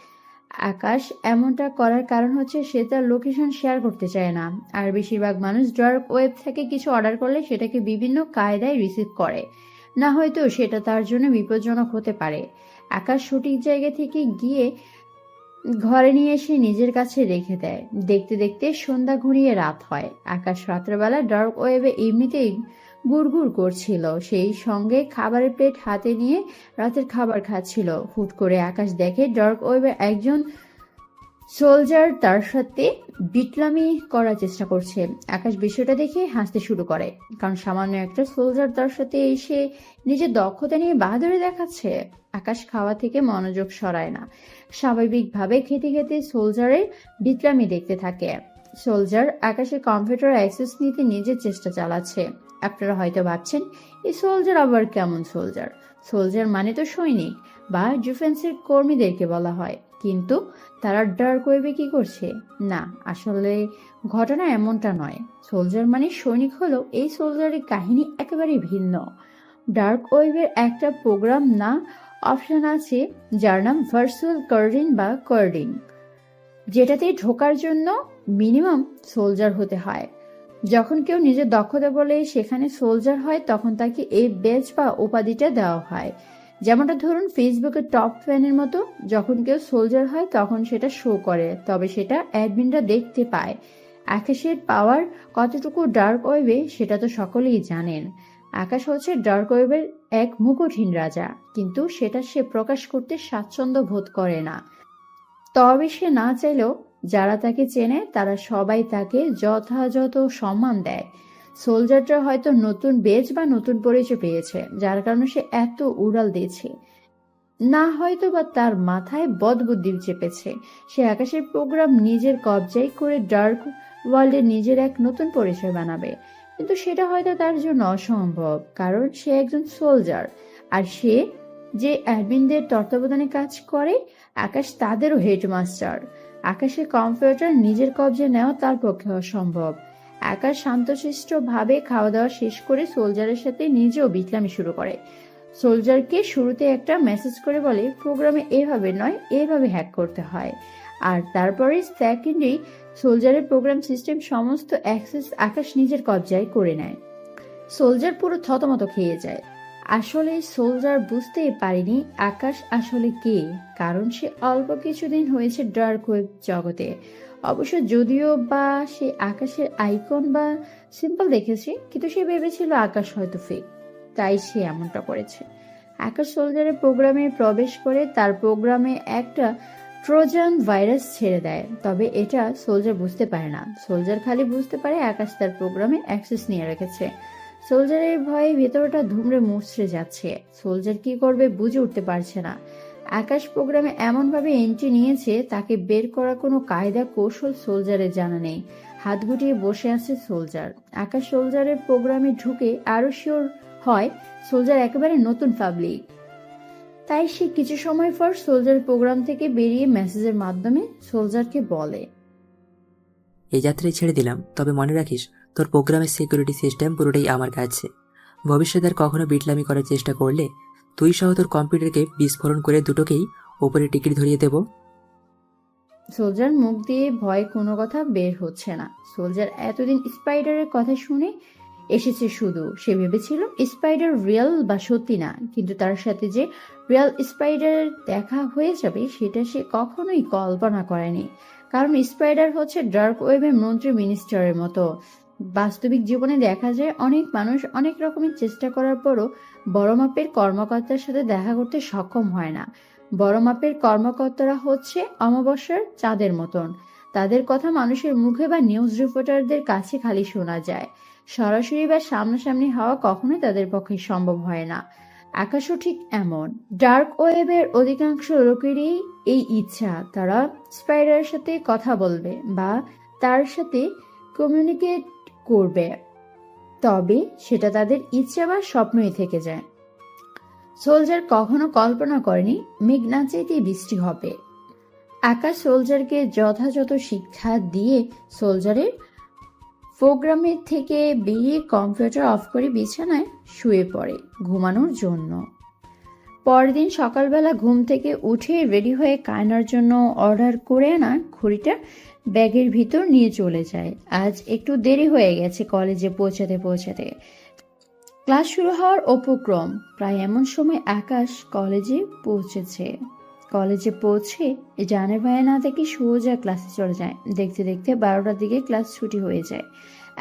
আকাশ এমনটা করার কারণ হচ্ছে সে তার লোকেশন শেয়ার করতে চায় না। আর বেশিরভাগ মানুষ ডার্ক ওয়েব থেকে কিছু অর্ডার করলে সেটাকে বিভিন্ন কায়দায় রিসিভ করে, না হয়তো সেটা তার জন্য বিপজ্জনক হতে পারে। আকাশ সঠিক জায়গা থেকে গিয়ে ঘরে নিয়ে এসে নিজের কাছে রেখে দেয়। দেখতে দেখতে সন্ধ্যা ঘুরিয়ে রাত হয়। আকাশ রাত্রেবেলা ডার্ক ওয়েবে এমনিতেই গুড়গুড় করছিল, সেই সঙ্গে খাবারের প্লেট হাতে নিয়ে রাতের খাবার খাচ্ছিল। হুট করে আকাশ দেখে ডার্ক ওয়েবে একজন সোলজার তার সাথে বিটলামি করার চেষ্টা করছে। আকাশ বিষয়টা দেখে হাসতে শুরু করে, কারণ সামান্য একটা সোলজার তার সাথে এসে নিজের দক্ষতা নিয়ে বাহাদুরি দেখাচ্ছে। আকাশ খাওয়া থেকে মনোযোগ সরায় না, স্বাভাবিকভাবে খেতে খেতে সোলজারের বিটলামি দেখতে থাকে। সোলজার আকাশের কম্পিউটার অ্যাক্সেস নিতে নিজের চেষ্টা চালাচ্ছে। আপনারা হয়তো ভাবছেন, এই সোলজার আবার কেমন সোলজার? সোলজার মানে তো সৈনিক বা ডিফেন্সের কর্মীদেরকে বলা হয়, কিন্তু তারা ডার্ক ওয়েবে কি করছে? না, আসলে ঘটনা এমনটা নয়। সোলজার মানে সৈনিক হলো এই সোলজারের কাহিনী একেবারে ভিন্ন। ডার্ক ওয়েবের একটা প্রোগ্রাম না অপশন আছে যার নাম ভার্চুয়াল কার্ডিং বা কার্ডিং, যেটাতে ঢোকার জন্য মিনিমাম সোলজার হতে হয়। যখন কেউ নিজের দক্ষতা বলে সেখানে সোলজার হয়, তখন তাকে এই বেজ বা উপাধিটা দেওয়া হয়। যেমনটা ধরুন ফেসবুকের টপ ফ্যানের মতো, যখন কেউ সোলজার হয় তখন সেটা শো করে, তবে সেটা অ্যাডমিনরা দেখতে পায়। আকাশের পাওয়ার কতটুকু ডার্ক ওয়েবে সেটা তো সকলেই জানেন। আকাশ হচ্ছে ডার্ক ওয়েবের এক মুকুটহীন রাজা, কিন্তু সেটা সে প্রকাশ করতে স্বাচ্ছন্দ্য বোধ করে না। তবে সে না চাইলেও যারা তাকে চেনে তারা সবাই তাকে যথাযথ সম্মান দেয়। সোলজারটা হয়তো নতুন বেজ বা নতুন পরিচয় পেয়েছে, যার কারণে সে এত উড়াল দিয়েছে। না হয়তো বা তার মাথায় বদবুদ্ধি চেপেছে। সে আকাশের প্রোগ্রাম নিজের কবজায় করে ডার্ক ওয়ার্ল্ডে নিজের এক নতুন পরিচয় বানাবে, কিন্তু সেটা হয়তো তার জন্য অসম্ভব, কারণ সে একজন সোলজার। আর সে যে অ্যাডমিনদের তত্ত্বাবধানে কাজ করে, আকাশ তাদেরও হেডমাস্টার। আকাশের কম্পিউটার নিজের কবজায় নেওয়া তার পক্ষে অসম্ভব। আকাশ শান্তশিষ্ট ভাবে খাওয়া দাওয়া শেষ করে সোলজারের সাথে নিজেও বিটলামি শুরু করে। সোলজারকে শুরুতে একটা মেসেজ করে বলে প্রোগ্রামে এভাবে নয়, এভাবে হ্যাক করতে হয়। আর তারপরে সেকেন্ডেই সোলজারের প্রোগ্রাম সিস্টেম সমস্ত অ্যাক্সেস আকাশ নিজের কবজায় করে নেয়। সোলজার পুরো থতমত খেয়ে যায়। আসলে সোলজার বুঝতেই পারেনি আকাশ আসলে কে, কারণ সে অল্প কিছুদিন হয়েছে ডার্ক ওয়েব জগতে। অবশ্য যদিও বা সে আকাশের আইকন বা সিম্বল দেখেছে, কিন্তু সে ভেবেছিল আকাশ হয়তো ফেক, তাই সে এমনটা করেছে। আকাশ সোলজারের প্রোগ্রামে প্রবেশ করে তার প্রোগ্রামে একটা ট্রোজান ভাইরাস ছেড়ে দেয়, তবে এটা সোলজার বুঝতে পারে না। সোলজার খালি বুঝতে পারে আকাশ তার প্রোগ্রামে অ্যাক্সেস নিয়ে রেখেছে। সোলজারের ভয়ে ভেতরটা ধুমড়ে মুচড়ে যাচ্ছে। সোলজার কি করবে বুঝে উঠতে পারছে না। আকাশ প্রোগ্রামে এমনভাবে এন্ট্রি নিয়েছে, তাকে বের করার কোনো কায়দা কৌশল সোলজারের জানা নেই। হাত গুটিয়ে বসে আছে সোলজার। আকাশ সোলজারের প্রোগ্রামে ঢুকে আরো শিওর হয় সোলজার একেবারে নতুন পাবলিক। তাই সে কিছু সময় পর সোলজার প্রোগ্রাম থেকে বেরিয়ে মেসেজের মাধ্যমে সোলজারকে বলে,
এই যাত্রায় ছেড়ে দিলাম, তবে মনে রাখিস তোর প্রোগ্রামের সিকিউরিটি সিস্টেম পুরোটাই আমার কাছে। ভবিষ্যতে আর কখনো বিটলামি করার চেষ্টা করলে তুই সহ তোর কম্পিউটারকে বিস্ফোরণ করে দুটোকেই ওপরে টিকিট ধরিয়ে দেব।
সোলজার মুখ দিয়ে ভয় কোনো কথা বের হচ্ছে না। সোলজার এতদিন স্পাইডারের কথা শুনে এসেছে শুধু। সে ভেবেছিল স্পাইডার রিয়েল বা সত্যি না, কিন্তু তার সাথে যে রিয়েল স্পাইডার দেখা হয়ে যাবে সেটা সে কখনোই কল্পনা করেনি। কারণ স্পাইডার হচ্ছে ডার্ক ওয়েবের মন্ত্রী মিনিস্টারের মতো। বাস্তবিক জীবনে দেখা যায় অনেক মানুষ অনেক রকমের চেষ্টা করার পরও বড় মাপের কর্মকর্তার সাথে দেখা করতে সক্ষম হয় না। বড় মাপের কর্মকর্তারা হচ্ছে অমাবস্যার চাঁদের মতন। তাদের কথা মানুষের মুখে বা নিউজ রিপোর্টারদের কাছে খালি শোনা যায়, সরাসরি বা সামনাসামনি হওয়া কখনোই তাদের পক্ষে সম্ভব হয় না। আকাশও ঠিক এমন। ডার্ক ওয়েবের অধিকাংশ লোকেরই এই ইচ্ছা, তারা স্পাইডারের সাথে কথা বলবে বা তার সাথে কমিউনিকেট করবে, তবে সেটা তাদের ইচ্ছা বা স্বপ্নই থেকে যায়। সোলজার কখনো কল্পনা করেনি মেঘ না চাইতেই বৃষ্টি হবে। আকাশ সোলজারকে যথাযথ শিক্ষা দিয়ে সোলজারের প্রোগ্রামের থেকে বেরিয়ে কম্পিউটার অফ করে বিছানায় শুয়ে পড়ে ঘুমানোর জন্য। পরদিন সকালবেলা ঘুম থেকে উঠে রেডি হয়ে কায়নার জন্য অর্ডার করে আনা ঘড়িটা ব্যাগের ভিতর নিয়ে চলে যায়। আজ একটু দেরি হয়ে গেছে কলেজে পৌঁছাতে। ক্লাস শুরু হওয়ার উপক্রম। প্রায় এমন সময় আকাশ কলেজে পৌঁছেছে। কলেজে পৌঁছে জানের ভাইয়া না দেখে সোজা ক্লাসে চলে যায়। দেখতে দেখতে 12টার দিকে ক্লাস ছুটি হয়ে যায়।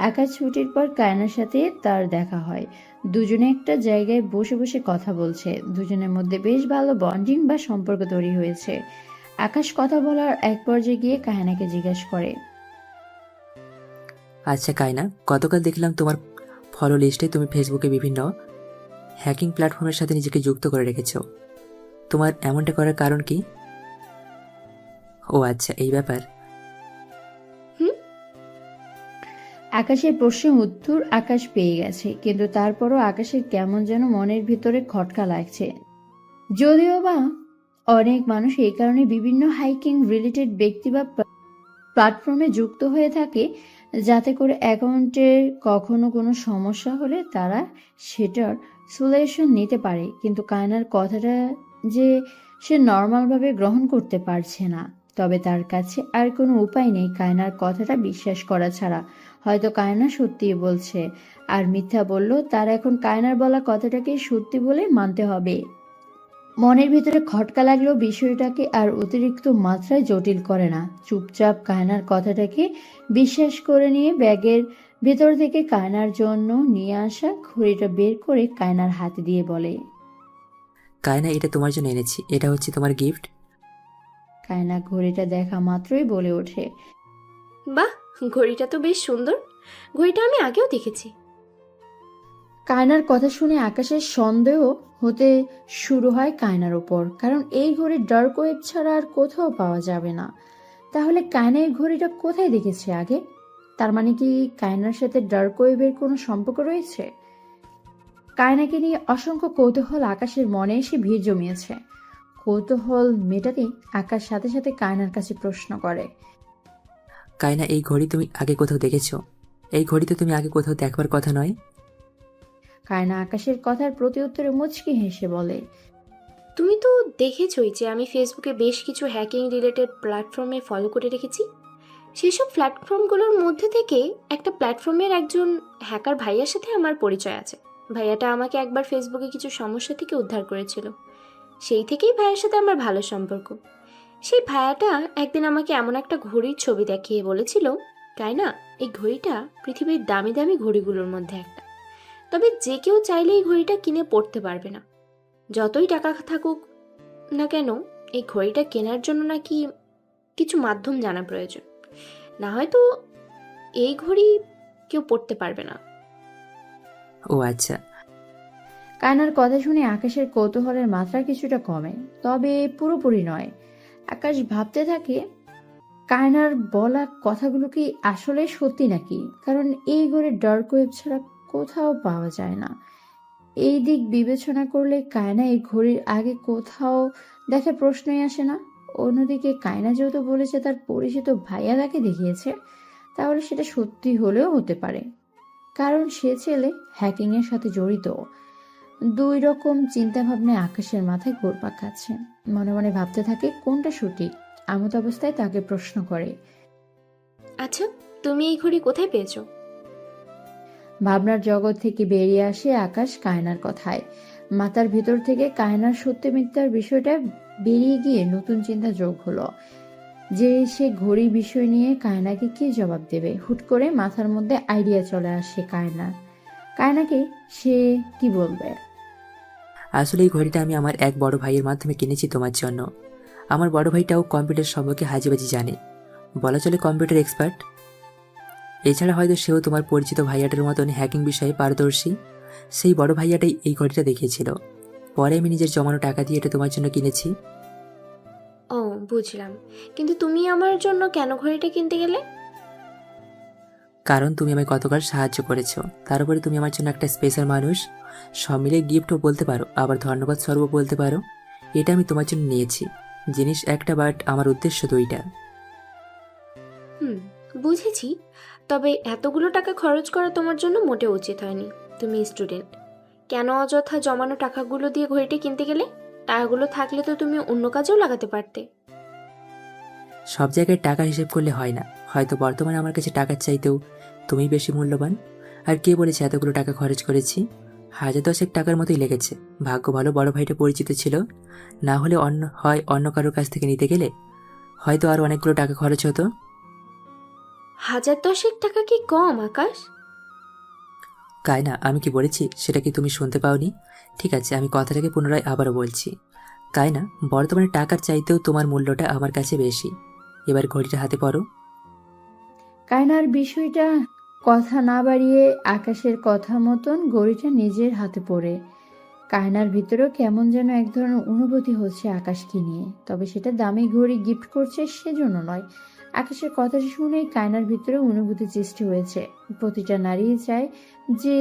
আকাশ ছুটির পর কায়নার সাথে তার দেখা হয়। দুজনে একটা জায়গায় বসে বসে কথা বলছে। দুজনের মধ্যে বেশ ভালো বন্ডিং বা সম্পর্ক তৈরি হয়েছে। আকাশ কথা বলার এক পর্যায়ে গিয়ে কায়নাকে জিজ্ঞাসা করে,
আচ্ছা কায়না, গতকাল দেখলাম তোমার ফলো লিস্টে তুমি ফেসবুকে বিভিন্ন হ্যাকিং প্ল্যাটফর্মের সাথে নিজেকে যুক্ত করে রেখেছো। তোমার এমনটা করার কারণ কি? ও আচ্ছা, এই ব্যাপার।
আকাশের প্রশ্নের উত্তর আকাশ পেয়ে গেছে, কিন্তু তারপরও আকাশের কেমন যেন মনের ভিতরে খটকা লাগছে। যদিও বা অনেক মানুষ এই কারণে বিভিন্ন হাইকিং রিলেটেড ব্যক্তি বা প্ল্যাটফর্মে যুক্ত হয়ে থাকে, যাতে করে অ্যাকাউন্টের কখনো কোনো সমস্যা হলে তারা সেটার সলিউশন নিতে পারে। কিন্তু কায়নার কথাটা যে সে নর্মালভাবে গ্রহণ করতে পারছে না, তবে তার কাছে আর কোনো উপায় নেই কায়নার কথাটা বিশ্বাস করা ছাড়া। হয়তো কায়না সত্যিই বলছে, আর মিথ্যা বললেও তার এখন কায়নার বলা কথাটাকে সত্যি বলে মানতে হবে। মনের ভিতরে খটকা লাগলেও বিষয়টাকে আর অতিরিক্ত মাত্রায় জটিল করে না। চুপচাপ কায়নার কথাটাকে বিশ্বাস করে নিয়ে ব্যাগের ভেতর থেকে কায়নার জন্য নিয়ে আসা ঘড়িটা বের করে কায়নার হাতে দিয়ে বলে,
কায়না, এটা তোমার জন্য এনেছি, এটা হচ্ছে তোমার গিফট।
কায়না ঘড়িটা দেখা মাত্রই বলে ওঠে,
বাহ, ঘড়িটা তো বেশ সুন্দর। ঘড়িটা আমি আগেও দেখেছি।
কায়নার কথা শুনে আকাশের সন্দেহ হতে শুরু হয় কায়নার উপর, কারণ এই ঘড়ি ডার্ক ওয়েব ছাড়া আর কোথাও পাওয়া যাবে না। তাহলে কায়না এই ঘড়িটা কোথায় দেখেছে আগে? তার মানে কি কায়নার সাথে ডার্ক ওয়েবের কোনো সম্পর্ক রয়েছে? কায়নাকে নিয়ে অসংখ্য কৌতূহল আকাশের মনে এসে ভিড় জমিয়েছে। কৌতূহল মেটাতে আকাশ সাথে সাথে কায়নার কাছে প্রশ্ন করে,
কায়না, এই ঘড়ি তুমি আগে কোথাও দেখেছো? এই ঘড়ি তো তুমি আগে কোথাও দেখবার কথা নয়।
কায়না আকাশের কথার প্রতি উত্তরে মুচকি হেসে বলে,
তুমি তো দেখেছই যে আমি ফেসবুকে বেশ কিছু হ্যাকিং রিলেটেড প্ল্যাটফর্মে ফলো করে রেখেছি। সেসব প্ল্যাটফর্মগুলোর মধ্যে থেকে একটা প্ল্যাটফর্মের একজন হ্যাকার ভাইয়ার সাথে আমার পরিচয় আছে। ভাইয়াটা আমাকে একবার ফেসবুকে কিছু সমস্যা থেকে উদ্ধার করেছিল। সেই থেকেই ভাইয়ের সাথে আমার ভালো সম্পর্ক। সেই ভাইয়াটা একদিন আমাকে এমন একটা ঘড়ির ছবি দেখিয়ে বলেছিল, তাই না, এই ঘড়িটা পৃথিবীর দামি দামি ঘড়িগুলোর মধ্যে একটা। তবে যে কেউ চাইলে এই ঘড়িটা কিনে পড়তে পারবে না। যতই টাকা থাকুক না কেন, এই ঘড়িটা কেনার জন্য নাকি কিছু মাধ্যম জানা প্রয়োজন, না হয়তো এই ঘড়ি কেউ পড়তে পারবে না।
ও আচ্ছা।
কায়নার কথা শুনে আকাশের কৌতূহলের মাত্রা কিছুটা কমে, তবে পুরোপুরি নয়। আকাশ ভাবতে থাকে কায়নার বলা কথাগুলো কি আসলে সত্যি নাকি, কারণ এই ঘড়ির ডার্ক ওয়েব ছাড়া কোথাও পাওয়া যায় না। এই দিক বিবেচনা করলে কায়না এই ঘড়ির আগে কোথাও দেখার প্রশ্নই আসে না। অন্যদিকে কায়না যেহেতু বলেছে তার পরিচিত ভাইয়া তাকে দেখিয়েছে, তাহলে সেটা সত্যি হলেও হতে পারে, কারণ সে ছেলে হ্যাকিং এর সাথে জড়িত। দুই রকম চিন্তা ভাবনায় আকাশের মাথায় ঘুরপাক খাচ্ছে। মনে মনে ভাবতে থাকে কোনটা সঠিক। আমত অবস্থায় তাকে প্রশ্ন করে,
আচ্ছা, তুমি এই ঘড়ি কোথায় পেয়েছো?
ভাবনার জগৎ থেকে বেরিয়ে আসে আকাশ কায়নার কথায়। মাথার ভিতর থেকে কায়নার সত্য মিথ্যার বিষয়টা বেরিয়ে গিয়ে নতুন চিন্তা যোগ হলো, যে সে ঘড়ি বিষয় নিয়ে কায়নাকে কি জবাব দেবে। হুট করে মাথার মধ্যে আইডিয়া চলে আসে কায়নার। কায়নাকে সে কি বলবে?
আসলে এই ঘড়িটা আমি আমার এক বড় ভাইয়ের মাধ্যমে কিনেছি তোমার জন্য। আমার বড় ভাইটাও কম্পিউটার সম্পর্কে হাজিবাজি জানে, বলা চলে কম্পিউটার এক্সপার্ট। এছাড়া হয়তো সেও তোমার পরিচিত ভাইয়াটার মতন হ্যাকিং বিষয়ে পারদর্শী। সেই বড় ভাইয়াটাই এই ঘড়িটা দেখিয়েছিল। পরে আমি নিজের জমানো টাকা দিয়ে এটা তোমার জন্য কিনেছি।
ও, বুঝলাম। কিন্তু তুমি আমার জন্য কেন ঘড়িটা কিনতে গেলে?
কারণ তুমি আমায় গতকাল সাহায্য করেছো, তার উপরে তুমি আমার জন্য একটা স্পেশাল মানুষ। সব মিলে গিফটও বলতে পারো, আবার ধন্যবাদ স্বরূপ বলতে পারো। এটা আমি তোমার জন্য নিয়েছি। জিনিস একটা, বাট আমার উদ্দেশ্য দুইটা।
হুম, বুঝেছি। তবে এতগুলো টাকা খরচ করা তোমার জন্য মোটেও উচিত হয়নি। তুমি স্টুডেন্ট, কেন অযথা জমানো টাকাগুলো দিয়ে ঘড়িটা কিনতে গেলে? টাকাগুলো থাকলে তো তুমি অন্য কাজেও লাগাতে পারতে।
সব জায়গায় টাকার হিসেব করলে হয় না। হয়তো বর্তমানে আমার কাছে টাকার চাইতেও তুমিই বেশি মূল্যবান। আর কে বলেছে এতগুলো টাকা খরচ করেছি? 1010 টাকার মতোই লেগেছে। ভাগ্য ভালো বড় ভাইটা পরিচিত ছিল, না হলে অন্য কারোর কাছ থেকে নিতে গেলে হয়তো আর অনেকগুলো টাকা খরচ হতো।
1010 টাকা কি কম, আকাশ?
কায়না, আমি কি বলেছি সেটা কি তুমি শুনতে পাওনি? ঠিক আছে, আমি কথাটাকে পুনরায় আবারও বলছি। কায়না, বর্তমানে টাকার চাইতেও তোমার মূল্যটা আমার কাছে বেশি। এবার ঘড়িটা হাতে পড়ো।
কায়নার বিষয়টা কথা না বাড়িয়ে আকাশের কথা মতন ঘড়িটা নিজের হাতে পড়ে। কায়নার ভিতরেও কেমন যেন এক ধরনের অনুভূতি হচ্ছে আকাশকে নিয়ে, তবে সেটা দামি ঘড়ি গিফট করছে সেজন্য নয়। আকাশের কথা শুনেই কায়নার ভিতরে অনুভূতি সৃষ্টি হয়েছে। প্রতিটা নারী চায় যে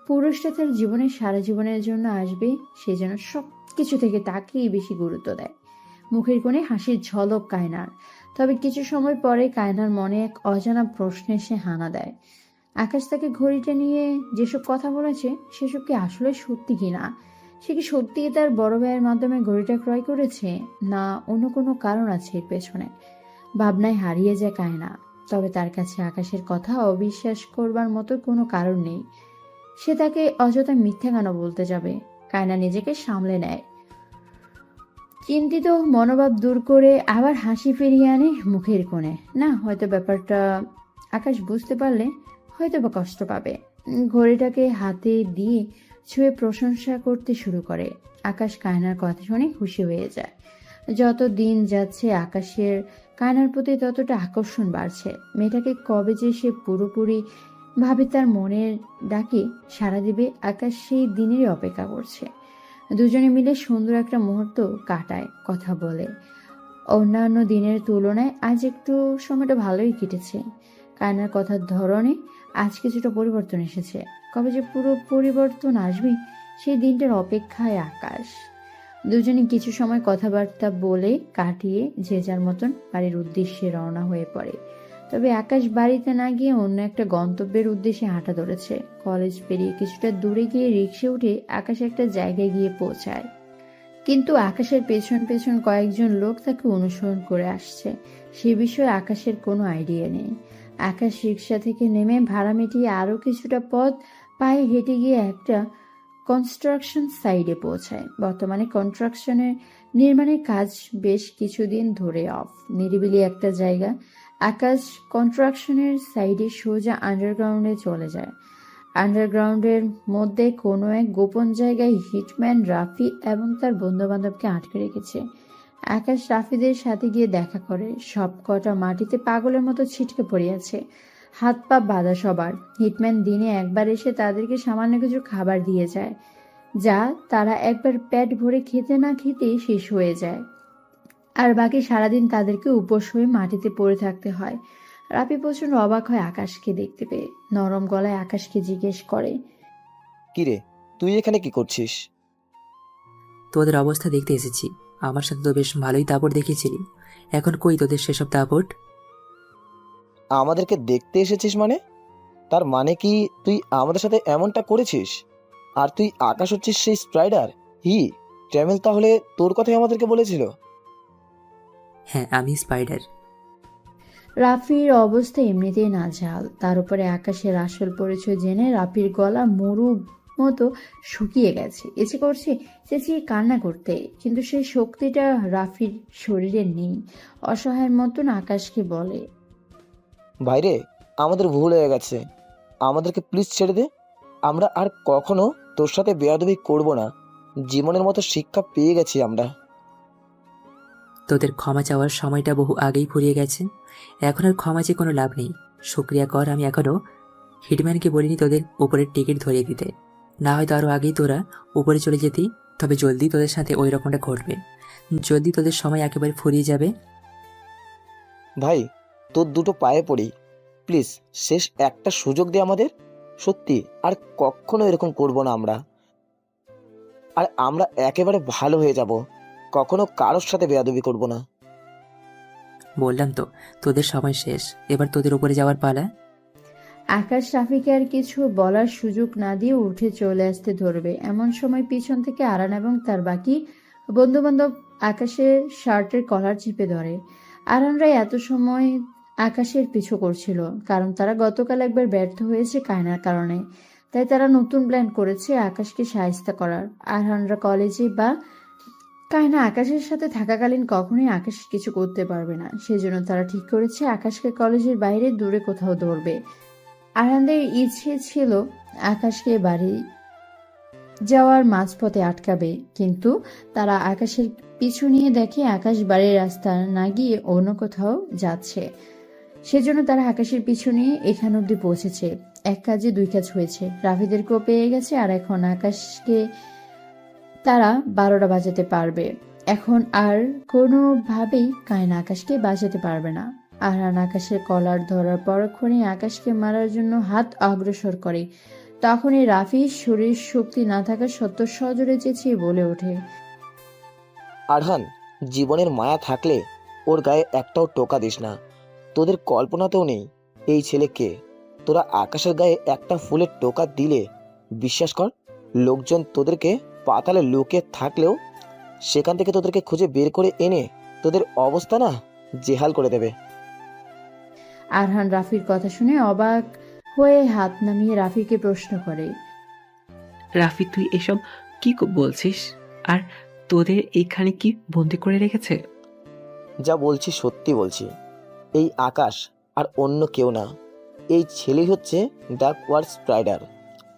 পুরুষটা তার জীবনে সারা জীবনের জন্য আসবে, সে যেন সব কিছু থেকে তাকেই বেশি গুরুত্ব দেয়। মুখের কোণে হাসির ঝলক কায়নার। তবে কিছু সময় পরে কায়নার মনে এক অজানা প্রশ্ন এসে হানা দেয়। আকাশ তাকে ঘড়িটা নিয়ে যেসব কথা বলেছে সেসব কি আসলে সত্যি কিনা? সে কি সত্যিই তার বড় ভাইয়ের মাধ্যমে ঘড়িটা ক্রয় করেছে, না অন্য কোনো কারণ আছে এর পেছনে? ভাবনায় হারিয়ে যায় কায়না। তবে তার কাছে আকাশের কথা অবিশ্বাস করবার মতো কোনো কারণ নেই। সে তাকে অযথা মিথ্যা কেন বলতে যাবে? কায়না নিজেকে সামলে নেয়। চিন্তিত মনোভাব দূর করে আবার হাসি ফিরিয়ে আনে মুখের কোণে। না, হয়তো ব্যাপারটা আকাশ বুঝতে পারলে হয়তো বা কষ্ট পাবে। ঘড়িটাকে হাতে দিয়ে ছুঁয়ে প্রশংসা করতে শুরু করে। আকাশ কায়নার কথা শুনে খুশি হয়ে যায়। যত দিন যাচ্ছে আকাশের কায়নার প্রতি ততটা আকর্ষণ বাড়ছে। মেয়েটাকে কবে যে সে পুরোপুরি ভাবে তার মনের ডাকে সাড়া দিবে, আকাশ সেই দিনেরই অপেক্ষা করছে। দুজনে মিলে সুন্দর একটা মুহূর্ত কাটায়, কথা বলে। অন্যান্য দিনের তুলনায় আজ একটু সময়টা ভালোই কেটেছে। কায়নার কথার ধরনে আজ কিছুটা পরিবর্তন এসেছে। কবে যে পুরো পরিবর্তন আসবে সেই দিনটার অপেক্ষায় আকাশ। দুজনে কিছু সময় কথাবার্তা বলে কাটিয়ে যে যার মতন বাড়ির উদ্দেশ্যে রওনা হয়ে পড়ে। তবে আকাশ বাড়িতে না গিয়ে অন্য একটা গন্তব্যের উদ্দেশ্যে হাঁটা ধরেছে। কলেজ পেরিয়ে কিছুটা দূরে গিয়ে রিক্সে উঠে আকাশ একটা জায়গায় গিয়ে পৌঁছায়। কিন্তু আকাশের পেছন পেছন কয়েকজন লোক তাকে অনুসরণ করে আসছে। সে বিষয়ে আকাশের কোনো আইডিয়া নেই। আকাশ রিক্সা থেকে নেমে ভাড়া মিটিয়ে আরো কিছুটা পথ পায়ে হেঁটে গিয়ে একটা কনস্ট্রাকশন সাইটে পৌঁছায়। বর্তমানে কনস্ট্রাকশনের নির্মাণের কাজ বেশ কিছুদিন ধরে অফ। নিরিবিলি একটা জায়গা। আকাশ কনস্ট্রাকশনের সাইডে সোজা আন্ডারগ্রাউন্ডে চলে যায়। আন্ডারগ্রাউন্ডের মধ্যে কোনো এক গোপন জায়গায় হিটম্যান রাফি এবং তার বন্ধুবান্ধবকে আটকে রেখেছে। আকাশ রাফিদের সাথে গিয়ে দেখা করে। সব কটা মাটিতে পাগলের মতো ছিটকে পড়ে আছে, হাত পা বাঁধা সবার। হিটম্যান দিনে একবার এসে তাদেরকে সামান্য কিছু খাবার দিয়ে যায়, যা তারা একবার পেট ভরে খেতে না খেতেই শেষ হয়ে যায়। আর বাকি সারাদিন তাদেরকে উপোস হয়ে মাটিতে পড়ে থাকতে হয়। রাফি প্রচন্ড অবাক হয় আকাশকে দেখতে পেয়ে। নরম গলায় আকাশকে জিজ্ঞেস করে,
কিরে, তুই এখানে কি করছিস?
তোদের অবস্থা দেখতে এসেছি। আমার সাথে তো বেশ ভালোই দাপট দেখিয়েছিলি, এখন কই তোদের সেসব দাপট?
আমাদেরকে দেখতে এসেছিস মানে? তার মানে কি তুই আমাদের সাথে এমনটা করেছিস? আর তুই আকাশ হচ্ছিস সেই স্প্রাইডার ট্যামেল? তাহলে তোর কথাই আমাদেরকে বলেছিল।
হ্যাঁ, আমি স্পাইডার।
রাফির অবস্থা এমনিতেই নাজেহাল, তার উপরে আকাশের আসল পরিচয় জেনে রাফির গলা মরু মতো শুকিয়ে গেছে। ইচ্ছে করছে চেঁচিয়ে কান্না করতে, কিন্তু সেই শক্তিটা রাফির শরীরে নেই। অসহায়ের মতন আকাশকে বলে,
ভাইরে, আমাদের ভুল হয়ে গেছে, আমাদেরকে প্লিজ ছেড়ে দে। আমরা আর কখনো তোর সাথে বেয়াদবি করব না। জীবনের মতো শিক্ষা পেয়ে গেছি আমরা।
তোদের ক্ষমা চাওয়ার সময়টা বহু আগেই ফুরিয়ে গেছে। এখন আর ক্ষমা চেয়ে কোনো লাভ নেই। শুক্রিয়া কর আমি এখনো হিটম্যানকে বলিনি তোদের উপরের টিকিট ধরিয়ে দিতে। না হয়তো আরও আগেই তোরা উপরে চলে যেতি। তবে জলদি তোদের সাথে ওই রকমটা ঘটবে। যদি তোদের সময় একেবারে ফুরিয়ে যাবে।
ভাই, তোর দুটো পায়ে পড়ি, প্লিজ শেষ একটা সুযোগ দে আমাদের। সত্যি আর কখনো এরকম করব না আমরা। আর আমরা একেবারে ভালো হয়ে যাব, কখনো কারোর সাথে বেয়াদবি করব না।
বললাম তো তোদের সময় শেষ, এবার তোদের উপরে যাওয়ার পালা।
আকাশ রাফিকে আর কিছু বলার সুযোগ না দিয়ে উঠে চলে আসতে ধরবে, এমন সময় পিছন থেকে আরান এবং তার বাকি বন্ধুবান্ধব আকাশের শার্টের কলার চিপে ধরে। আরানরা এত সময় আকাশের পিছু করছিল, কারণ তারা গতকাল একবার ব্যর্থ হয়েছে কায়নার কারণে। তাই তারা নতুন প্ল্যান করেছে আকাশকে সাহায্য করার। আরহানরা কলেজে বা কায়না আকাশের সাথে থাকাকালীন কখনোই আকাশ কিছু করতে পারবে না। সেজন্য তারা ঠিক করেছে আকাশকে কলেজের বাইরে দূরে কোথাও ধরবে। আরহানদের ইচ্ছে ছিল আকাশকে বাড়ি যাওয়ার মাঝপথে আটকাবে, কিন্তু তারা আকাশের পিছু নিয়ে দেখে আকাশ বাড়ির রাস্তা না গিয়ে অন্য কোথাও যাচ্ছে। সেজন্য তারা আকাশের পিছু নিয়ে এখান অব্দি পৌঁছেছে। এক কাজে দুই কাজ হয়েছে, রাফিদেরকেও পেয়ে গেছে, আর এখন আকাশকে তারা 12টা বাজাতে পারবে। এখন আর কোনোভাবেই কায়না আকাশকে বাঁচাতে পারবে না। আরহান আকাশের কলার ধরার পরক্ষণে আকাশকে মারার জন্য হাত অগ্রসর করে। তখনই রাফির শরীর শক্তি না থাকা সত্ত্বেও সজোরে চেঁচিয়ে বলে ওঠে,
আরহান, জীবনের মায়া থাকলে ওর গায়ে একটাও টোকা দিস না। তোদের কল্পনাতেও নেই এই ছেলে কে। তোরা আকাশের গায়ে একটা ফুলের টোকা দিলে, বিশ্বাস কর, লোকজন তোদেরকে পাতালে লুকিয়ে থাকলেও সেখান থেকে তোদেরকে খুঁজে বের করে এনে তোদের অবস্থা না জেহাল করে দেবে।
আরহান রাফির কথা শুনে অবাক হয়ে হাত নামিয়ে রাফিকে প্রশ্ন করে,
রাফি, তুই এসব কি বলছিস? আর তোদের এইখানে কি বন্দি করে রেখেছে?
যা বলছি সত্যি বলছি। এই আকাশ আর অন্য কেউ না, এই ছেলেই হচ্ছে ডার্ক ওয়ার্ল্ড স্প্রাইডার।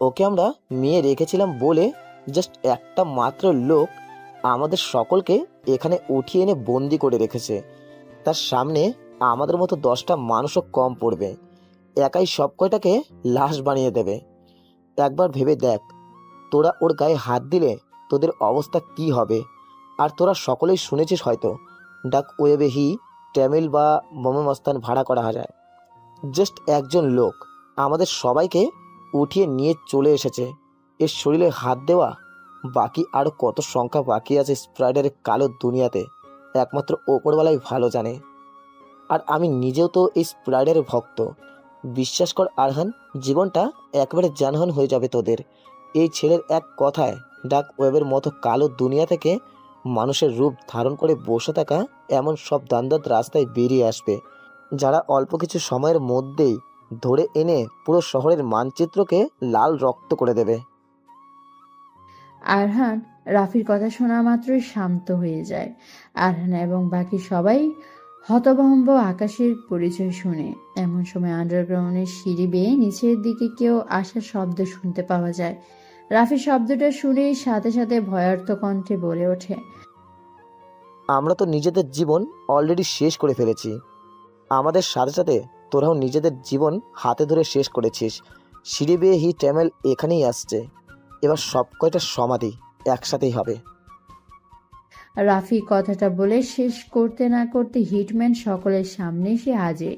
ওকে আমরা মেয়ে রেখেছিলাম বলে জাস্ট একটা মাত্র লোক আমাদের সকলকে এখানে উঠিয়ে এনে বন্দি করে রেখেছে। তার সামনে আমাদের মতো 10টা মানুষও কম পড়বে, একাই সব কয়টাকে লাশ বানিয়ে দেবে। একবার ভেবে দেখ, তোরা ওর গায়ে হাত দিলে তোদের অবস্থা কি হবে। আর তোরা সকলেই শুনেছিস হয়তো, ডাক ওয়েবে ট্যামিল বা মোমে মস্তান ভাড়া করা যায়। জাস্ট একজন লোক আমাদের সবাইকে উঠিয়ে নিয়ে চলে এসেছে। এর শরীরে হাত দেওয়া বাকি আরও কত সংখ্যা বাকি আছে স্প্রাইডারের কালো দুনিয়াতে, একমাত্র ওপরওয়ালাই ভালো জানে। আর আমি নিজেও তো এই স্প্রাইডারের ভক্ত। বিশ্বাস কর আরহান, জীবনটা একেবারে জানহান হয়ে যাবে তোদের। এই ছেলের এক কথায় ডার্ক ওয়েবের মতো কালো দুনিয়া থেকে মানুষের রূপ ধারণ করে বসে থাকা এমন সব দান্দাত রাস্তায় বেরিয়ে আসবে, যারা অল্প কিছু সময়ের মধ্যেই ধরে এনে পুরো শহরের মানচিত্রকে লাল রক্ত করে দেবে।
আরহান রাফির কথা শোনা মাত্রই শান্ত হয়ে যায়। আরহান এবং বাকি সবাই হতভম্ব আকাশের পরিচয় শুনে। এমন সময় আন্ডারগ্রাউন্ডের সিঁড়ি বেয়ে নিচের দিকে কেউ আসার শব্দ শুনতে পাওয়া যায়। রাফি শব্দটা শুনেই সাথে সাথে ভয়ার্থ কণ্ঠে বলে ওঠে,
আমরা তো নিজেদের জীবন অলরেডি শেষ করে ফেলেছি। আমাদের সাথে সাথে তোরাও নিজেদের জীবন হাতে ধরে শেষ করেছিস। সিঁড়ি বেয়ে হি ট্যামেল এখানেই আসছে। এবার সব কয়টা সমাধি একসাথেই হবে।
রাফি কথাটা বলে শেষ করতে না করতে হিটম্যান সকলের সামনে এসে হাজির।